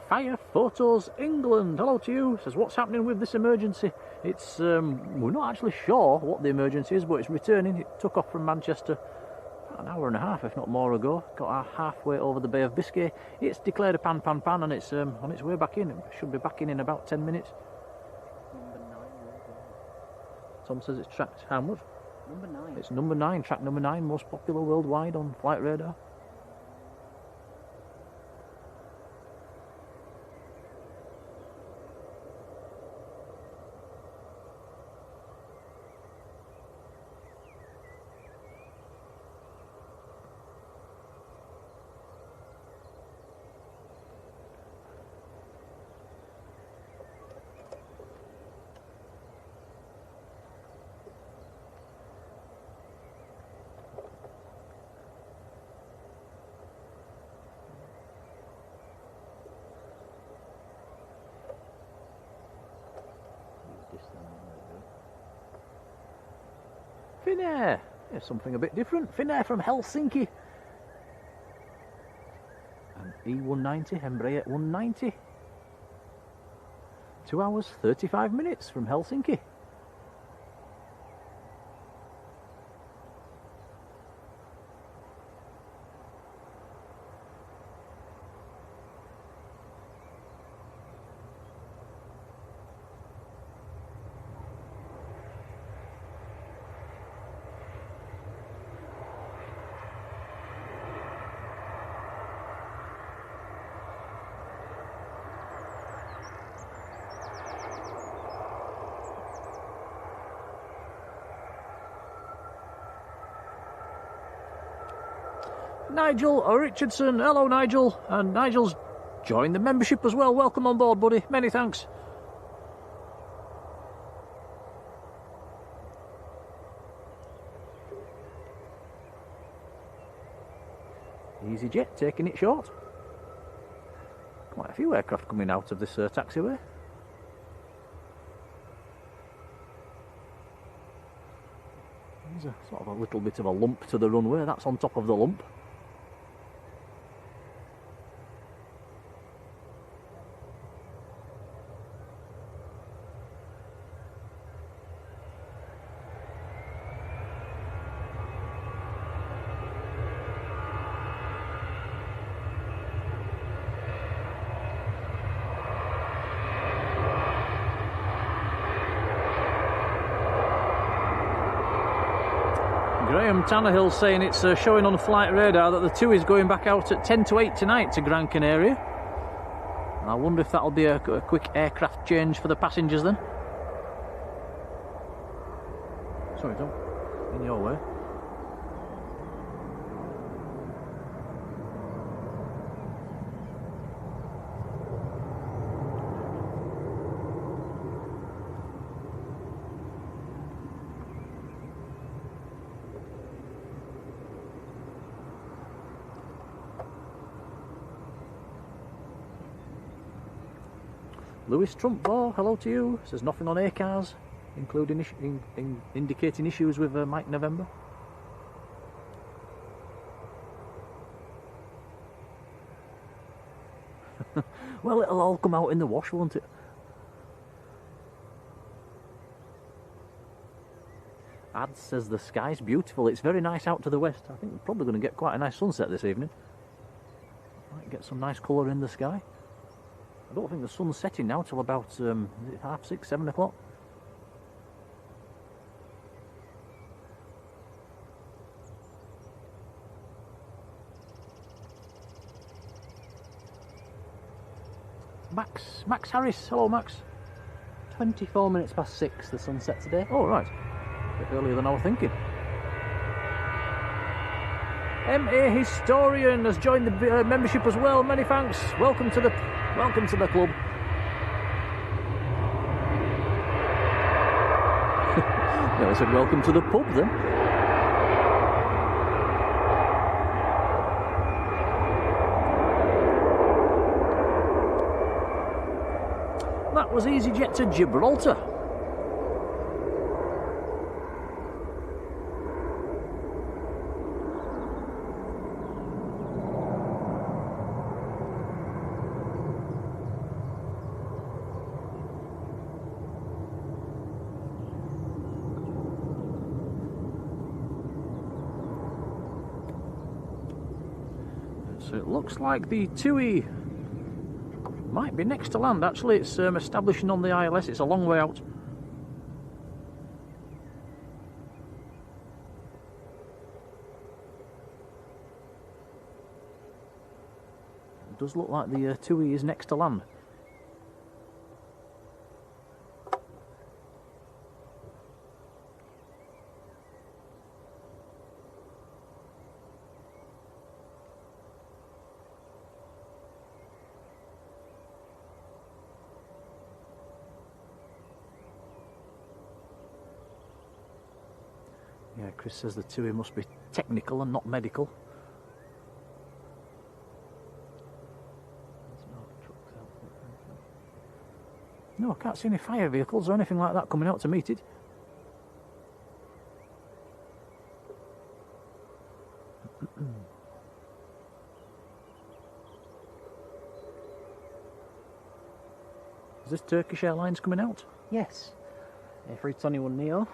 S1: Fire Photos England, hello to you. Says what's happening with this emergency? It's we're not actually sure what the emergency is, but it's returning. It took off from Manchester an hour and a half, if not more, ago. Got halfway over the Bay of Biscay. It's declared a pan, and it's on its way back in. It should be back in about 10 minutes.
S2: Number 9.
S1: Tom says it's tracked how much?
S2: Number 9.
S1: It's number 9, track number 9, most popular worldwide on flight radar. Finnair! Here's something a bit different. Finnair from Helsinki. An E190, Embraer 190. 2 hours 35 minutes from Helsinki. Nigel Richardson. Hello, Nigel. And Nigel's joined the membership as well. Welcome on board, buddy. Many thanks. EasyJet taking it short. Quite a few aircraft coming out of this taxiway. There's a sort of a little bit of a lump to the runway. That's on top of the lump. Graham Tannehill saying it's showing on flight radar that the TUI is going back out at 10 to 8 tonight to Gran Canaria. I wonder if that'll be a quick aircraft change for the passengers then. Sorry, don't. In your way. Lewis Trump, hello to you. Says nothing on ACARS, including indicating issues with Mike November. Well, it'll all come out in the wash, won't it? Ad says the sky's beautiful. It's very nice out to the west. I think we're probably going to get quite a nice sunset this evening. Might get some nice colour in the sky. I don't think the sun's setting now till about is it 6:30, 7 o'clock. Max Harris, hello Max.
S2: 24 minutes past 6 the sunset today.
S1: Oh right, a bit earlier than I was thinking. MA Historian has joined the membership as well. Many thanks. Welcome to the club. No, I said welcome to the pub then. That was EasyJet to Gibraltar. So it looks like the TUI might be next to land. Actually, it's establishing on the ILS. It's a long way out. It does look like the TUI is next to land. Yeah, Chris says the TUI must be technical and not medical. No, I can't see any fire vehicles or anything like that coming out to meet it. Is this Turkish Airlines coming out?
S2: Yes. A321 Neo.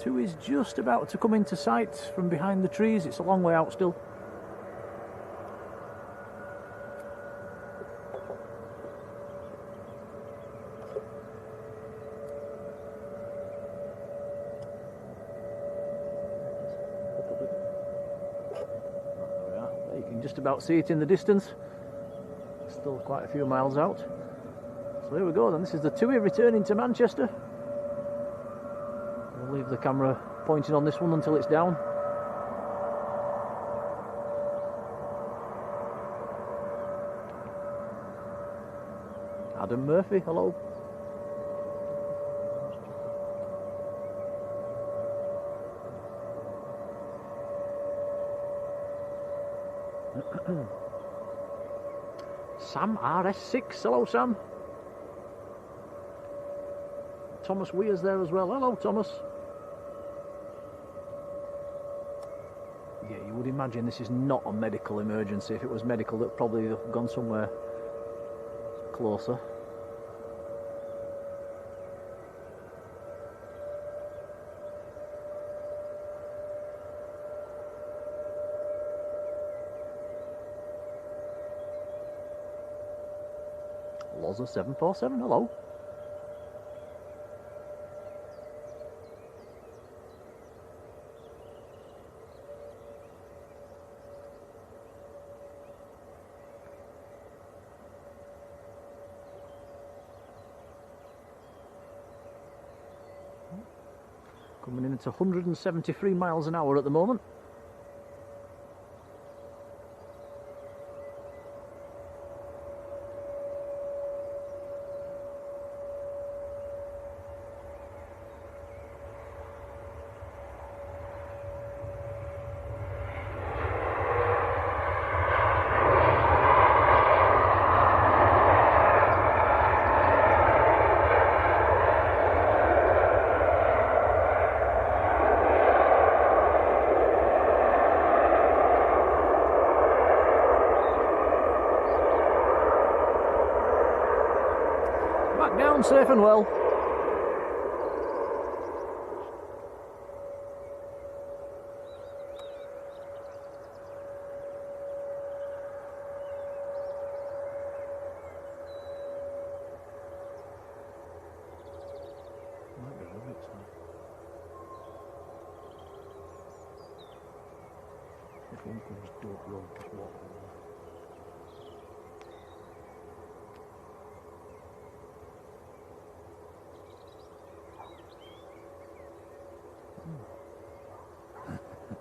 S1: 2 is just about to come into sight from behind the trees. It's a long way out still. There we are. You can just about see it in the distance. Still quite a few miles out. So here we go then. This is the TUI returning to Manchester. We'll leave the camera pointing on this one until it's down. Adam Murphy, hello. Sam RS6, hello Sam. Thomas Weir's there as well, hello Thomas. Yeah, you would imagine this is not a medical emergency. If it was medical, that probably have gone somewhere closer. Loza 747, hello. Coming in at 173 miles an hour at the moment. Down safe and well. Might be right, so. If one comes, don't run, just walk over.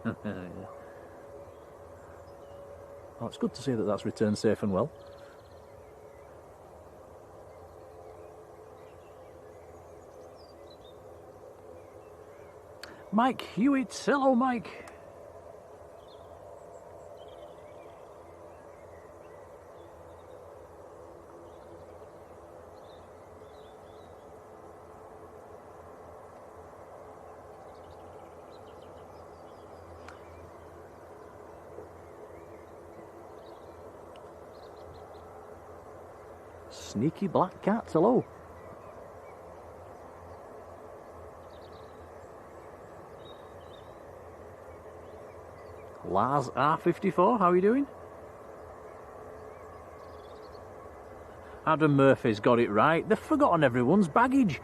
S1: Yeah. Oh, it's good to see that that's returned safe and well. Mike Hewitt, hello Mike. Sneaky black cats, hello. Lars R54, how are you doing? Adam Murphy's got it right. They've forgotten everyone's baggage.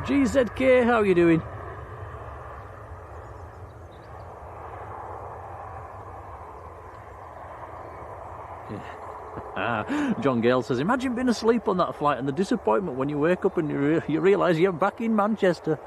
S1: GZK, how are you doing? John Gale says, imagine being asleep on that flight and the disappointment when you wake up and you realise you're back in Manchester.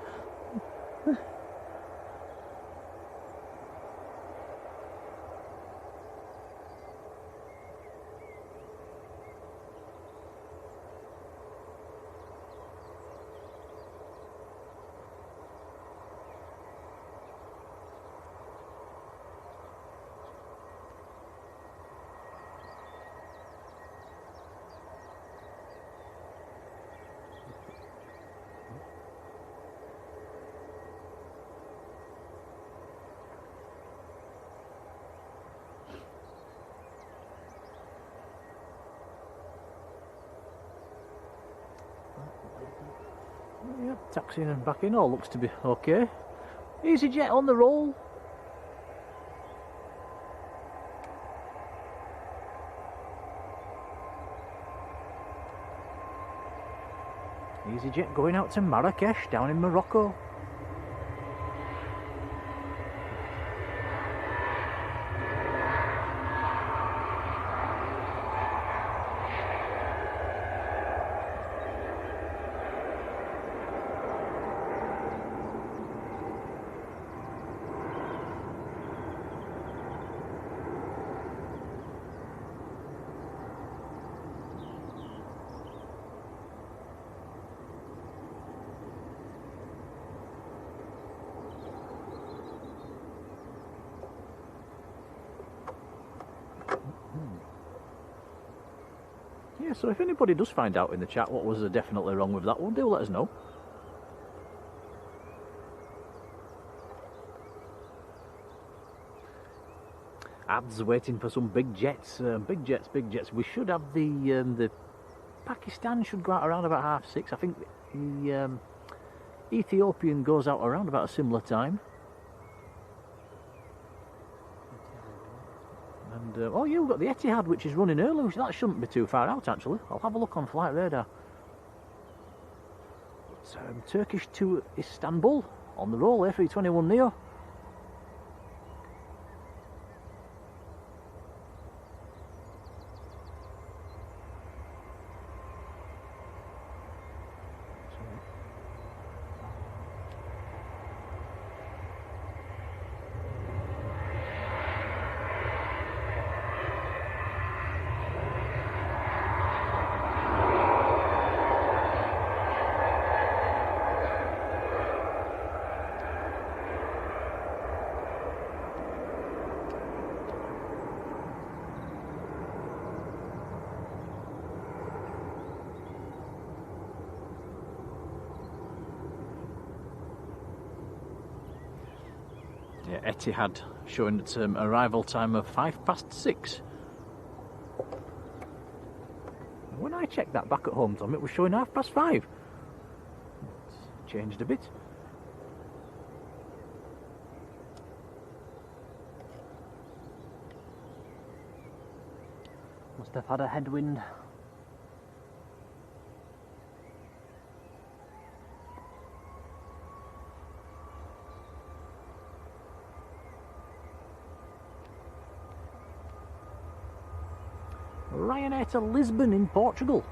S1: Taxiing and back in, all looks to be okay. EasyJet on the roll. EasyJet going out to Marrakesh down in Morocco. Yeah, so if anybody does find out in the chat what was definitely wrong with that one, do let us know. Ads waiting for some big jets, big jets. We should have the Pakistan should go out around about 6:30. I think the Ethiopian goes out around about a similar time. And oh yeah, we've got the Etihad, which is running early. That shouldn't be too far out actually. I'll have a look on flight radar. It's, Turkish to Istanbul on the roll, A321neo. Yeah, Etihad showing its arrival time of 6:05. When I checked that back at home, Tom, it was showing 5:30. It's changed a bit.
S2: Must have had a headwind.
S1: Ryanair to Lisbon in Portugal.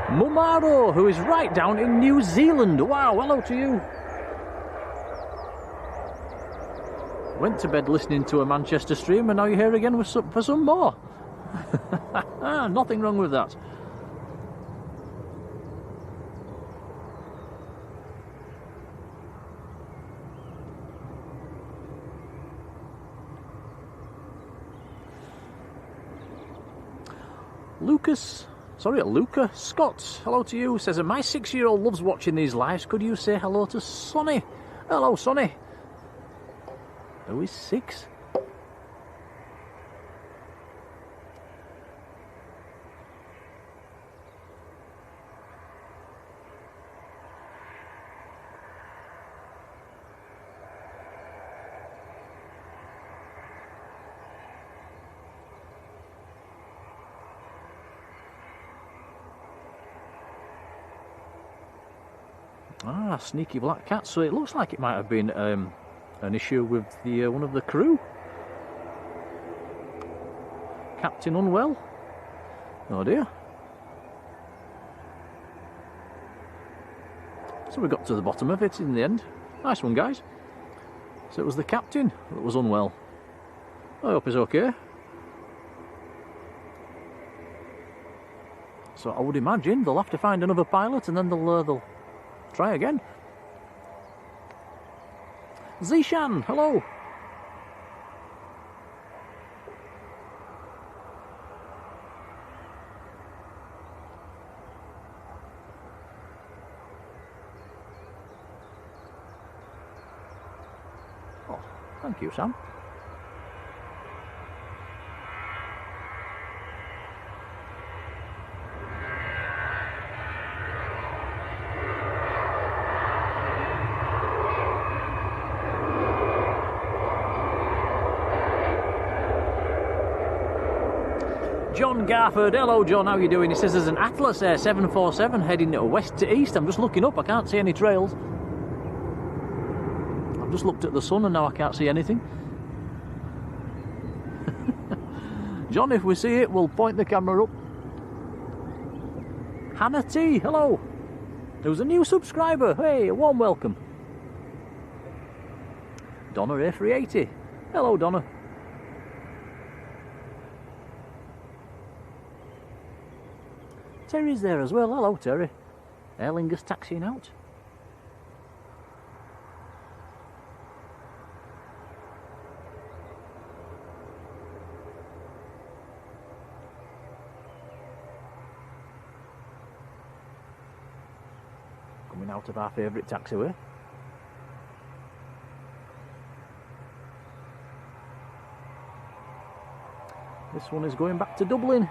S1: Mumaro, who is right down in New Zealand. Wow, hello to you. Went to bed listening to a Manchester stream and now you're here again with for some more. Nothing wrong with that. Luca Scott, hello to you, says, my 6-year-old loves watching these lives. Could you say hello to Sonny? Hello, Sonny. Who is 6? Ah, sneaky black cat. So it looks like it might have been an issue with the one of the crew. Captain unwell. Oh dear. So we got to the bottom of it in the end. Nice one, guys. So it was the captain that was unwell. I hope he's okay. So I would imagine they'll have to find another pilot and then they'll try again. Zishan, hello. Thank you, Sam. John Garford, hello John, how you doing? He says there's an Atlas Air 747 heading west to east. I'm just looking up, I can't see any trails. I've just looked at the sun and now I can't see anything. John, if we see it, we'll point the camera up. Hannah T, hello. There was a new subscriber, hey, a warm welcome. Donna A380, hello Donna. Terry's there as well. Hello, Terry. Aer Lingus taxiing out. Coming out of our favourite taxiway. This one is going back to Dublin.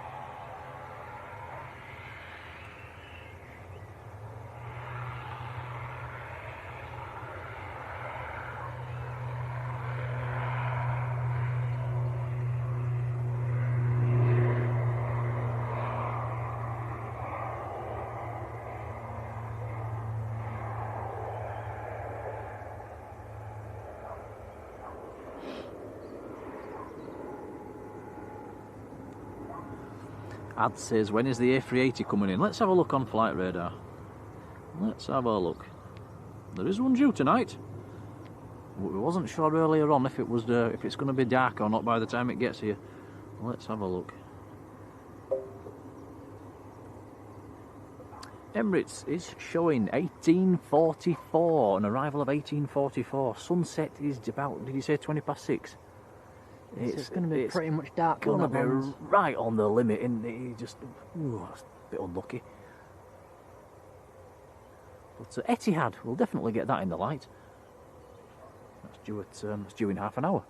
S1: Ad says, when is the A380 coming in? Let's have a look on flight radar. Let's have a look. There is one due tonight. We wasn't sure earlier on if it's going to be dark or not by the time it gets here. Let's have a look. Emirates is showing 1844, an arrival of 1844. Sunset is about, did you say 20 past 6?
S2: It's going to be pretty much dark.
S1: Going to be right on the limit, and it just, that's a bit unlucky. But Etihad, we'll definitely get that in the light. That's due in half an hour.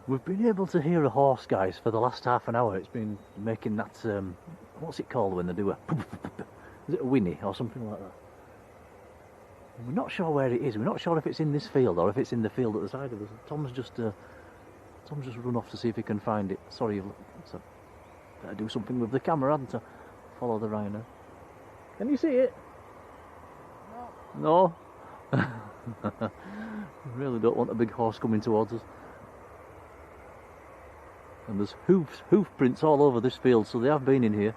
S1: We've been able to hear a horse, guys, for the last half an hour. It's been making that, what's it called when they do a, is it a whinny or something like that? And we're not sure where it is. We're not sure if it's in this field or if it's in the field at the side of us. Tom's just run off to see if he can find it. Sorry, so better do something with the camera, hadn't I? Follow the rhino. Can you see it? No. No? We really don't want a big horse coming towards us. And there's hoof prints all over this field, so they have been in here.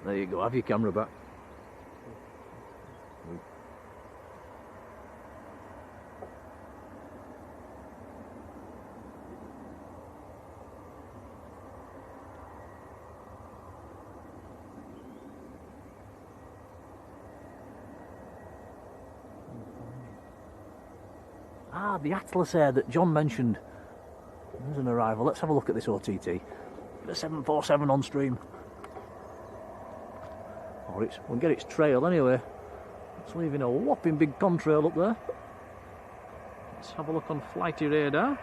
S1: There you go, have your camera back. Ah, the Atlas Air that John mentioned. There's an arrival. Let's have a look at this OTT. The 747 on stream. Or we'll get its trail anyway. It's leaving a whopping big contrail up there. Let's have a look on flighty radar.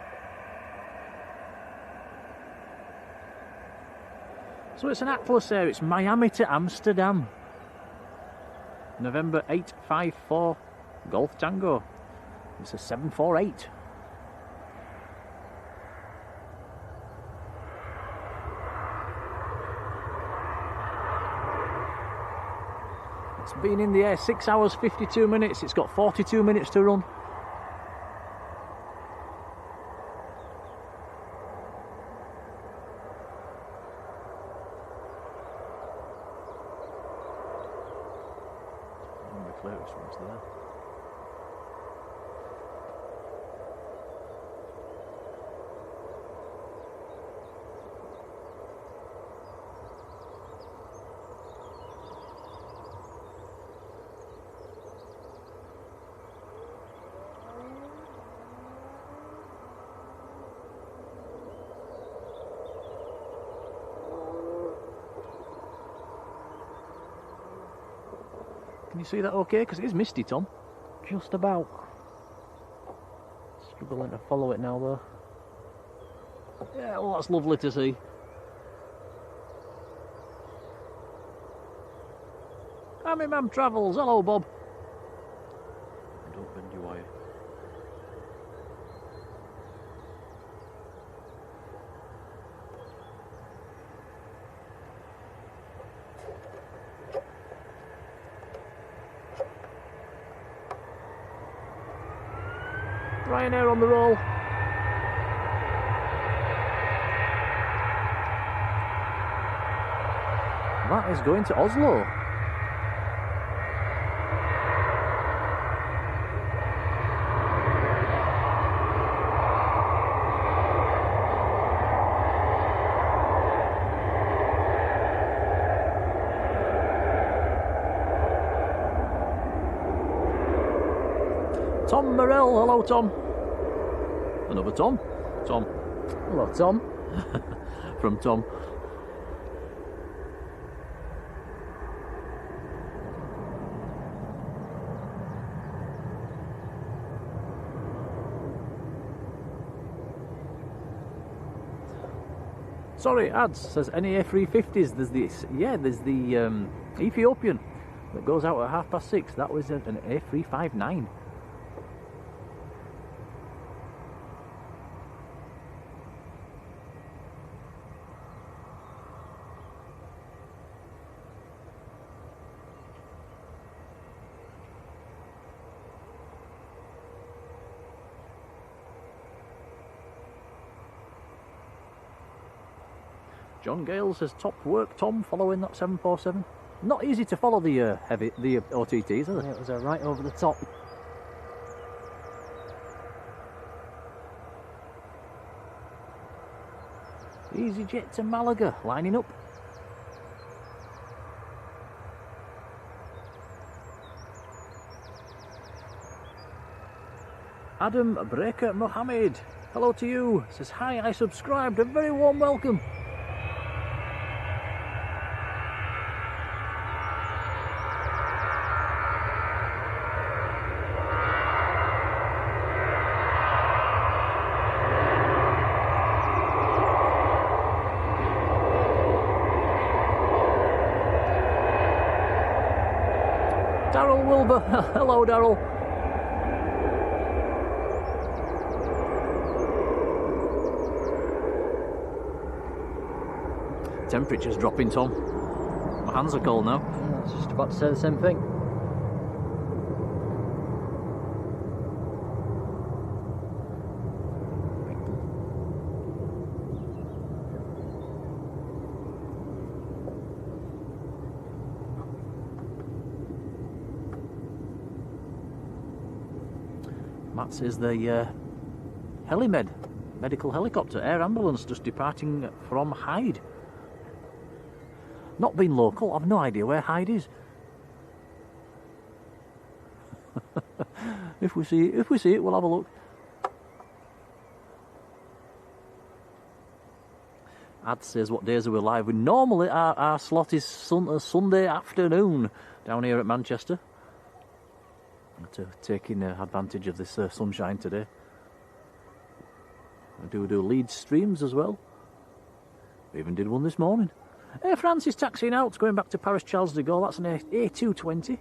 S1: So it's an Atlas Air. It's Miami to Amsterdam. November 854 Golf Tango. It's a 748. It's been in the air 6 hours 52 minutes. It's got 42 minutes to run. The clearest one's there. Can you see that okay? Because it is misty, Tom.
S2: Just about. Struggling to follow it now though.
S1: Yeah, well, that's lovely to see. Hammy Mam Travels. Hello, Bob. Don't bend your wire. Ryanair on the roll. That is going to Oslo. Tom Morell, hello Tom. Another Tom. Tom.
S2: Hello Tom.
S1: From Tom. Sorry, ads says any A350s. There's the Ethiopian that goes out at 6:30. That was an A359. John Gale says top work, Tom, following that 747. Not easy to follow the OTTs, is it?
S2: Yeah, it was right over the top.
S1: EasyJet to Malaga, lining up. Adam Breaker Mohammed, hello to you. Says hi, I subscribed. A very warm welcome. Daryl Wilbur, hello Daryl. Temperature's dropping, Tom. My hands are cold now.
S2: Yeah, I was just about to say the same thing.
S1: Matt says the Helimed, medical helicopter, air ambulance just departing from Hyde. Not being local, I've no idea where Hyde is. If we see it, we'll have a look. Ad says what days are we live? Normally our slot is Sunday afternoon down here at Manchester. To taking advantage of this sunshine today. I do Leeds streams as well. We even did one this morning. Air France is taxiing out, going back to Paris Charles de Gaulle. That's an A220.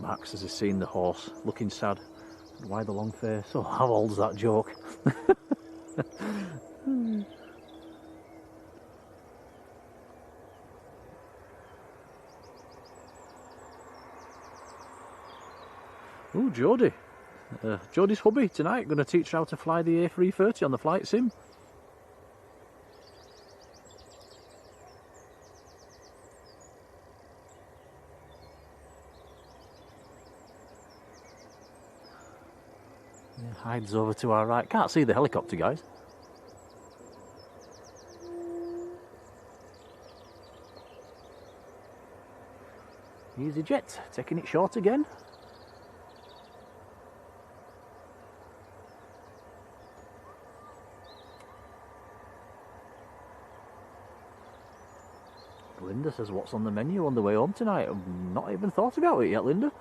S1: Max, as he's seen the horse, looking sad. Why the long face? Oh, how old's that joke? Oh, Jodie. Jodie's hubby tonight, going to teach her how to fly the A330 on the flight sim. Yeah, hides over to our right. Can't see the helicopter, guys. EasyJet, taking it short again. Linda says, what's on the menu on the way home tonight? I've not even thought about it yet, Linda.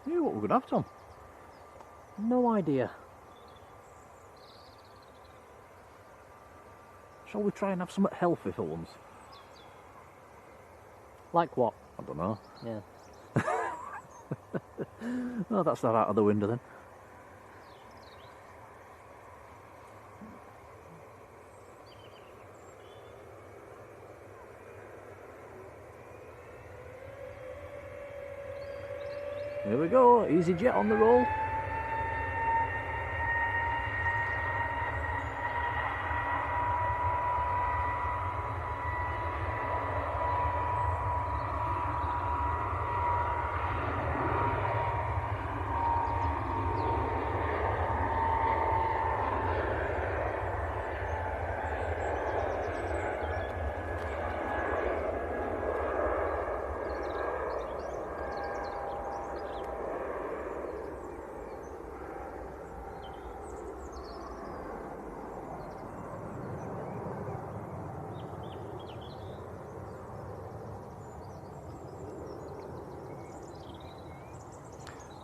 S1: Yeah, what we're going to have, Tom?
S2: No idea.
S1: Shall we try and have something healthy for once?
S2: Like what?
S1: I don't know.
S2: Yeah.
S1: Oh, that's that out of the window then. Here we go, EasyJet on the roll.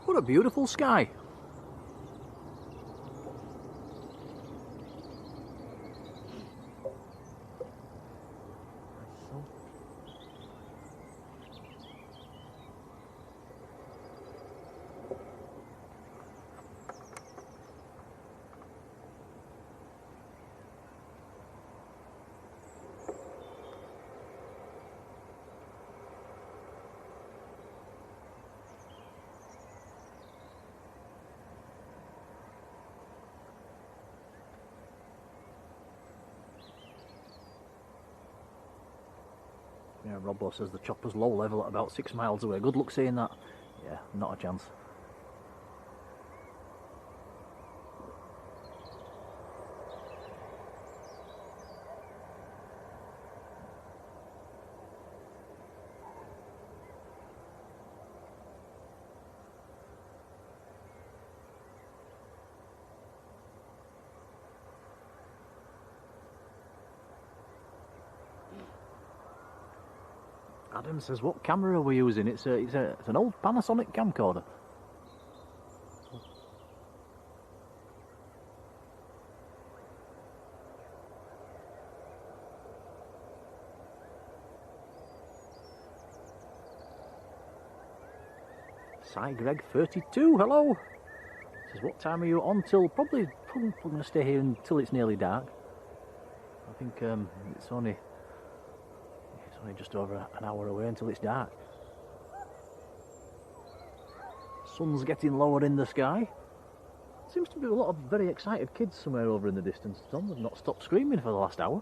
S1: What a beautiful sky. Yeah, Robbo says the chopper's low level at about 6 miles away. Good luck seeing that. Yeah, not a chance. Adam says, what camera are we using? It's an old Panasonic camcorder. Cy Greg 32, hello. Says, what time are you on till? Probably going to stay here until it's nearly dark. I think it's only just over an hour away until it's dark. Sun's getting lower in the sky. Seems to be a lot of very excited kids somewhere over in the distance, Tom. They've not stopped screaming for the last hour.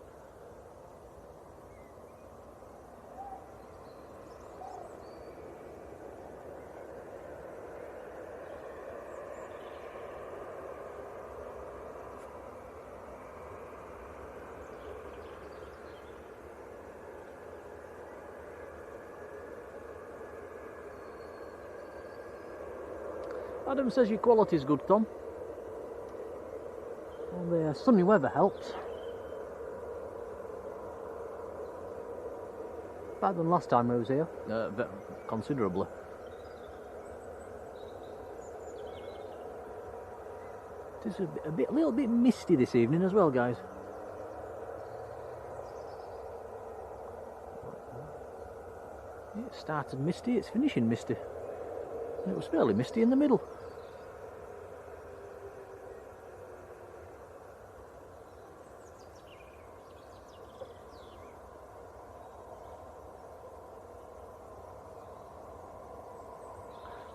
S1: Adam says your quality's good, Tom.
S2: Well, the sunny weather helps. Better than last time I was here.
S1: Considerably. It is a little bit misty this evening as well, guys. It started misty, it's finishing misty. It was fairly misty in the middle.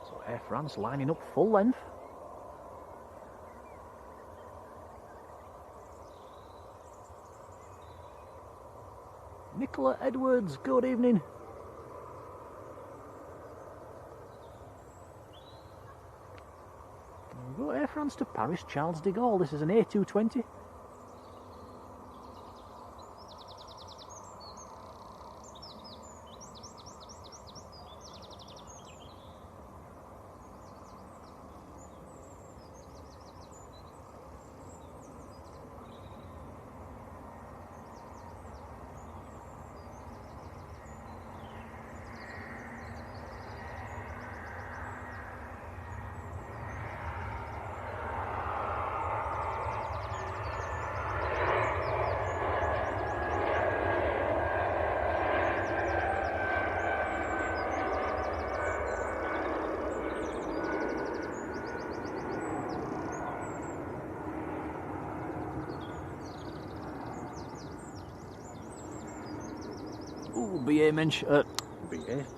S1: So Air France lining up full length. Nicola Edwards, good evening. There we go, Air France to Paris, Charles de Gaulle. This is an A220. Ooh,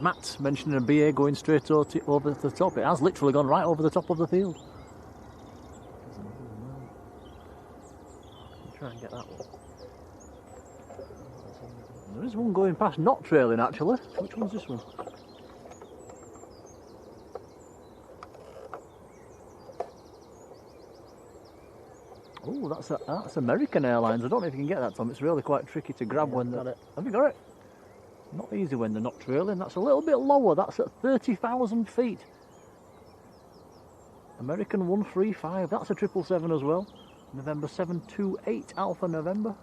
S1: Matt mentioning a BA going straight over the top. It has literally gone right over the top of the field. Try and get that one. There is one going past, not trailing actually. Which one's this one? Oh, that's American Airlines. I don't know if you can get that, Tom. It's really quite tricky to grab when they're... Have you got it? Not easy when they're not trailing. That's a little bit lower. That's at 30,000 feet. American 135. That's a 777 as well. November 728 Alpha November.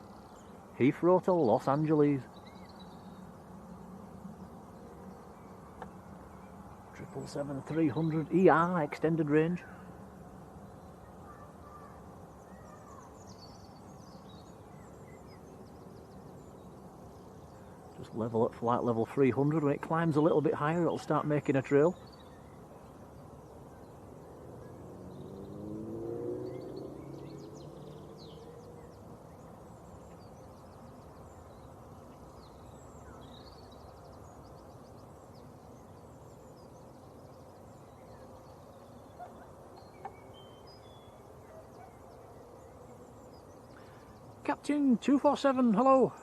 S1: Heathrow to Los Angeles. 777-300 ER extended range. Just level at flight level 300. When it climbs a little bit higher, it'll start making a trail. Captain 247, hello.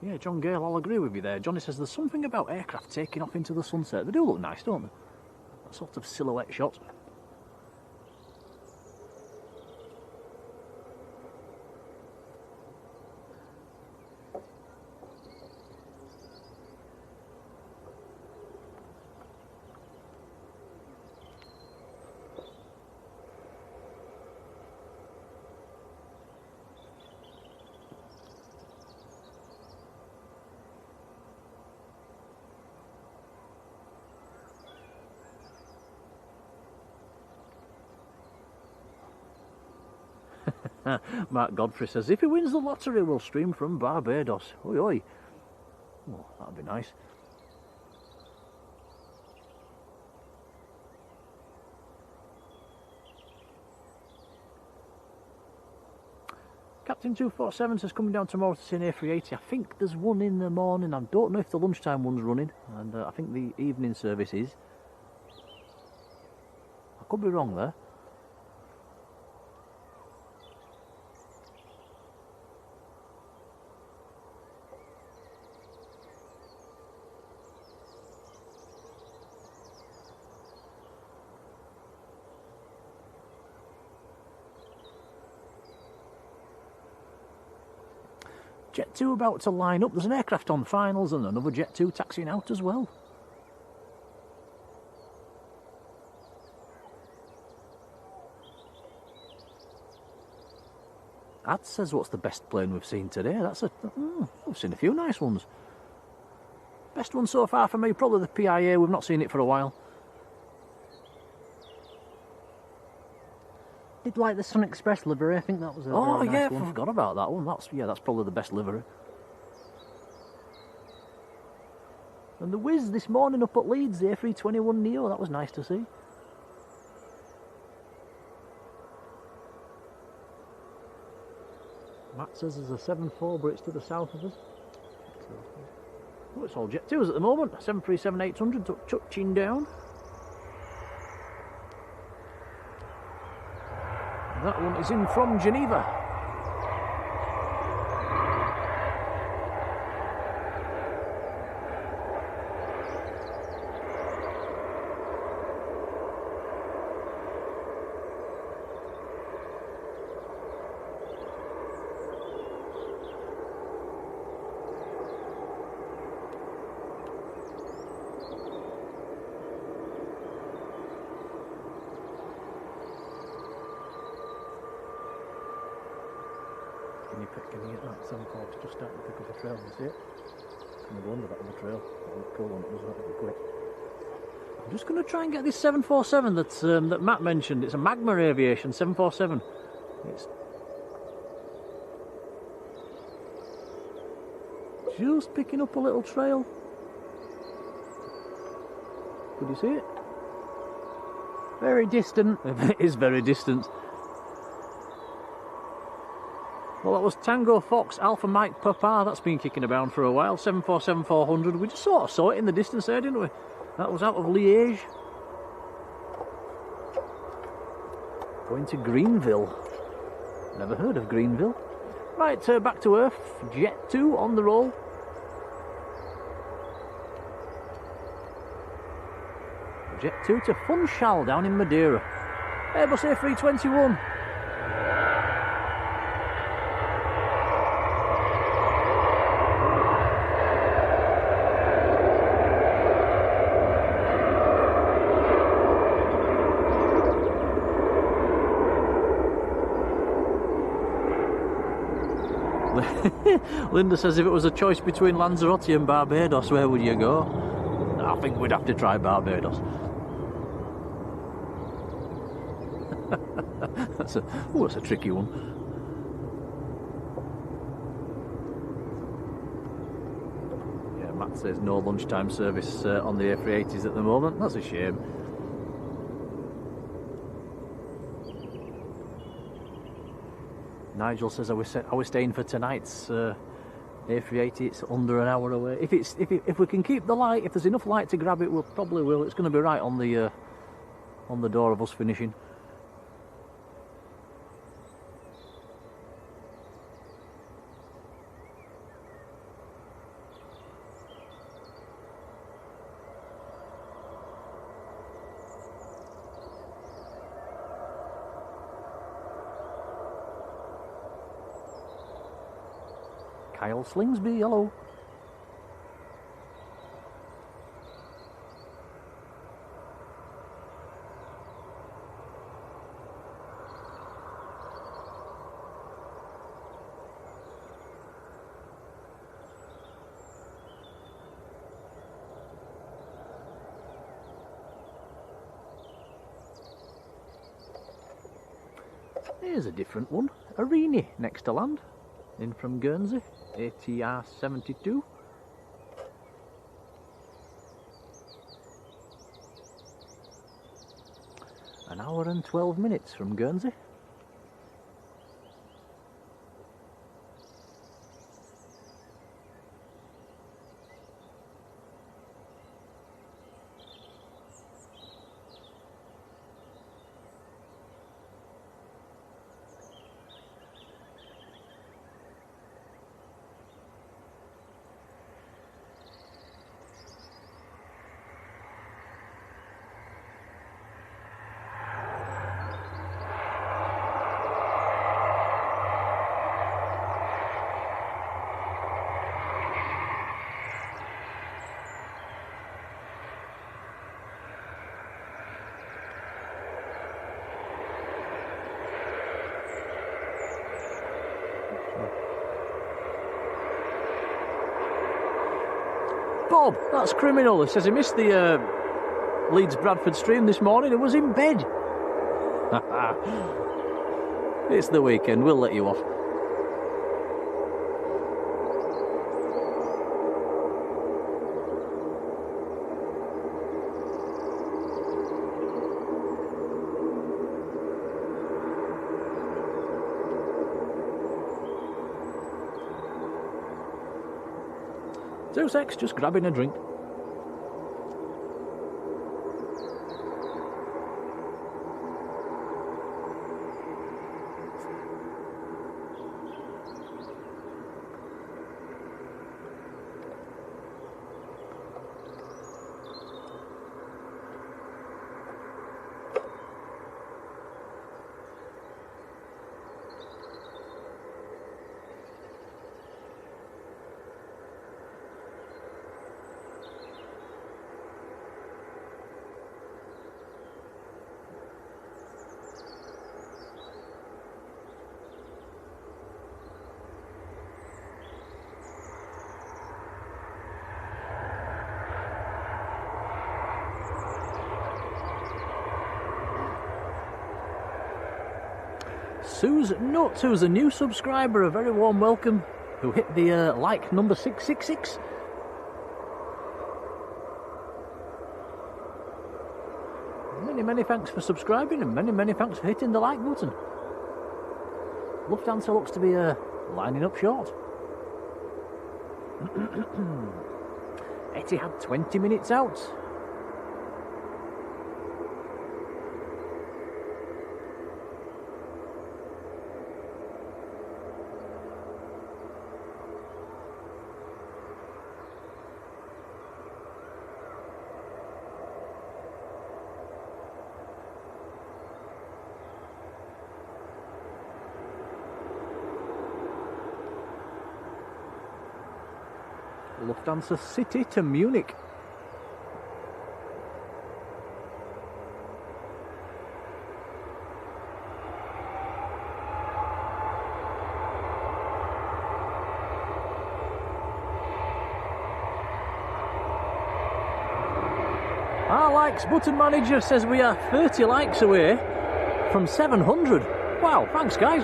S1: Yeah, John Gale, I'll agree with you there. Johnny says there's something about aircraft taking off into the sunset. They do look nice, don't they? That sort of silhouette shot. Mark Godfrey says, if he wins the lottery, we'll stream from Barbados. Oi, oi. Oh, that'd be nice. Captain 247 says, coming down tomorrow to see an A380. I think there's one in the morning. I don't know if the lunchtime one's running. And I think the evening service is. I could be wrong there. Jet 2 about to line up. There's an aircraft on finals and another Jet 2 taxiing out as well. Ad says, what's the best plane we've seen today? We've seen a few nice ones. Best one so far for me, probably the PIA. We've not seen it for a while.
S2: did like the Sun Express livery. I think that was a
S1: Oh
S2: very
S1: yeah,
S2: nice
S1: I
S2: one.
S1: forgot about that one. That's probably the best livery. And the whiz this morning up at Leeds, the A321 Neo, that was nice to see. Matt says there's a 7-4, but it's to the south of us. Oh, it's all Jet 2s at the moment. 737-800 touching down. That one is in from Geneva. Can you get that 7-4? It's just starting to pick up the trail, you see it? It's going to go under that other trail. That will pull on it, doesn't it? Quick. I'm just going to try and get this 747 that Matt mentioned. It's a Magma Aviation 747. It's just picking up a little trail. Could you see it?
S2: Very distant.
S1: It is very distant. Well, that was Tango Fox Alpha Mike Papa. That's been kicking about for a while. 747-400. We just sort of saw it in the distance there, didn't we? That was out of Liège. Going to Greenville. Never heard of Greenville. Right, back to Earth. Jet 2 on the roll. Jet 2 to Funchal down in Madeira. Airbus A321. Linda says if it was a choice between Lanzarote and Barbados, where would you go? I think we'd have to try Barbados. That's a tricky one. Yeah, Matt says no lunchtime service on the A380s at the moment. That's a shame. Nigel says, are we staying for tonight's A380? It's under an hour away. If we can keep the light, if there's enough light to grab it, we'll probably will. It's going to be right on the door of us finishing. Kyle Slingsby, hello. Here's a different one. Arini next to land. In from Guernsey. Etihad 72. An hour and 12 minutes from Guernsey. Bob, that's criminal. He says he missed the Leeds Bradford stream this morning and was in bed. It's the weekend, we'll let you off. Two secs, just grabbing a drink. Susan Nuts, who's a new subscriber, a very warm welcome, who hit the like number 666. Many thanks for subscribing, and many thanks for hitting the like button. Lufthansa looks to be lining up short. Etihad 20 minutes out. Lufthansa City to Munich. Our likes button manager says we are 30 likes away from 700. Wow, thanks guys.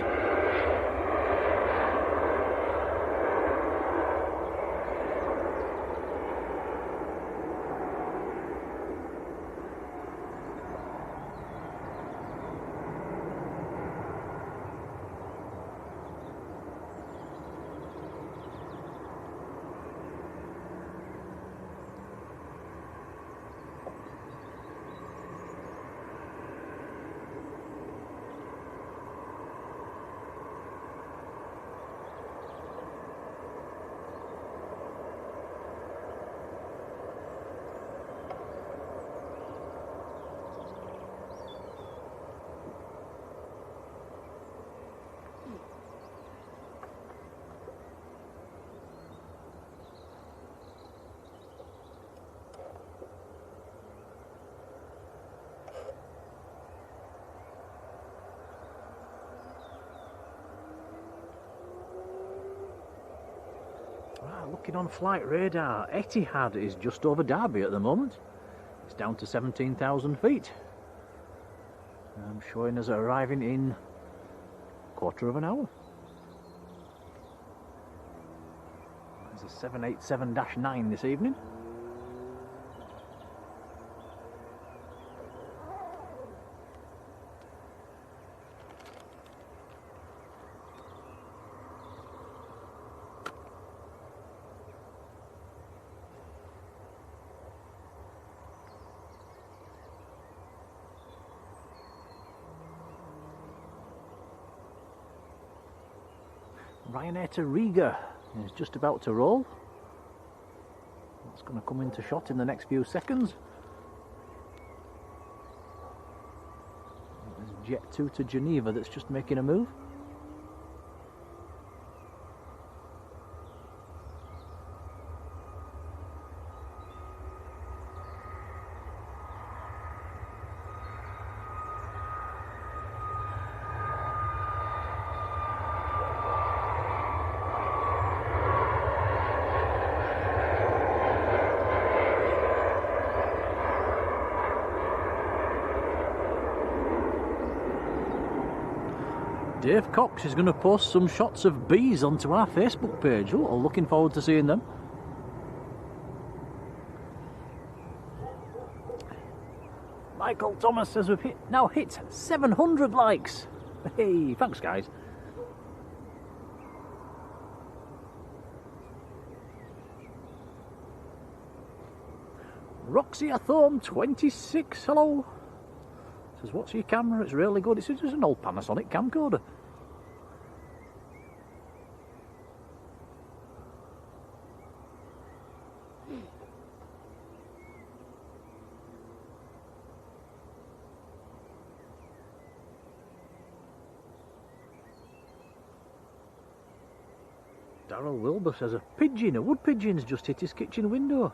S1: Looking on flight radar, Etihad is just over Derby at the moment. It's down to 17,000 feet. I'm showing us arriving in a quarter of an hour. There's a 787-9 this evening. Ryanair to Riga is just about to roll. It's going to come into shot in the next few seconds. There's Jet 2 to Geneva that's just making a move. Dave Cox is going to post some shots of bees onto our Facebook page. Oh, looking forward to seeing them. Michael Thomas says we've now hit 700 likes. Hey, thanks guys. Roxy Athorn 26, hello. Says, what's your camera? It's really good. It's just an old Panasonic camcorder. Darryl Wilbur says a wood pigeon's just hit his kitchen window.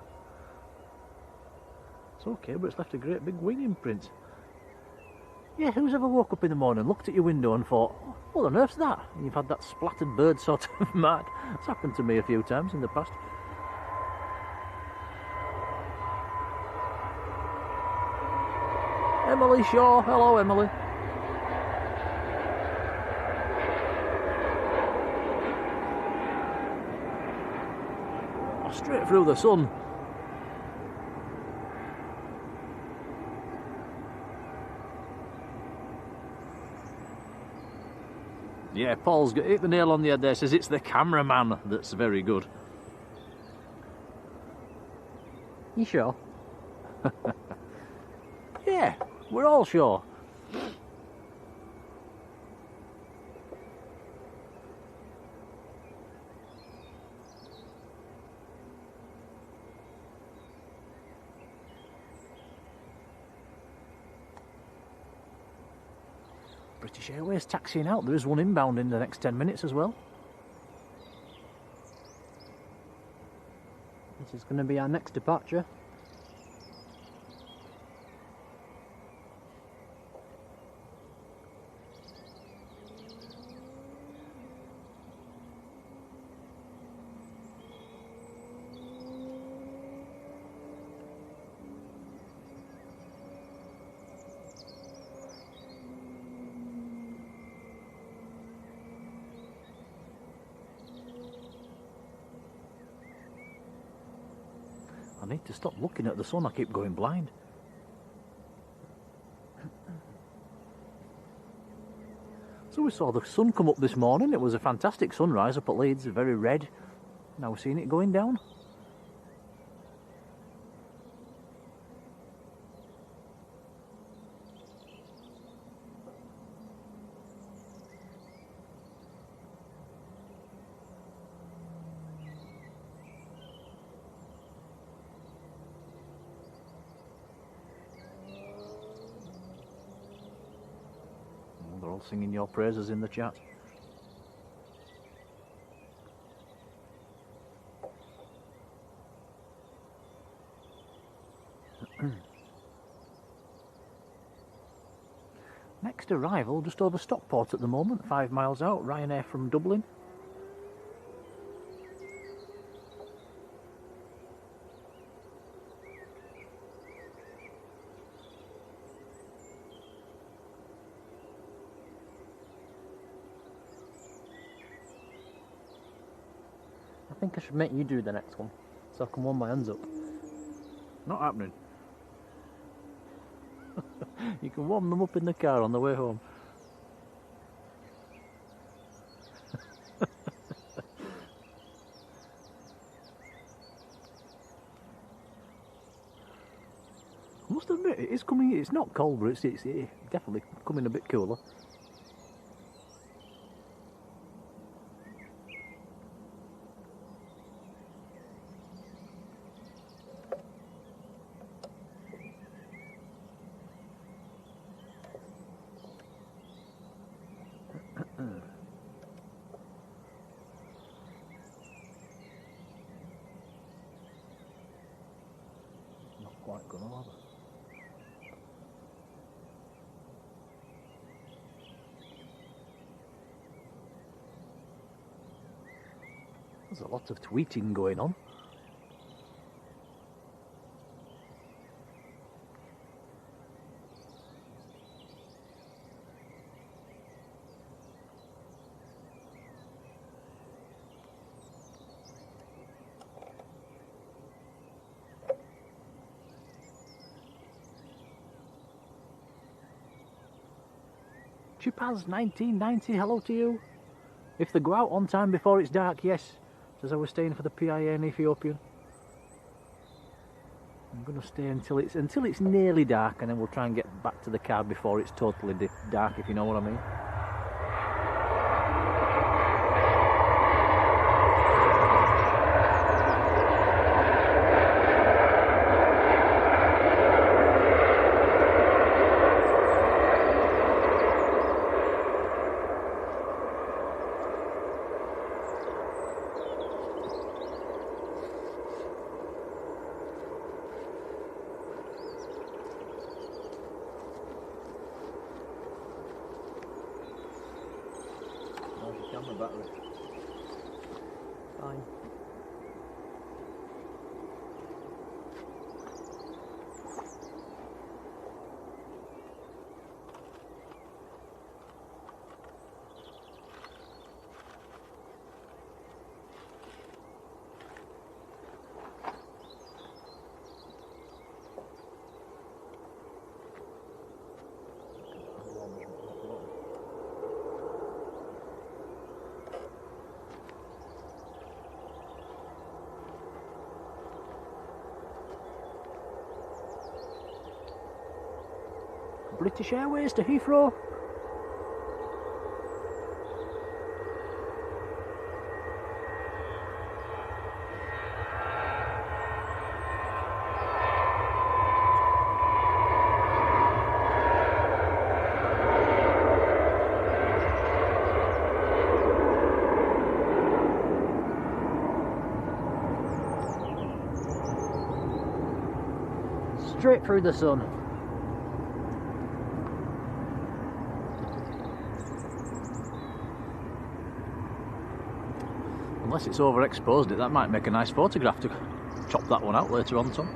S1: It's okay, but it's left a great big wing imprint. Yeah, who's ever woke up in the morning, looked at your window and thought, what on earth's that? And you've had that splattered bird sort of mark. It's happened to me a few times in the past. Emily Shaw, hello Emily. Oh, straight through the sun. Yeah, Paul's hit the nail on the head there, says it's the cameraman that's very good.
S2: You sure?
S1: Yeah, we're all sure. British Airways taxiing out. There is one inbound in the next 10 minutes as well.
S2: This is going to be our next departure.
S1: I need to stop looking at the sun, I keep going blind. So we saw the sun come up this morning. It was a fantastic sunrise up at Leeds, very red. Now we're seeing it going down. They're all singing your praises in the chat. Next arrival just over Stockport at the moment, 5 miles out, Ryanair from Dublin.
S2: I think I should make you do the next one, so I can warm my hands up.
S1: Not happening. You can warm them up in the car on the way home. I must admit, it is coming, it's not cold, but it's definitely coming a bit cooler. Quite gone over. There's a lot of tweeting going on. Chupaz 1990, hello to you. If they go out on time before it's dark, yes. Says I was staying for the PIA in Ethiopian. I'm going to stay until it's nearly dark, and then we'll try and get back to the car before it's totally dark, if you know what I mean. Camera battery.
S2: Fine.
S1: British Airways to Heathrow.
S2: Straight through the sun.
S1: Unless it's overexposed that might make a nice photograph to chop that one out later on, Tom.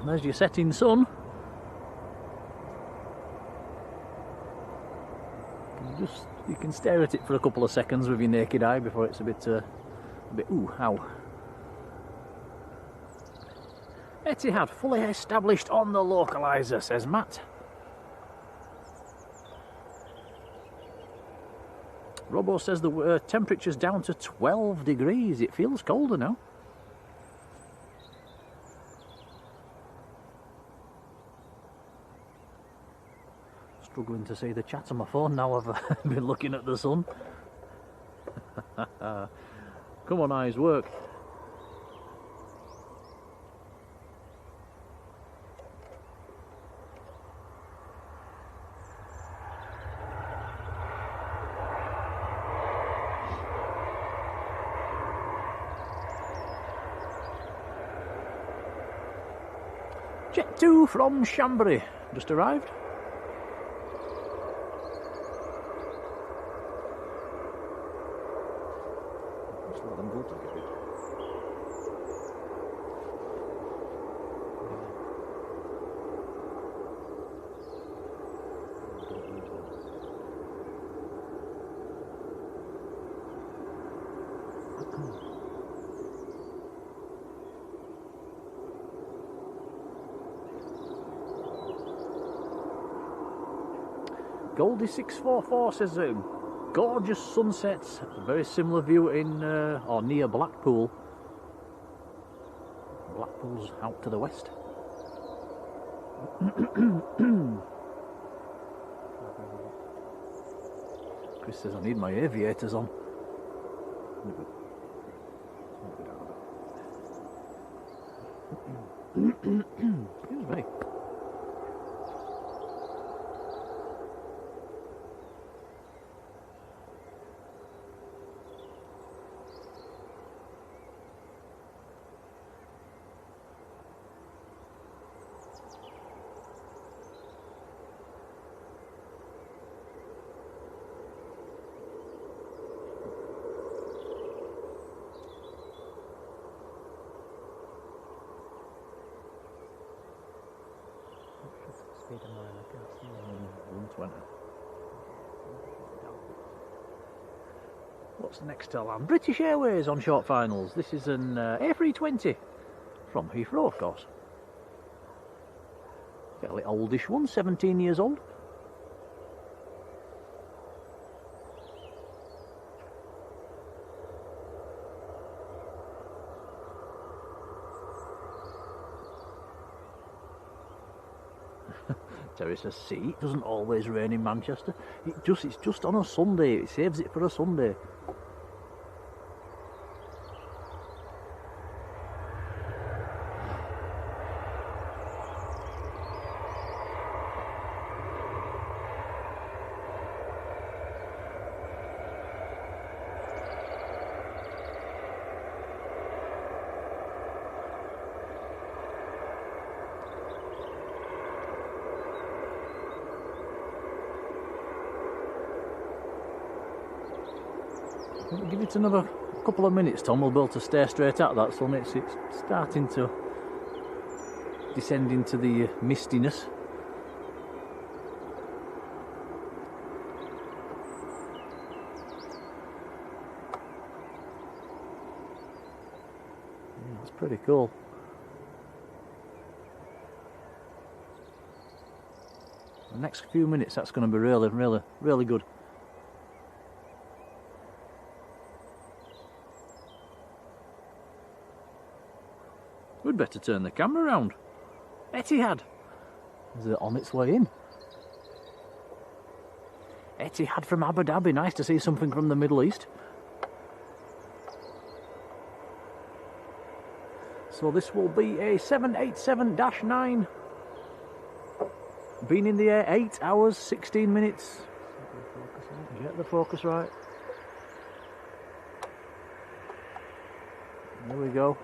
S1: There's your setting sun. You can stare at it for a couple of seconds with your naked eye before it's a bit ooh, ow. Etihad fully established on the localizer, says Matt. Robo says the temperature's down to 12 degrees. It feels colder now. Struggling to see the chat on my phone now I've been looking at the sun. Come on, eyes, work. Jet 2 from Chambéry just arrived. Just let them go take a bit. Goldie644 says gorgeous sunsets, very similar view in or near Blackpool. Blackpool's out to the west. Chris says I need my aviators on. Excuse me.
S2: Speed of mine, I can't see
S1: 120. What's the next to land? British Airways on short finals. This is an A320 from Heathrow, of course. fairly oldish one, 17 years old. Terry says, see, it doesn't always rain in Manchester. It's just on a Sunday. It saves it for a Sunday. Give it another couple of minutes, Tom. We'll be able to stare straight at that sun. It's starting to descend into the mistiness. Yeah, that's pretty cool. The next few minutes, that's going to be really, really, really good. We'd better turn the camera around. Etihad is on its way in. Etihad from Abu Dhabi. Nice to see something from the Middle East. So this will be a 787-9. Been in the air 8 hours, 16 minutes. Get the focus right. There we go.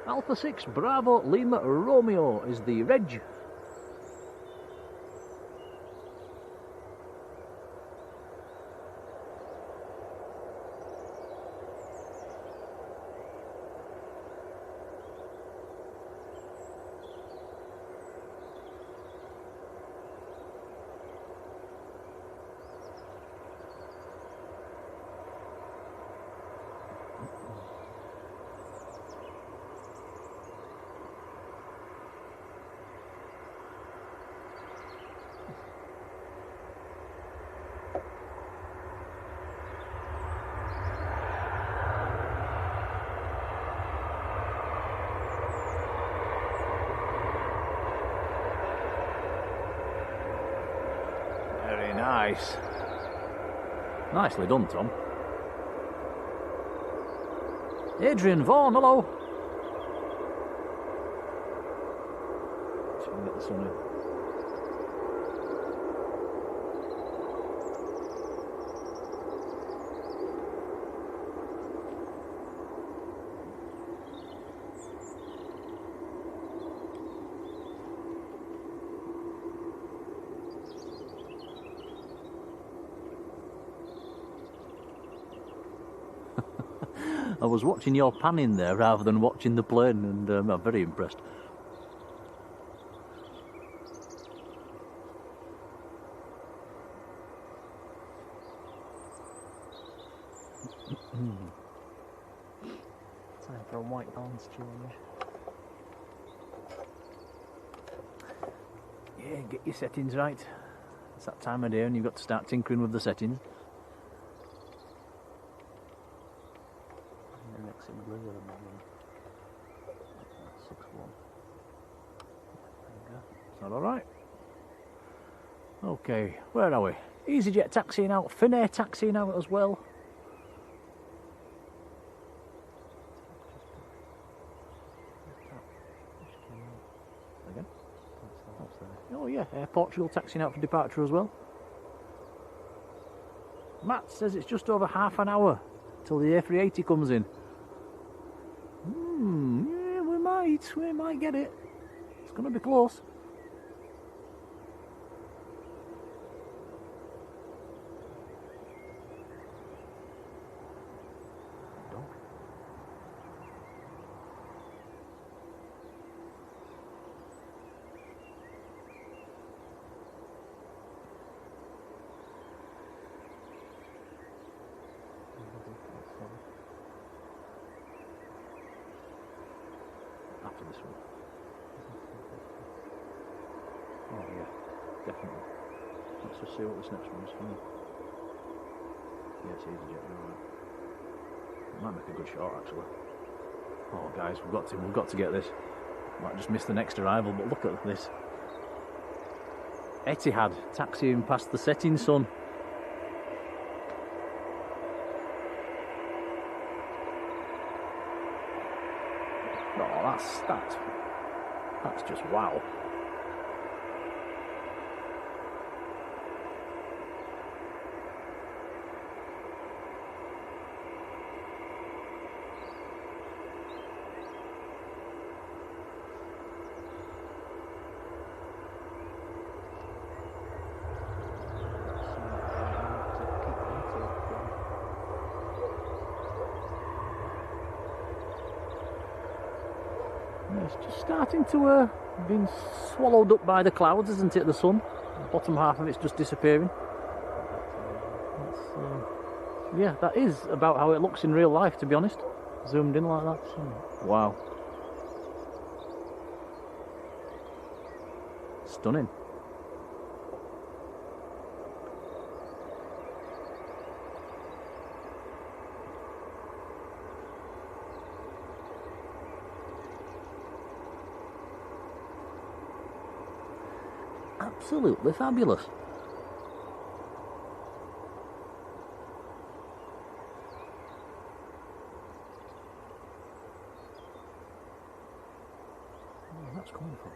S1: Alpha 6 Bravo Lima Romeo is the reg. Nice. Nicely done, Tom. Adrian Vaughan, hello. See if we can get the sun in. I was watching your panning there rather than watching the plane, and I'm very impressed.
S2: Time for a white balance change.
S1: Yeah, get your settings right. It's that time of day and you've got to start tinkering with the settings.
S2: It blue at the moment. 6-1. There you go.
S1: Is that alright? Okay, where are we? EasyJet taxiing out, Finnair taxiing out as well. Again? Oh yeah, Air Portugal taxiing out for departure as well. Matt says it's just over half an hour till the A380 comes in. Yeah, we might get it. It's going to be close. after this one. Oh yeah, definitely. Let's just see what this next one's from. Yeah, it's EasyJet, right. It might make a good shot actually. Oh guys, we've got to get this. Might just miss the next arrival, but look at this. Etihad taxiing past the setting sun. Oh, that's just wow. It's just starting to being swallowed up by the clouds, isn't it? The sun, the bottom half of it's just disappearing. Yeah, that is about how it looks in real life, to be honest. Zoomed in like that. Wow, stunning. Absolutely fabulous. Where's that's coming from?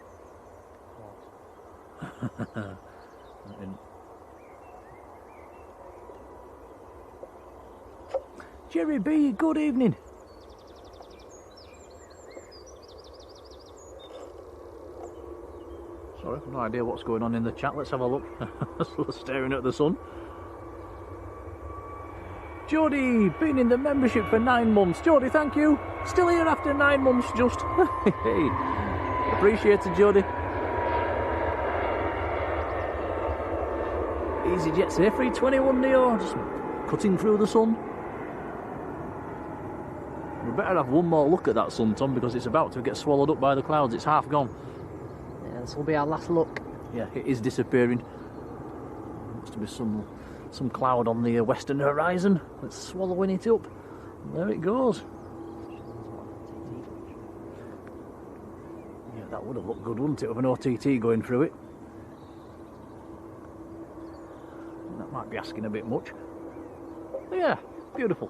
S1: Jerry B, good evening. Sorry, no idea what's going on in the chat. Let's have a look. Staring at the sun. Jodie, been in the membership for 9 months. Jodie, thank you. Still here after 9 months, just. Hey, appreciate it, Jodie. EasyJet's A321neo, just cutting through the sun. We better have one more look at that sun, Tom, because it's about to get swallowed up by the clouds. It's half gone.
S2: Yeah, this will be our last look.
S1: Yeah, it is disappearing. Must be some cloud on the western horizon that's swallowing it up. There it goes. Yeah, that would have looked good, wouldn't it, with an OTT going through it? That might be asking a bit much. Yeah, beautiful.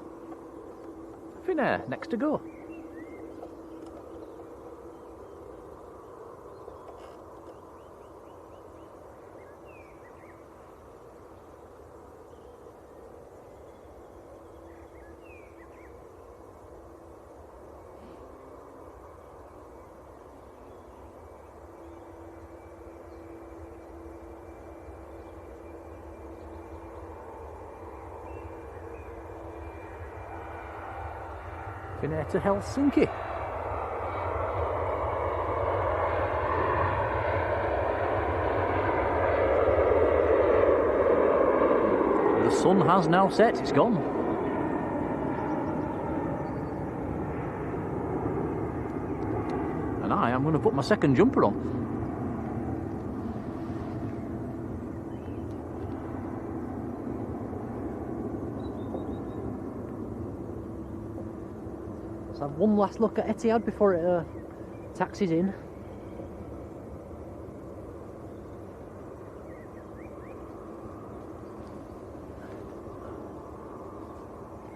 S1: Finnair, next to go. Finnair to Helsinki. The sun has now set, it's gone. And I am going to put my second jumper on.
S2: Have one last look at Etihad before it taxis in.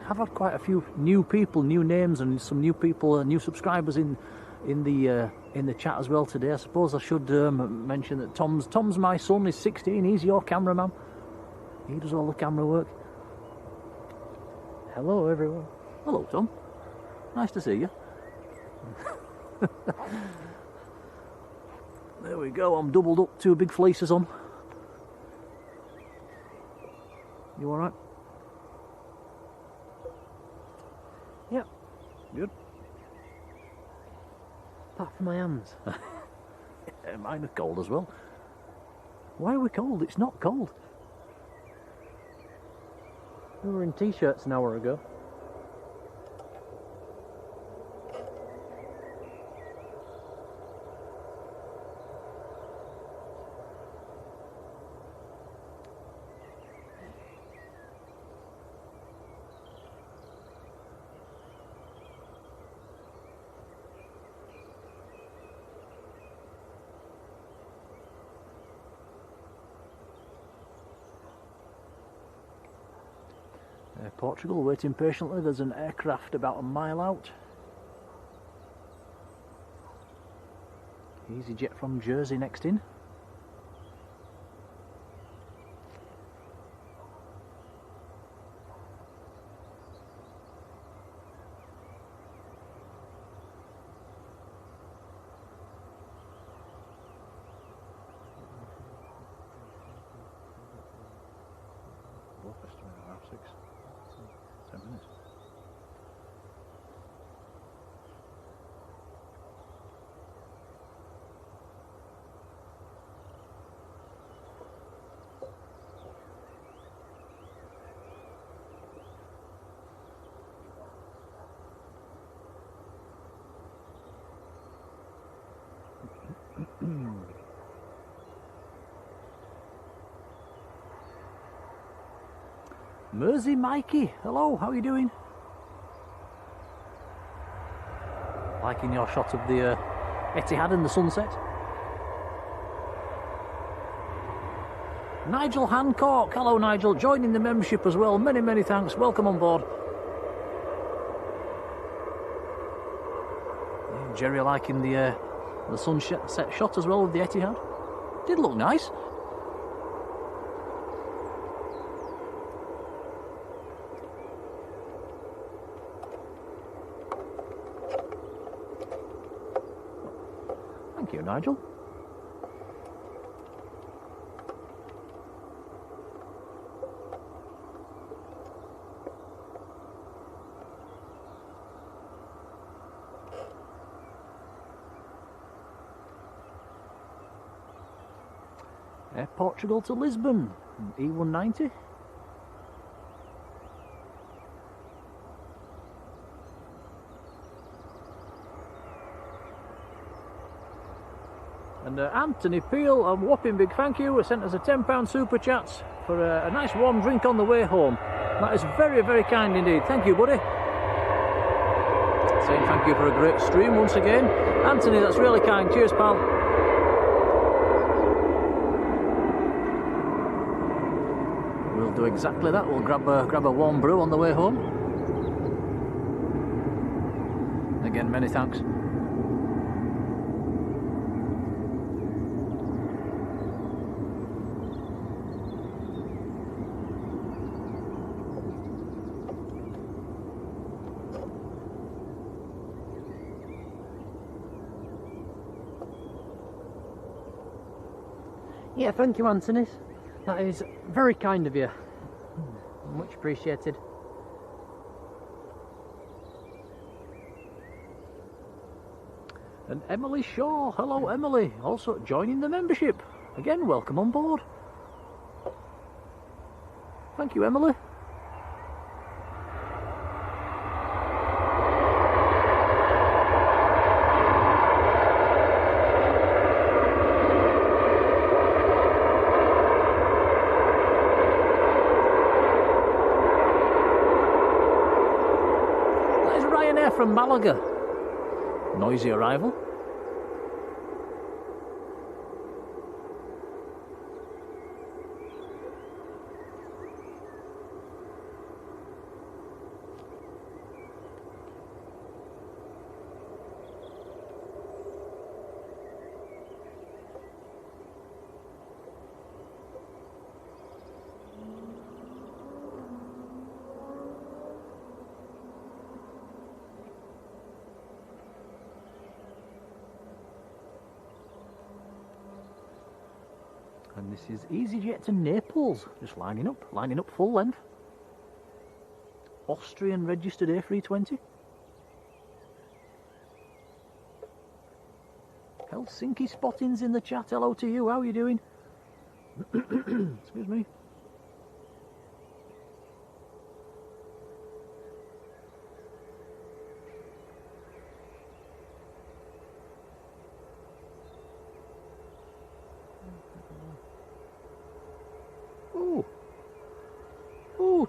S1: I've had quite a few new people, new names, and some new people, new subscribers in the chat as well today. I suppose I should mention that Tom's my son. He's 16. He's your cameraman. He does all the camera work.
S2: Hello, everyone.
S1: Hello, Tom. Nice to see you. There we go, I'm doubled up, 2 big fleeces on. You alright?
S2: Yep.
S1: Good.
S2: Apart from my hands.
S1: Yeah, mine are cold as well. Why are we cold? It's not cold.
S2: We were in t-shirts an hour ago.
S1: Portugal, waiting patiently. There's an aircraft about a mile out. EasyJet from Jersey next in. Mersey Mikey, hello, how are you doing? Liking your shot of the Etihad in the sunset. Nigel Hancock, hello Nigel, joining the membership as well, many thanks, welcome on board. Jerry liking the sunset shot as well of the Etihad. Did look nice. Thank you, Nigel. Air Portugal to Lisbon, E190. And Anthony Peel, a whopping big thank you, sent us a £10 super chat for a nice warm drink on the way home. That is very kind indeed. Thank you, buddy. Saying thank you for a great stream once again. Anthony, that's really kind. Cheers, pal. We'll do exactly that. We'll grab a warm brew on the way home. Again, many thanks.
S2: Yeah, thank you, Anthony. That is very kind of you. Much appreciated.
S1: And Emily Shaw, hello Emily, also joining the membership. Again, welcome on board. Thank you, Emily. From Malaga. Noisy arrival. And this is EasyJet to Naples, just lining up full length. Austrian registered A320. Helsinki spottings in the chat, hello to you, how are you doing? Excuse me.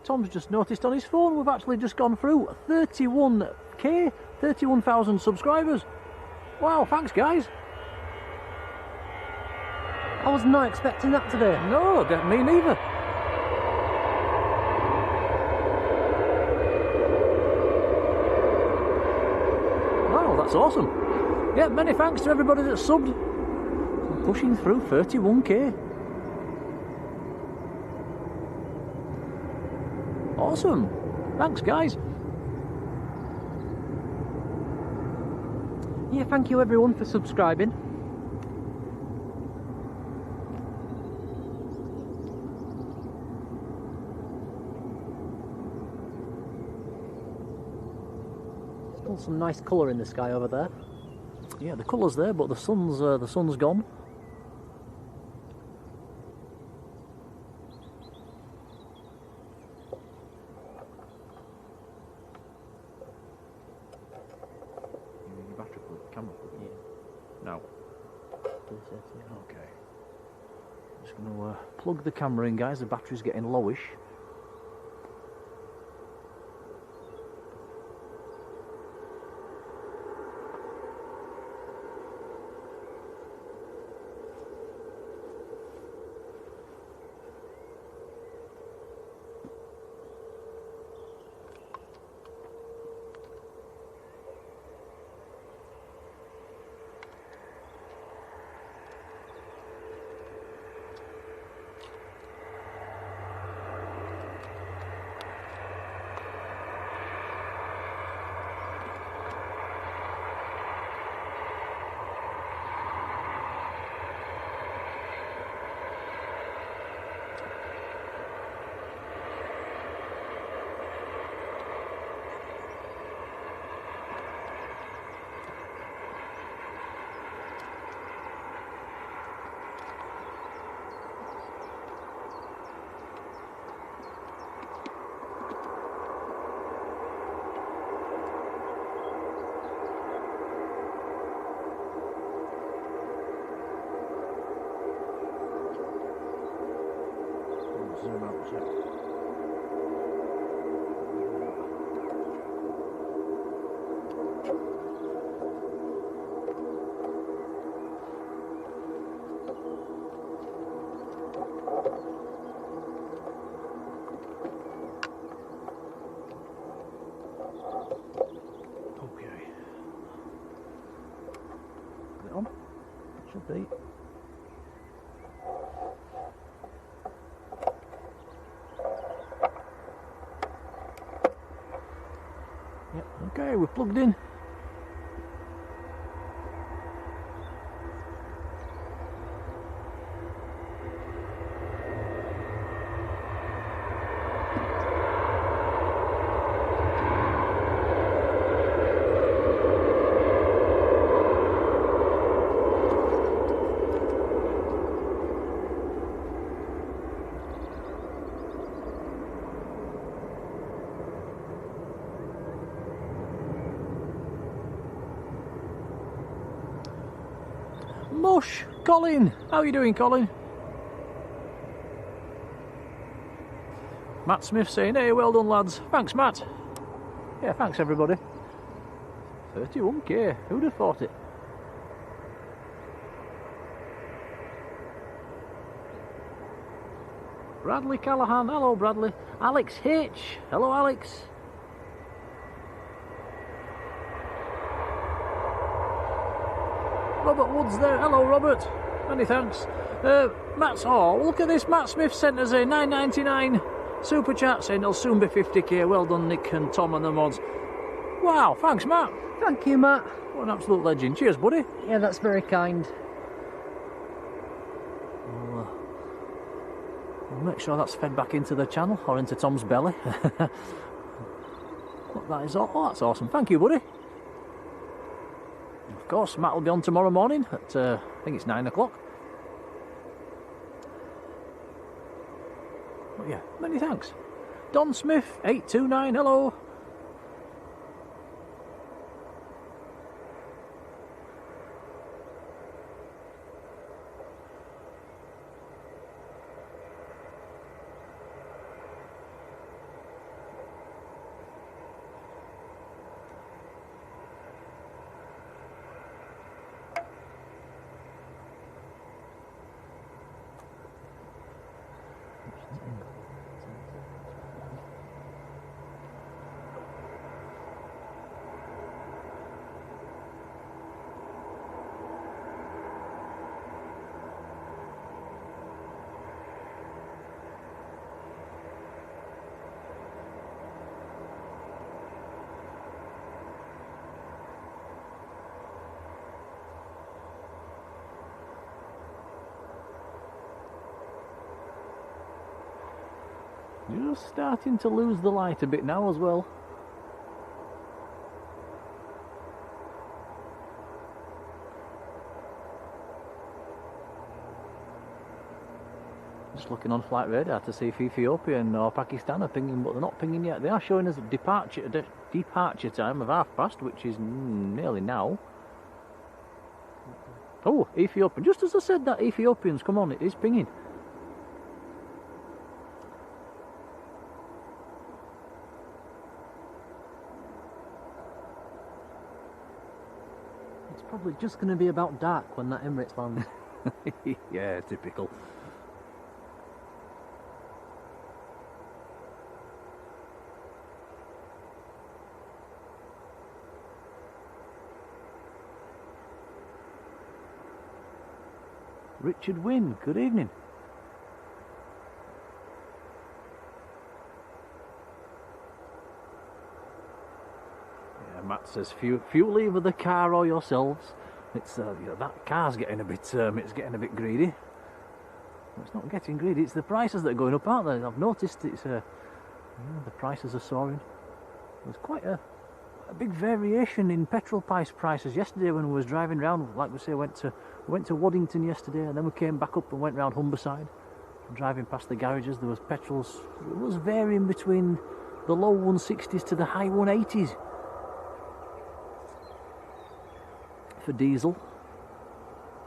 S1: Tom's just noticed on his phone we've actually just gone through 31k, 31,000 subscribers. Wow, thanks guys.
S2: I was not expecting that today.
S1: No, me neither. Well, that's awesome. Yeah, many thanks to everybody that's subbed. I'm pushing through 31k. Awesome. Thanks, guys.
S2: Yeah, thank you everyone for subscribing. Still some nice colour in the sky over there.
S1: Yeah, the colour's there, but the sun's gone. Battery plug, camera plug.
S2: Yeah.
S1: No.
S2: Yeah.
S1: Okay. Just going to plug the camera in, guys. The battery's getting lowish. Zoom out a sec. Okay. Is it on? Should be. Okay, we're plugged in. Mush! Colin! How are you doing, Colin? Matt Smith saying, hey, well done, lads. Thanks, Matt. Yeah, thanks, everybody. 31k. Who'd have thought it? Bradley Callahan. Hello, Bradley. Alex H. Hello, Alex. Robert Woods there. Hello, Robert. Many thanks. Matt's. Oh, look at this. Matt Smith sent us a $9.99 super chat saying it'll soon be 50k. Well done, Nick and Tom and the mods. Wow, thanks, Matt.
S2: Thank you, Matt.
S1: What an absolute legend. Cheers, buddy.
S2: Yeah, that's very kind.
S1: We'll make sure that's fed back into the channel or into Tom's belly. That is all. Oh, that's awesome. Thank you, buddy. Of course, Matt will be on tomorrow morning at, I think it's 9 o'clock. But yeah, many thanks. Don Smith, 829, hello. Just starting to lose the light a bit now as well. Just looking on flight radar to see if Ethiopian or Pakistan are pinging, but they're not pinging yet. They are showing us a departure time of past, which is nearly now. Oh, Ethiopian. Just as I said that, Ethiopians, come on, it is pinging.
S2: It's probably just going to be about dark when that Emirates lands.
S1: Yeah, typical. Richard Wynne, good evening. Yeah, Matt says, fuel either the car or yourselves. It's you know, that car's getting a bit, it's getting a bit greedy. Well, it's not getting greedy. It's the prices that are going up, aren't they? I've noticed it's the prices are soaring. There's quite a big variation in petrol prices yesterday when we was driving around. Like we say, we went to Waddington yesterday, and then we came back up and went round Humberside. Driving past the garages, there was petrols. It was varying between the low 160s to the high 180s for diesel.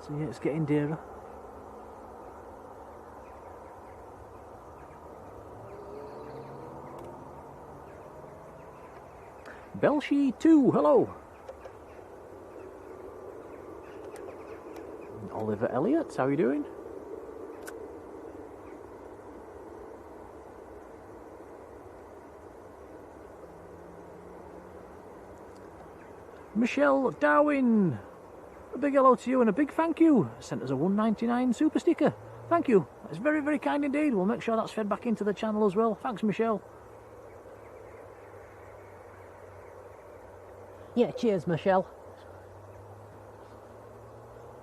S1: So yeah, it's getting dearer. Belshi 2, hello. Oliver Elliott, how are you doing? Michelle Darwin, a big hello to you and a big thank you. Sent us a 199 super sticker. Thank you. That's very, very kind indeed. We'll make sure that's fed back into the channel as well. Thanks, Michelle.
S2: Yeah, cheers, Michelle.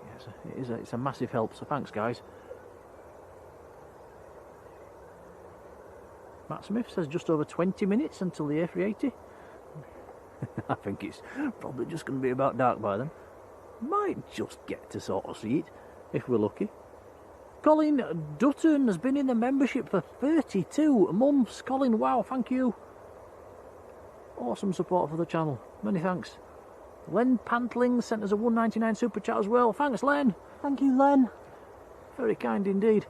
S1: Yes, it's a massive help, so thanks, guys. Matt Smith says just over 20 minutes until the A380. I think it's probably just going to be about dark by then. Might just get to sort of see it, if we're lucky. Colin Dutton has been in the membership for 32 months. Colin, wow, thank you. Awesome support for the channel. Many thanks. Len Pantling sent us a 199 super chat as well. Thanks, Len.
S2: Thank you, Len.
S1: Very kind indeed.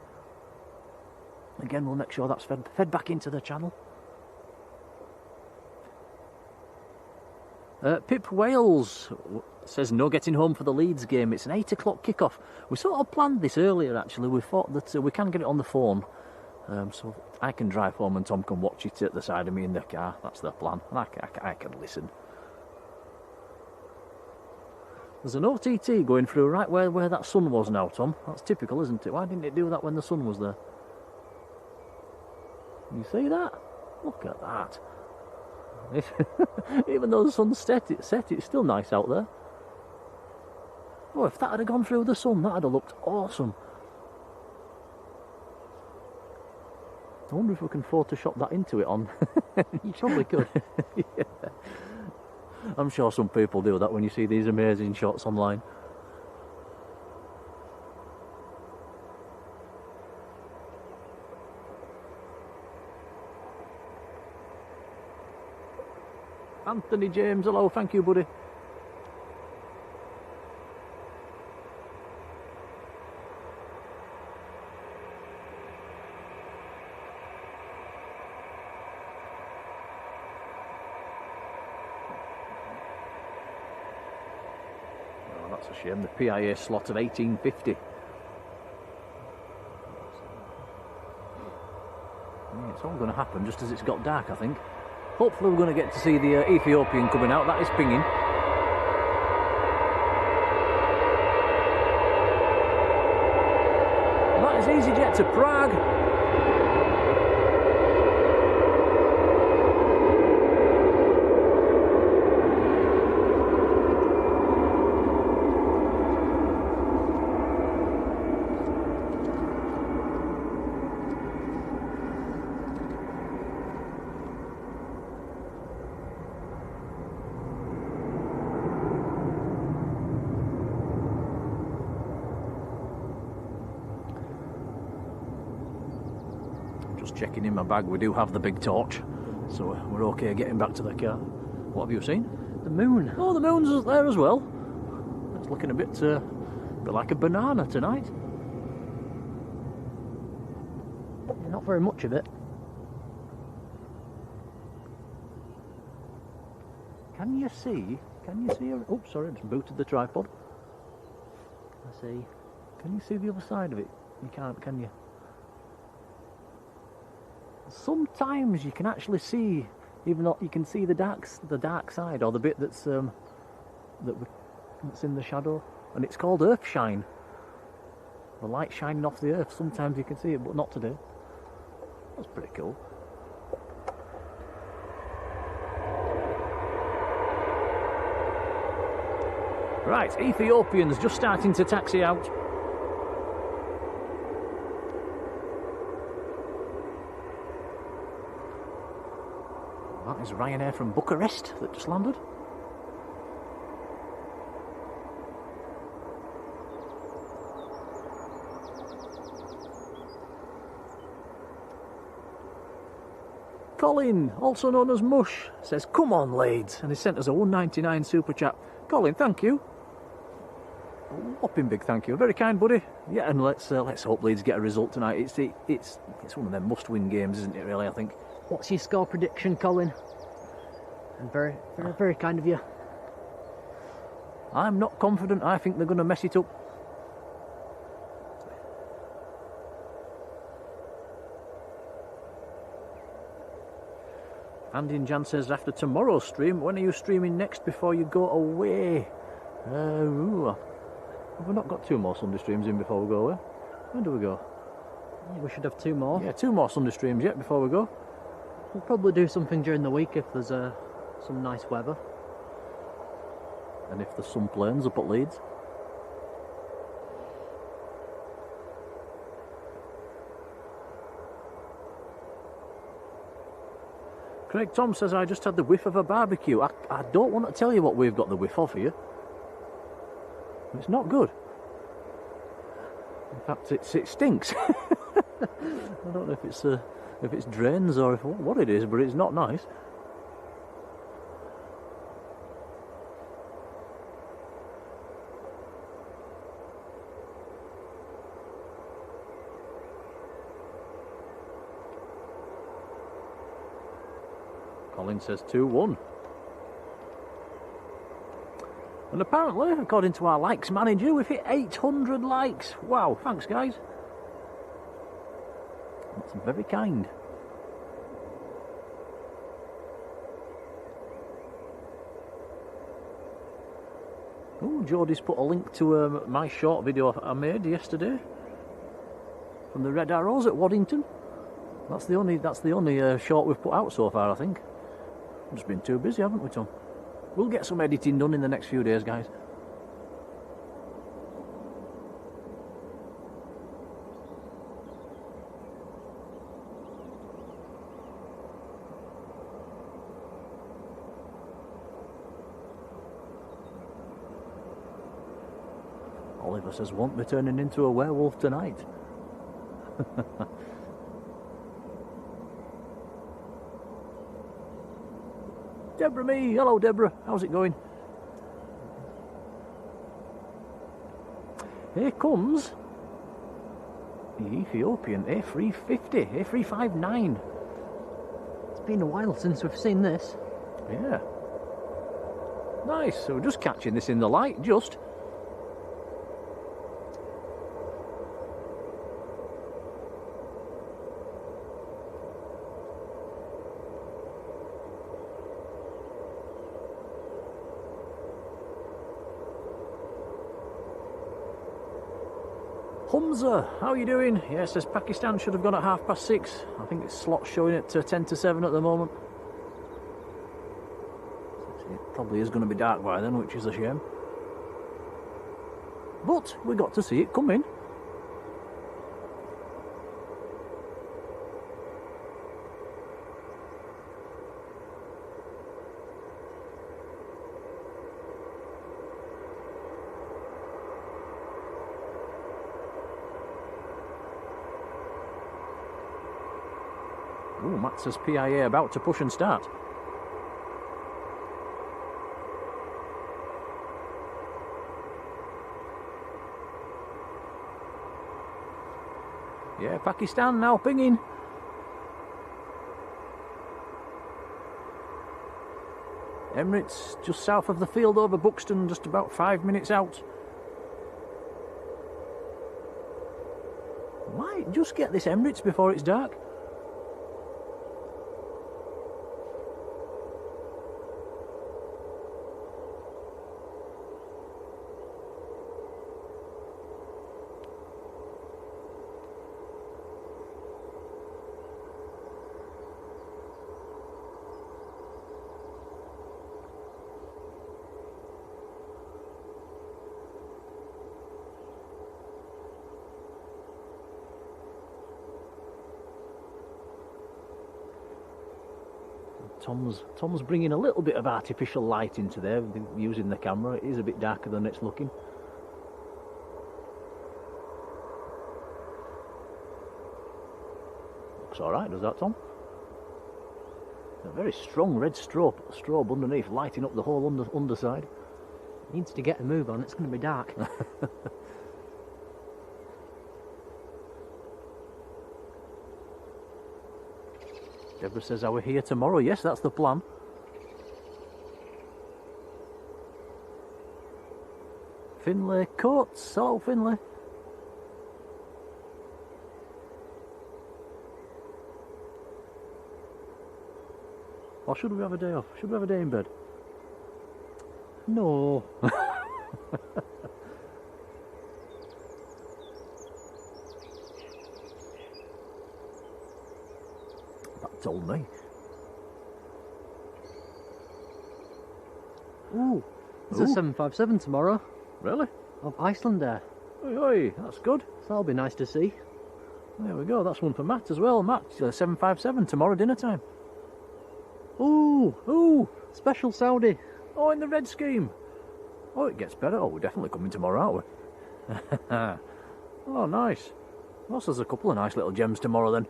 S1: Again, we'll make sure that's fed back into the channel. Pip Wales says no getting home for the Leeds game. It's an 8 o'clock kickoff. We sort of planned this earlier actually. We thought that we can get it on the phone. So I can drive home and Tom can watch it at the side of me in the car. That's the plan. And I can listen. There's an OTT going through right where that sun was now, Tom. That's typical, isn't it? Why didn't it do that when the sun was there? You see that? Look at that. Even though the sun's set, it's still nice out there. Oh, if that had gone through the sun, that would have looked awesome. I wonder if we can Photoshop that into it on.
S2: You probably could.
S1: Yeah. I'm sure some people do that when you see these amazing shots online. Anthony James, hello, thank you, buddy. Oh, that's a shame, the PIA slot of 1850. Yeah, it's all going to happen just as it's got dark, I think. Hopefully we're going to get to see the Ethiopian coming out. That is pinging. That is EasyJet to Prague. checking in my bag. We do have the big torch, so we're okay getting back to the car. What have you seen?
S2: The moon.
S1: Oh, the moon's there as well. It's looking a bit like a banana tonight.
S2: Not very much of it.
S1: Can you see? Oh, sorry, I just booted the tripod.
S2: I see.
S1: Can you see the other side of it? You can't, can you? Sometimes you can actually see, even though you can see the dark side, or the bit that's that's in the shadow, and it's called Earthshine. The light shining off the earth. Sometimes you can see it, but not today. That's pretty cool. Right, Ethiopians just starting to taxi out. That is Ryanair from Bucharest that just landed. Colin, also known as Mush, says, "Come on, Leeds," and he sent us a 1.99 super chat. Colin, thank you. A whopping big thank you. Very kind, buddy. Yeah, and let's hope Leeds get a result tonight. It's one of them must-win games, isn't it? Really, I think.
S2: What's your score prediction, Colin? And very, very, very kind of you.
S1: I'm not confident. I think they're going to mess it up. Andy and Jan says, after tomorrow's stream, when are you streaming next before you go away? Have we not got 2 more Sunday streams in before we go away? When do we go?
S2: Yeah, we should have 2 more.
S1: Yeah, 2 more Sunday streams yet before we go.
S2: We'll probably do something during the week if there's some nice weather.
S1: And if there's some planes up at Leeds. Craig Tom says, I just had the whiff of a barbecue. I don't want to tell you what we've got the whiff of here. It's not good. In fact, it stinks. I don't know if it's drains or what it is, but it's not nice. Colin says 2-1. And apparently, according to our likes manager, we've hit 800 likes. Wow, thanks guys. That's very kind. Oh, Jodie's put a link to my short video I made yesterday from the Red Arrows at Waddington. That's the only short we've put out so far, I think. We've just been too busy, haven't we, Tom? We'll get some editing done in the next few days, guys. Oliver says, won't be turning into a werewolf tonight. Deborah me, hello Deborah, how's it going? Here comes the Ethiopian A350, A359.
S2: It's been a while since we've seen this.
S1: Yeah. Nice, so we're just catching this in the light, just. Humza, how are you doing? Yes, says Pakistan should have gone at 6:30. I think its slot's showing at 10 to 7 at the moment. It probably is going to be dark by then, which is a shame. But we got to see it coming. Oh, Matt says PIA about to push and start. Yeah, Pakistan now pinging. Emirates just south of the field over Buxton, just about 5 minutes out. Might just get this Emirates before it's dark. Tom's bringing a little bit of artificial light into there using the camera. It is a bit darker than it's looking. Looks alright, does that, Tom? A very strong red strobe underneath, lighting up the whole underside.
S2: Needs to get a move on, it's going to be dark.
S1: Deborah says, are we here tomorrow? Yes, that's the plan. Finlay Coates. Hello, Finlay. Or should we have a day off? Should we have a day in bed?
S2: No.
S1: Told me.
S2: Ooh, there's a 757 tomorrow.
S1: Really?
S2: Of Iceland Air.
S1: Oi, oi, that's good.
S2: So that'll be nice to see.
S1: There we go, that's one for Matt as well. Matt, 757 tomorrow dinner time.
S2: Ooh, special Saudi.
S1: Oh, in the red scheme. Oh, it gets better. Oh, we're definitely coming tomorrow, aren't we? Oh, nice. Well, there's a couple of nice little gems tomorrow then.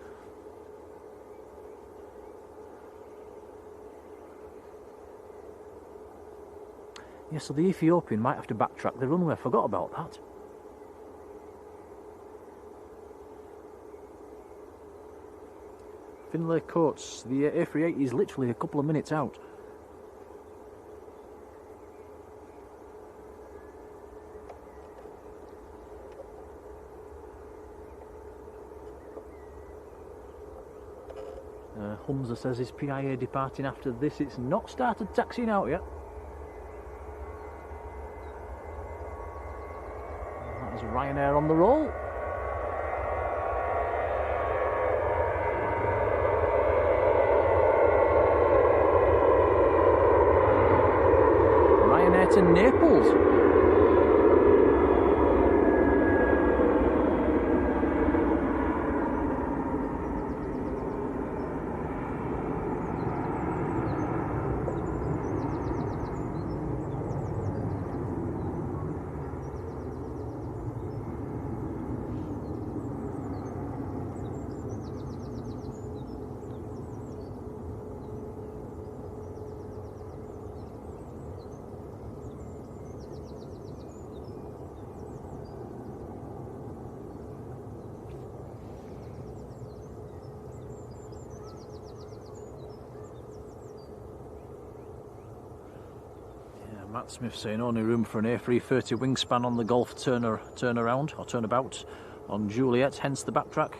S1: Yeah, so the Ethiopian might have to backtrack the runway. I forgot about that. Finlay Coates, the A380 is literally a couple of minutes out. Humza says his PIA departing after this. It's not started taxiing out yet. That is Ryanair on the roll. Ryanair to Naples. Matt Smith saying only room for an A330 wingspan on the Golf turnaround or turnabout on Juliet, hence the backtrack.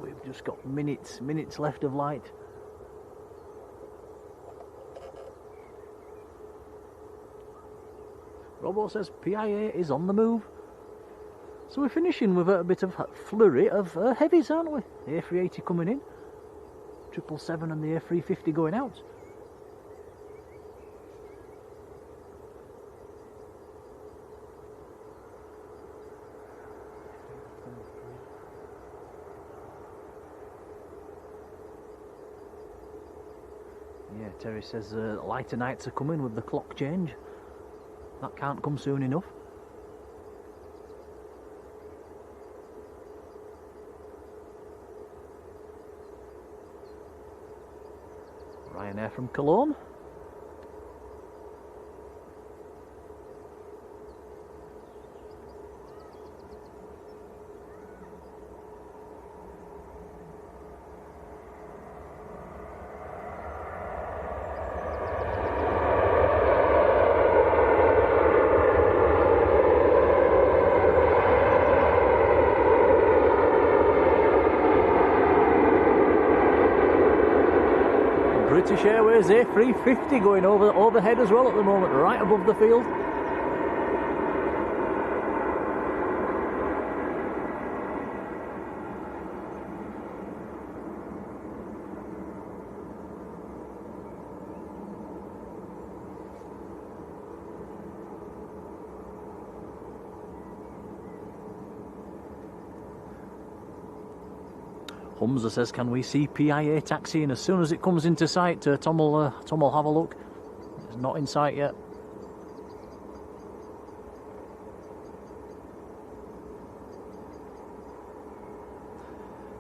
S1: We've just got minutes left of light. Robo says PIA is on the move. So we're finishing with a bit of a flurry of heavies, aren't we? The A380 coming in, 777 and the A350 going out.
S2: Terry says lighter nights are coming with the clock change. That can't come soon enough. Ryanair from Cologne.
S1: British Airways A350 going overhead as well at the moment, right above the field. Humza says, can we see PIA taxiing as soon as it comes into sight? Tom will have a look. It's not in sight yet.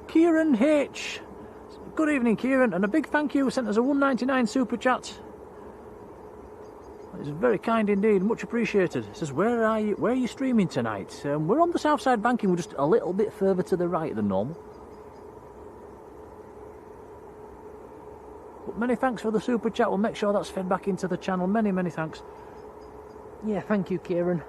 S1: Kieran H. Good evening, Kieran, and a big thank you. Sent us a $1.99 super chat. It's very kind indeed, much appreciated. It says, where are you streaming tonight? We're on the south side banking. We're just a little bit further to the right than normal. But many thanks for the super chat. We'll make sure that's fed back into the channel. Many, many thanks.
S2: Yeah, thank you, Kieran.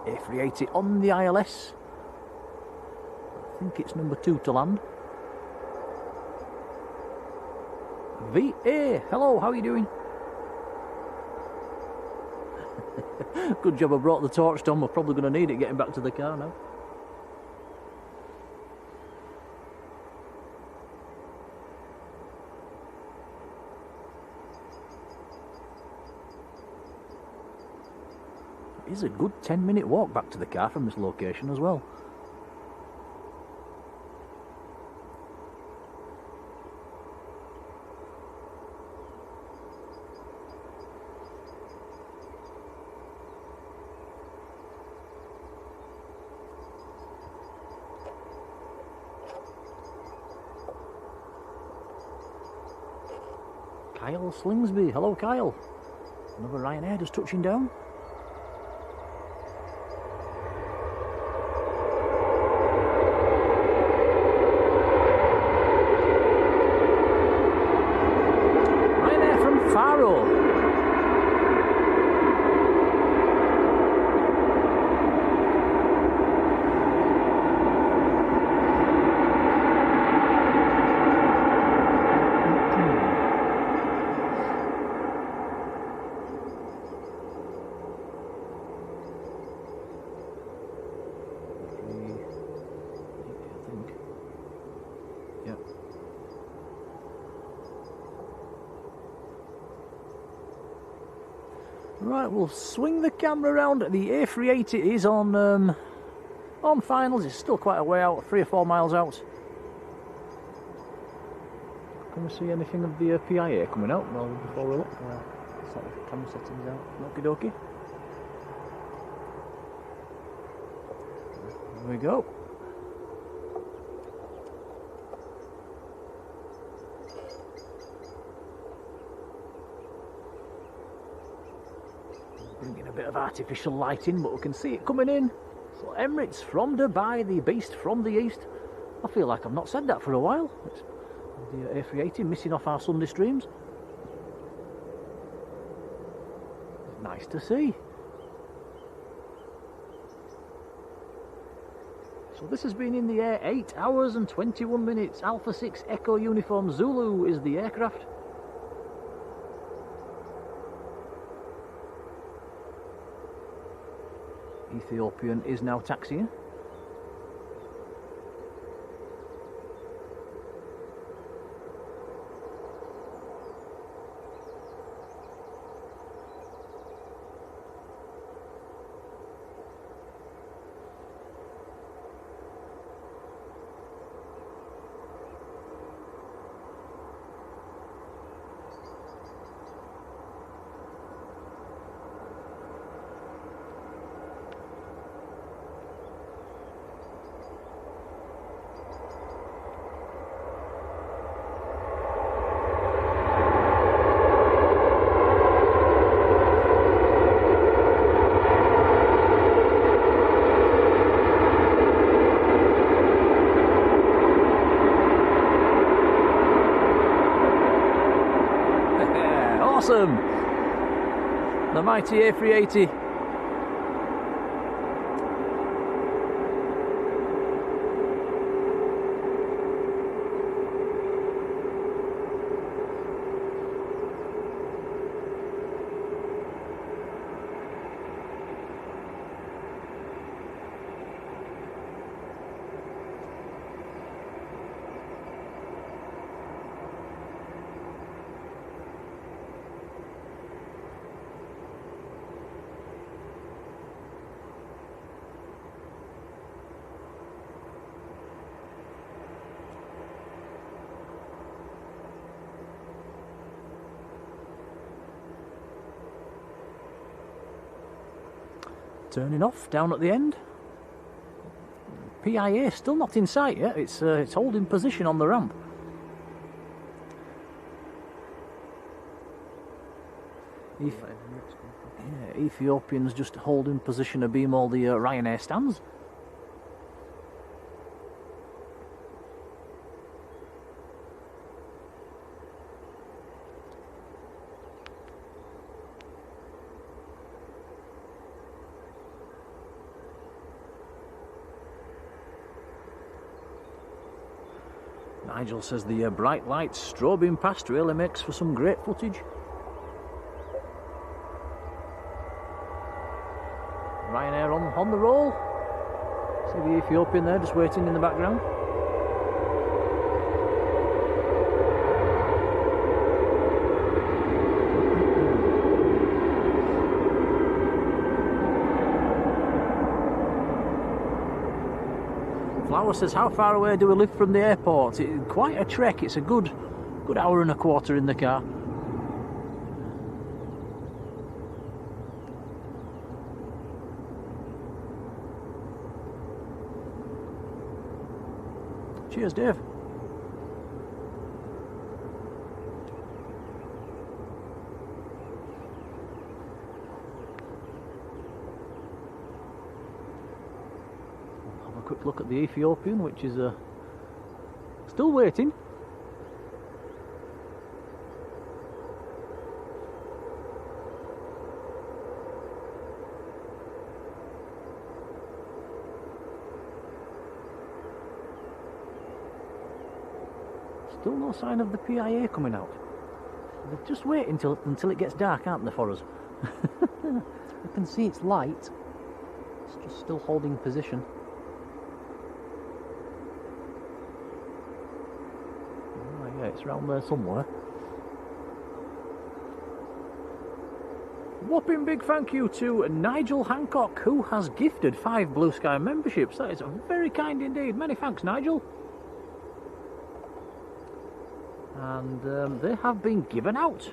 S1: A380 on the ILS. I think it's number 2 to land. VA, hello, how are you doing? Good job I brought the torch, Tom. We're probably going to need it getting back to the car now. It is a good 10-minute walk back to the car from this location as well. Kyle Slingsby, hello Kyle. Another Ryanair just touching down. Ryanair from Faro. Right, we'll swing the camera around. The A380 is on finals. It's still quite a way out, 3 or 4 miles out. Can we see anything of the PIA coming out before we look?
S2: Set the camera settings out.
S1: Okie dokie. There we go. Bringing a bit of artificial lighting, but we can see it coming in. So Emirates from Dubai, the beast from the east. I feel like I've not said that for a while. It's the A380 missing off our Sunday streams. Nice to see. So this has been in the air 8 hours and 21 minutes. Alpha 6 Echo Uniform Zulu is the aircraft. Ethiopian is now taxiing. awesome. The mighty A380. Turning off down at the end. PIA still not in sight yet. It's holding position on the ramp. Ethiopians just holding position abeam all the Ryanair stands. Nigel says the bright lights strobing past really makes for some great footage. Ryanair on the roll. See the Ethiopian there just waiting in the background. Flower says, how far away do we live from the airport? Quite a trek. It's a good hour and a quarter in the car. Cheers, Dave. Quick look at the Ethiopian, which is still waiting. Still no sign of the PIA coming out. They're just waiting until it gets dark, aren't they, for us?
S2: You can see it's light. It's just still holding position.
S1: It's around there somewhere. Whopping big thank you to Nigel Hancock, who has gifted 5 Blue Sky memberships. That is very kind indeed. Many thanks, Nigel. And they have been given out.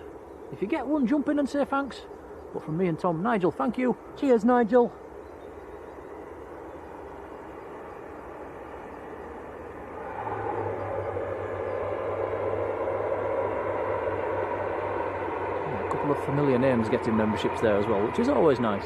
S1: If you get one, jump in and say thanks. But from me and Tom, Nigel, thank you.
S2: Cheers, Nigel.
S1: Of familiar names getting memberships there as well, which is always nice.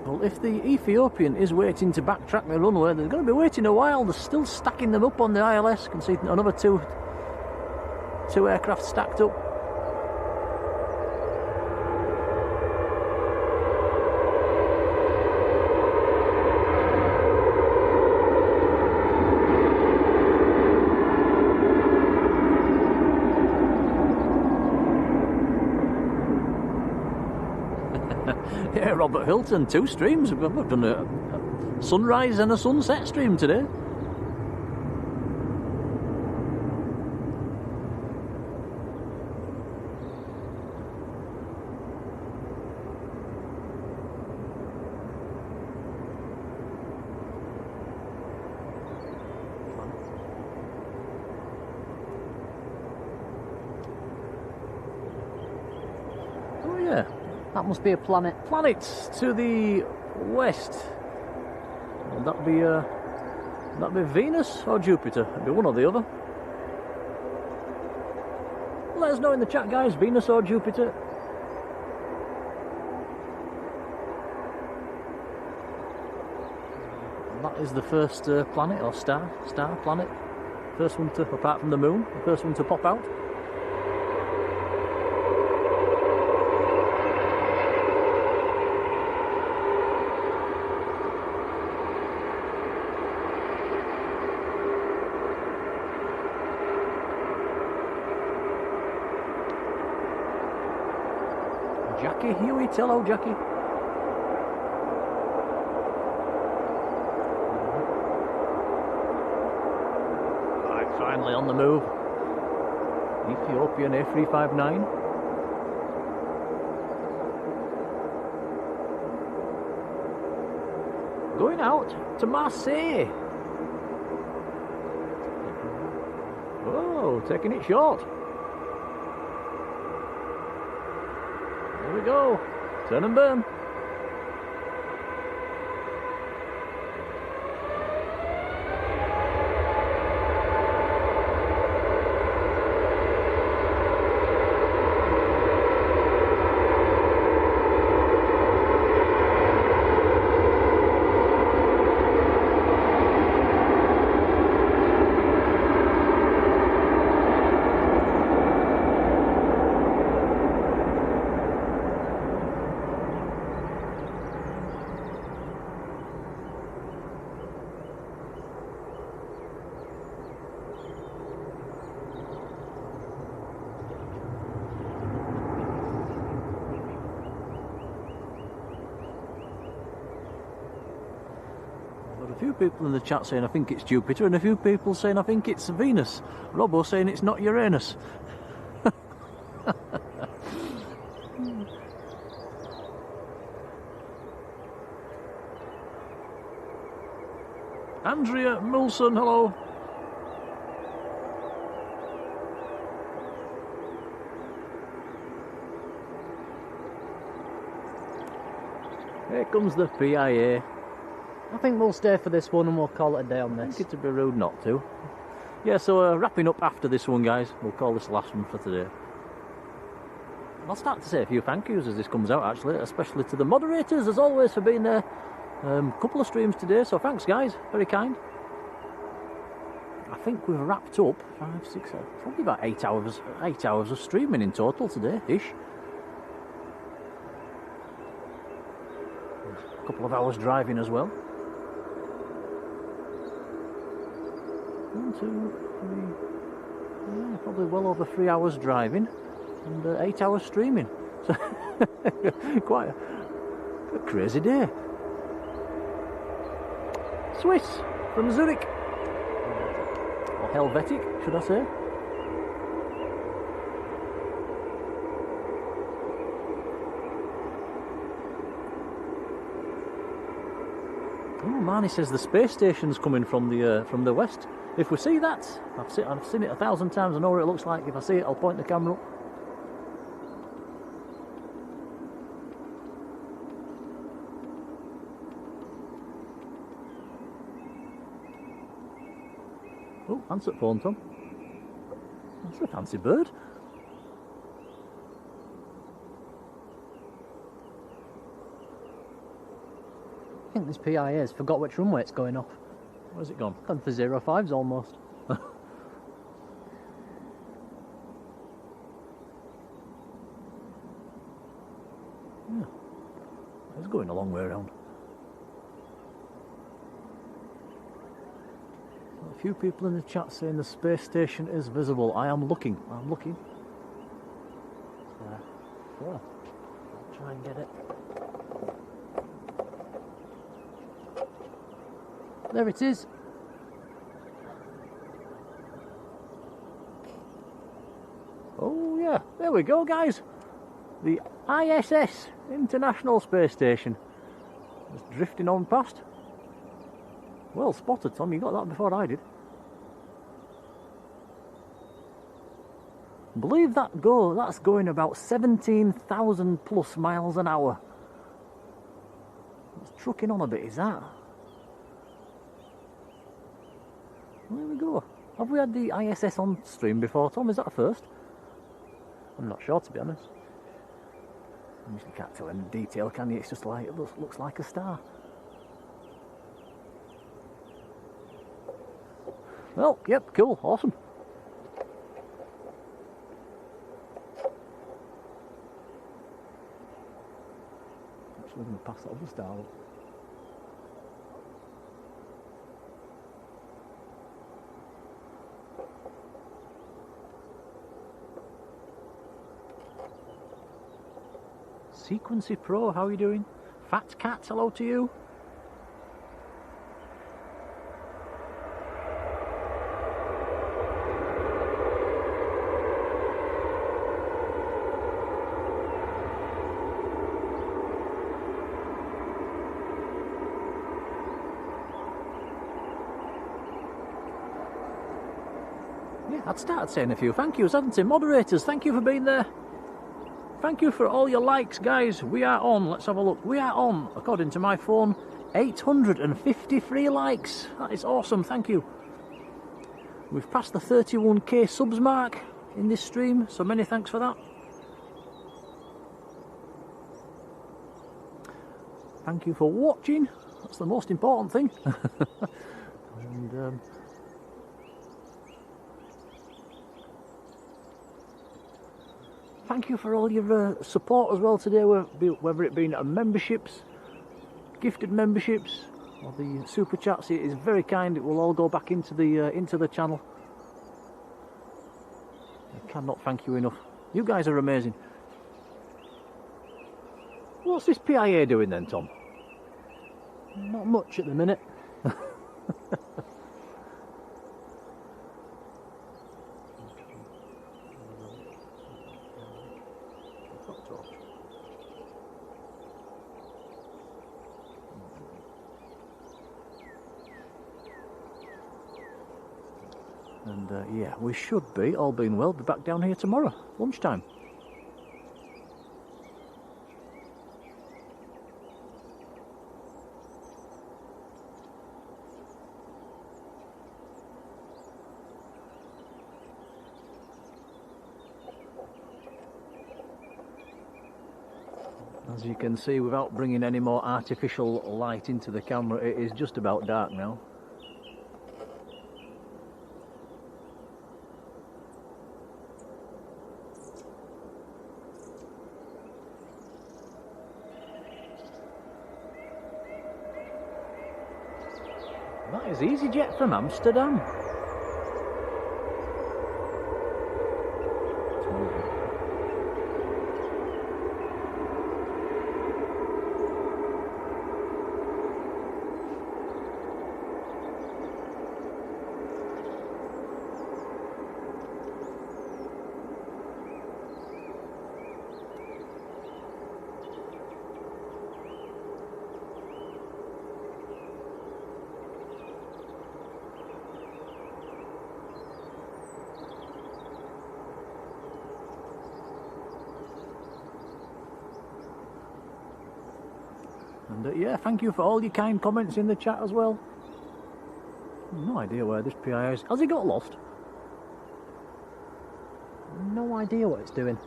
S1: Well, if the Ethiopian is waiting to backtrack the runway, they're going to be waiting a while. They're still stacking them up on the ILS. You can see another two aircraft stacked up. Yeah, Robert Hilton, 2 streams. We've done a sunrise and a sunset stream today. Yeah.
S2: That must be a planet.
S1: Planets to the west. Would that be Venus or Jupiter? It'd be one or the other. Let us know in the chat, guys. Venus or Jupiter? And that is the first planet or star planet. First one to, apart from the moon, the first one to pop out. Jackie Hewitt, hello Jackie. Right, finally on the move. Ethiopian A359. Going out to Marseille. Oh, taking it short. Here we go. Turn and burn. A few people in the chat saying I think it's Jupiter, and a few people saying I think it's Venus. Robbo saying it's not Uranus. Andrea Mulson, hello. Here comes the PIA.
S2: I think we'll stay for this one and we'll call it a day on
S1: I
S2: this.
S1: think it'd be rude not to. Yeah, so wrapping up after this one, guys. We'll call this the last one for today. I'll start to say a few thank yous as this comes out, actually, especially to the moderators, as always, for being there. Couple of streams today, so thanks, guys. Very kind. I think we've wrapped up 5, 6, probably about 8 hours. 8 hours of streaming in total today-ish. A couple of hours driving as well. 1, 2, 3. Yeah, probably well over 3 hours driving and 8 hours streaming. So quite a crazy day. Swiss from Zurich, or Helvetic, should I say? Oh, Marnie says the space station's coming from the west. If we see that, I've seen it 1,000 times. I know what it looks like. If I see it, I'll point the camera up. Oh, answer phone, Tom. That's a fancy bird.
S2: I think this PIA's forgot which runway it's going off.
S1: Where's it gone?
S2: Gone for 05s almost.
S1: Yeah, it's going a long way around. A few people in the chat saying the space station is visible. I am looking. I'm looking.
S2: Yeah. I'll try and get it. There it is.
S1: Oh yeah, there we go, guys. The ISS, International Space Station, just drifting on past. Well spotted, Tom. You got that before I did. Believe that's going about 17,000 plus miles an hour. It's trucking on a bit, is that? Well, there we go. Have we had the ISS on stream before, Tom? Is that a first?
S2: I'm not sure, to be honest.
S1: You can't tell in detail, can you? It's just like, it looks like a star. Well, yep, cool, awesome. Actually, going to pass that other star up. Sequency Pro, how are you doing? Fat Cat, hello to you. Yeah, I'd started saying a few thank yous, hadn't I? Moderators, thank you for being there. Thank you for all your likes, guys. We are on, let's have a look. We are on, according to my phone, 853 likes. That is awesome, thank you. We've passed the 31k subs mark in this stream, so many thanks for that. Thank you for watching. That's the most important thing. And thank you for all your support as well today, whether it been memberships, gifted memberships, or the super chats. It is very kind. It will all go back into the channel. I cannot thank you enough. You guys are amazing. What's this PIA doing then, Tom?
S2: Not much at the minute.
S1: And yeah, we should be, all being well, be back down here tomorrow, lunchtime. As you can see, without bringing any more artificial light into the camera, it is just about dark now. That is EasyJet from Amsterdam. It's moving. And yeah, thank you for all your kind comments in the chat as well. No idea where this PI is. Has he got lost?
S2: No idea what it's doing.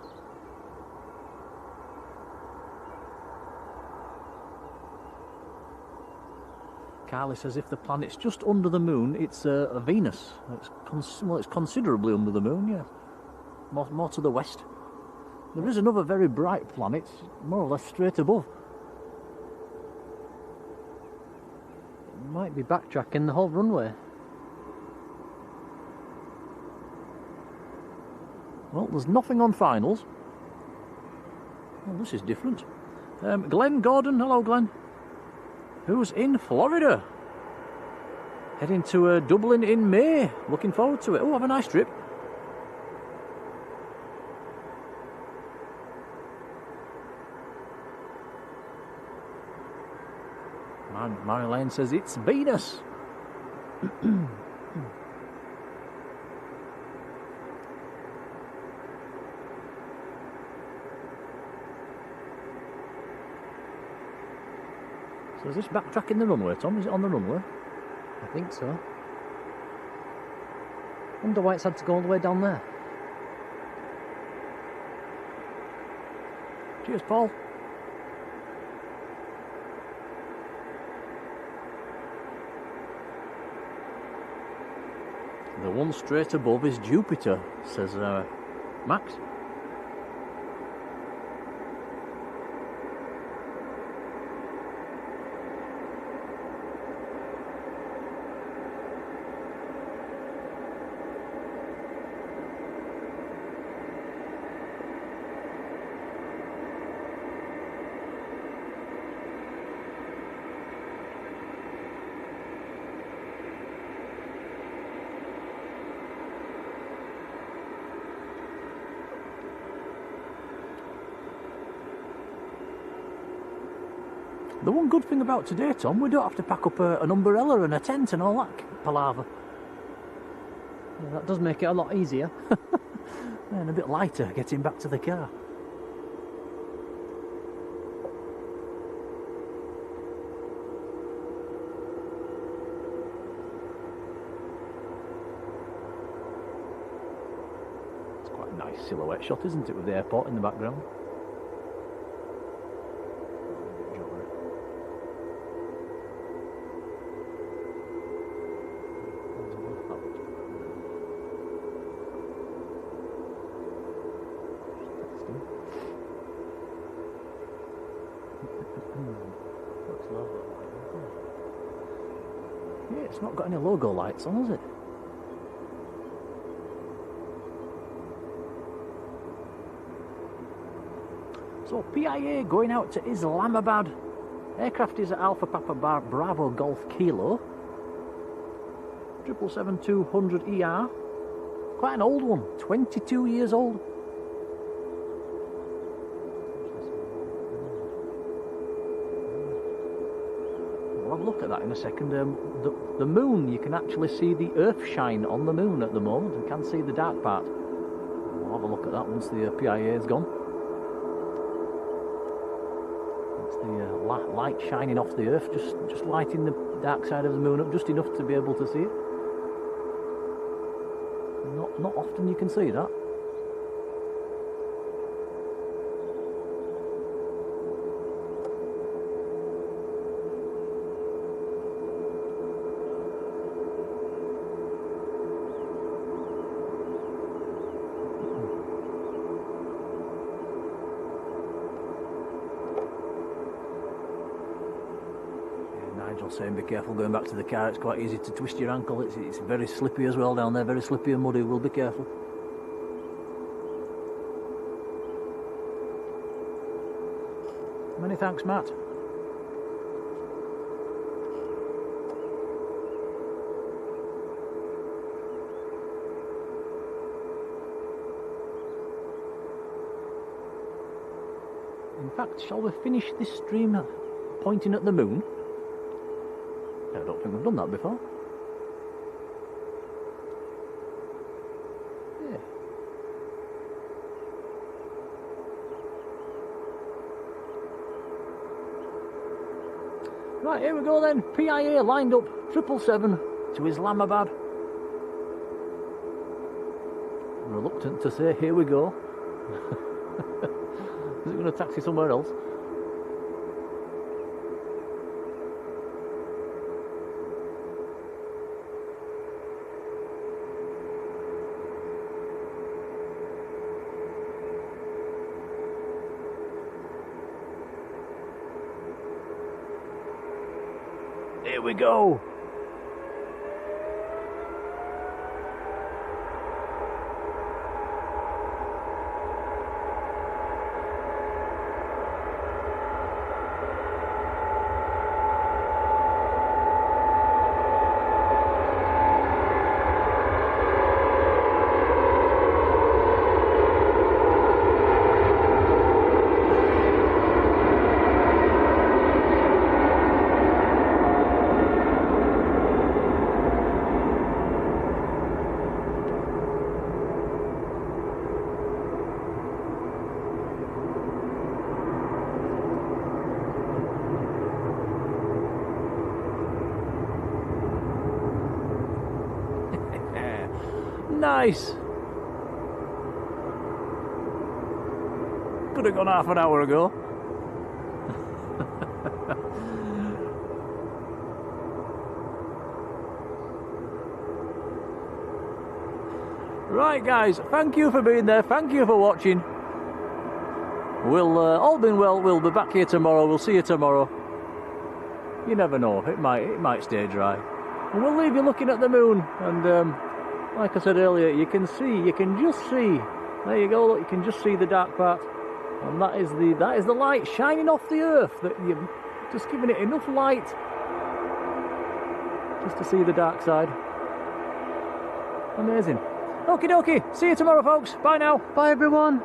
S1: Carly says if the planet's just under the moon, it's a Venus. It's considerably under the moon, yeah. More to the west. There is another very bright planet, more or less straight above.
S2: Might be backtracking the whole runway.
S1: Well, there's nothing on finals. Well, this is different. Glenn Gordon, hello Glenn. Who's in Florida? Heading to Dublin in May. Looking forward to it. Oh, have a nice trip. Marjolein says it's Venus. So is this backtracking the runway, Tom? Is it on the runway?
S2: I think so. Wonder why it's had to go all the way down there.
S1: Cheers, Paul. The one straight above is Jupiter, says Max. The one good thing about today, Tom, we don't have to pack up an umbrella and a tent and all that palaver.
S2: Yeah, that does make it a lot easier.
S1: And a bit lighter getting back to the car. It's quite a nice silhouette shot, isn't it, with the airport in the background? Yeah, it's not got any logo lights on, has it? So PIA going out to Islamabad. Aircraft is at Alpha Papa Bravo Golf Kilo. 777-200 ER. Quite an old one, 22 years old. We'll have a look at that in a second. The moon, you can actually see the earth shine on the moon at the moment and can see the dark part. We'll have a look at that once the PIA is gone. It's the light shining off the earth, just lighting the dark side of the moon up just enough to be able to see it. Not often you can see that. Saying be careful going back to the car, it's quite easy to twist your ankle, it's very slippy as well down there, very slippy and muddy, we'll be careful. Many thanks, Matt. In fact, shall we finish this stream pointing at the moon? I don't think we've done that before. Yeah. Right, here we go then. PIA lined up 777 to Islamabad. Reluctant to say, here we go. Is it going to taxi somewhere else? Here we go. Nice. Could have gone half an hour ago. Right guys, thank you for being there, thank you for watching. We'll, all being well, we'll be back here tomorrow, we'll see you tomorrow. You never know, it might stay dry. And we'll leave you looking at the moon, and like I said earlier, you can just see, there you go, look, you can just see the dark part. And that is the light shining off the earth, that you're just giving it enough light just to see the dark side. Amazing. Okie dokie, see you tomorrow folks, bye now.
S2: Bye everyone.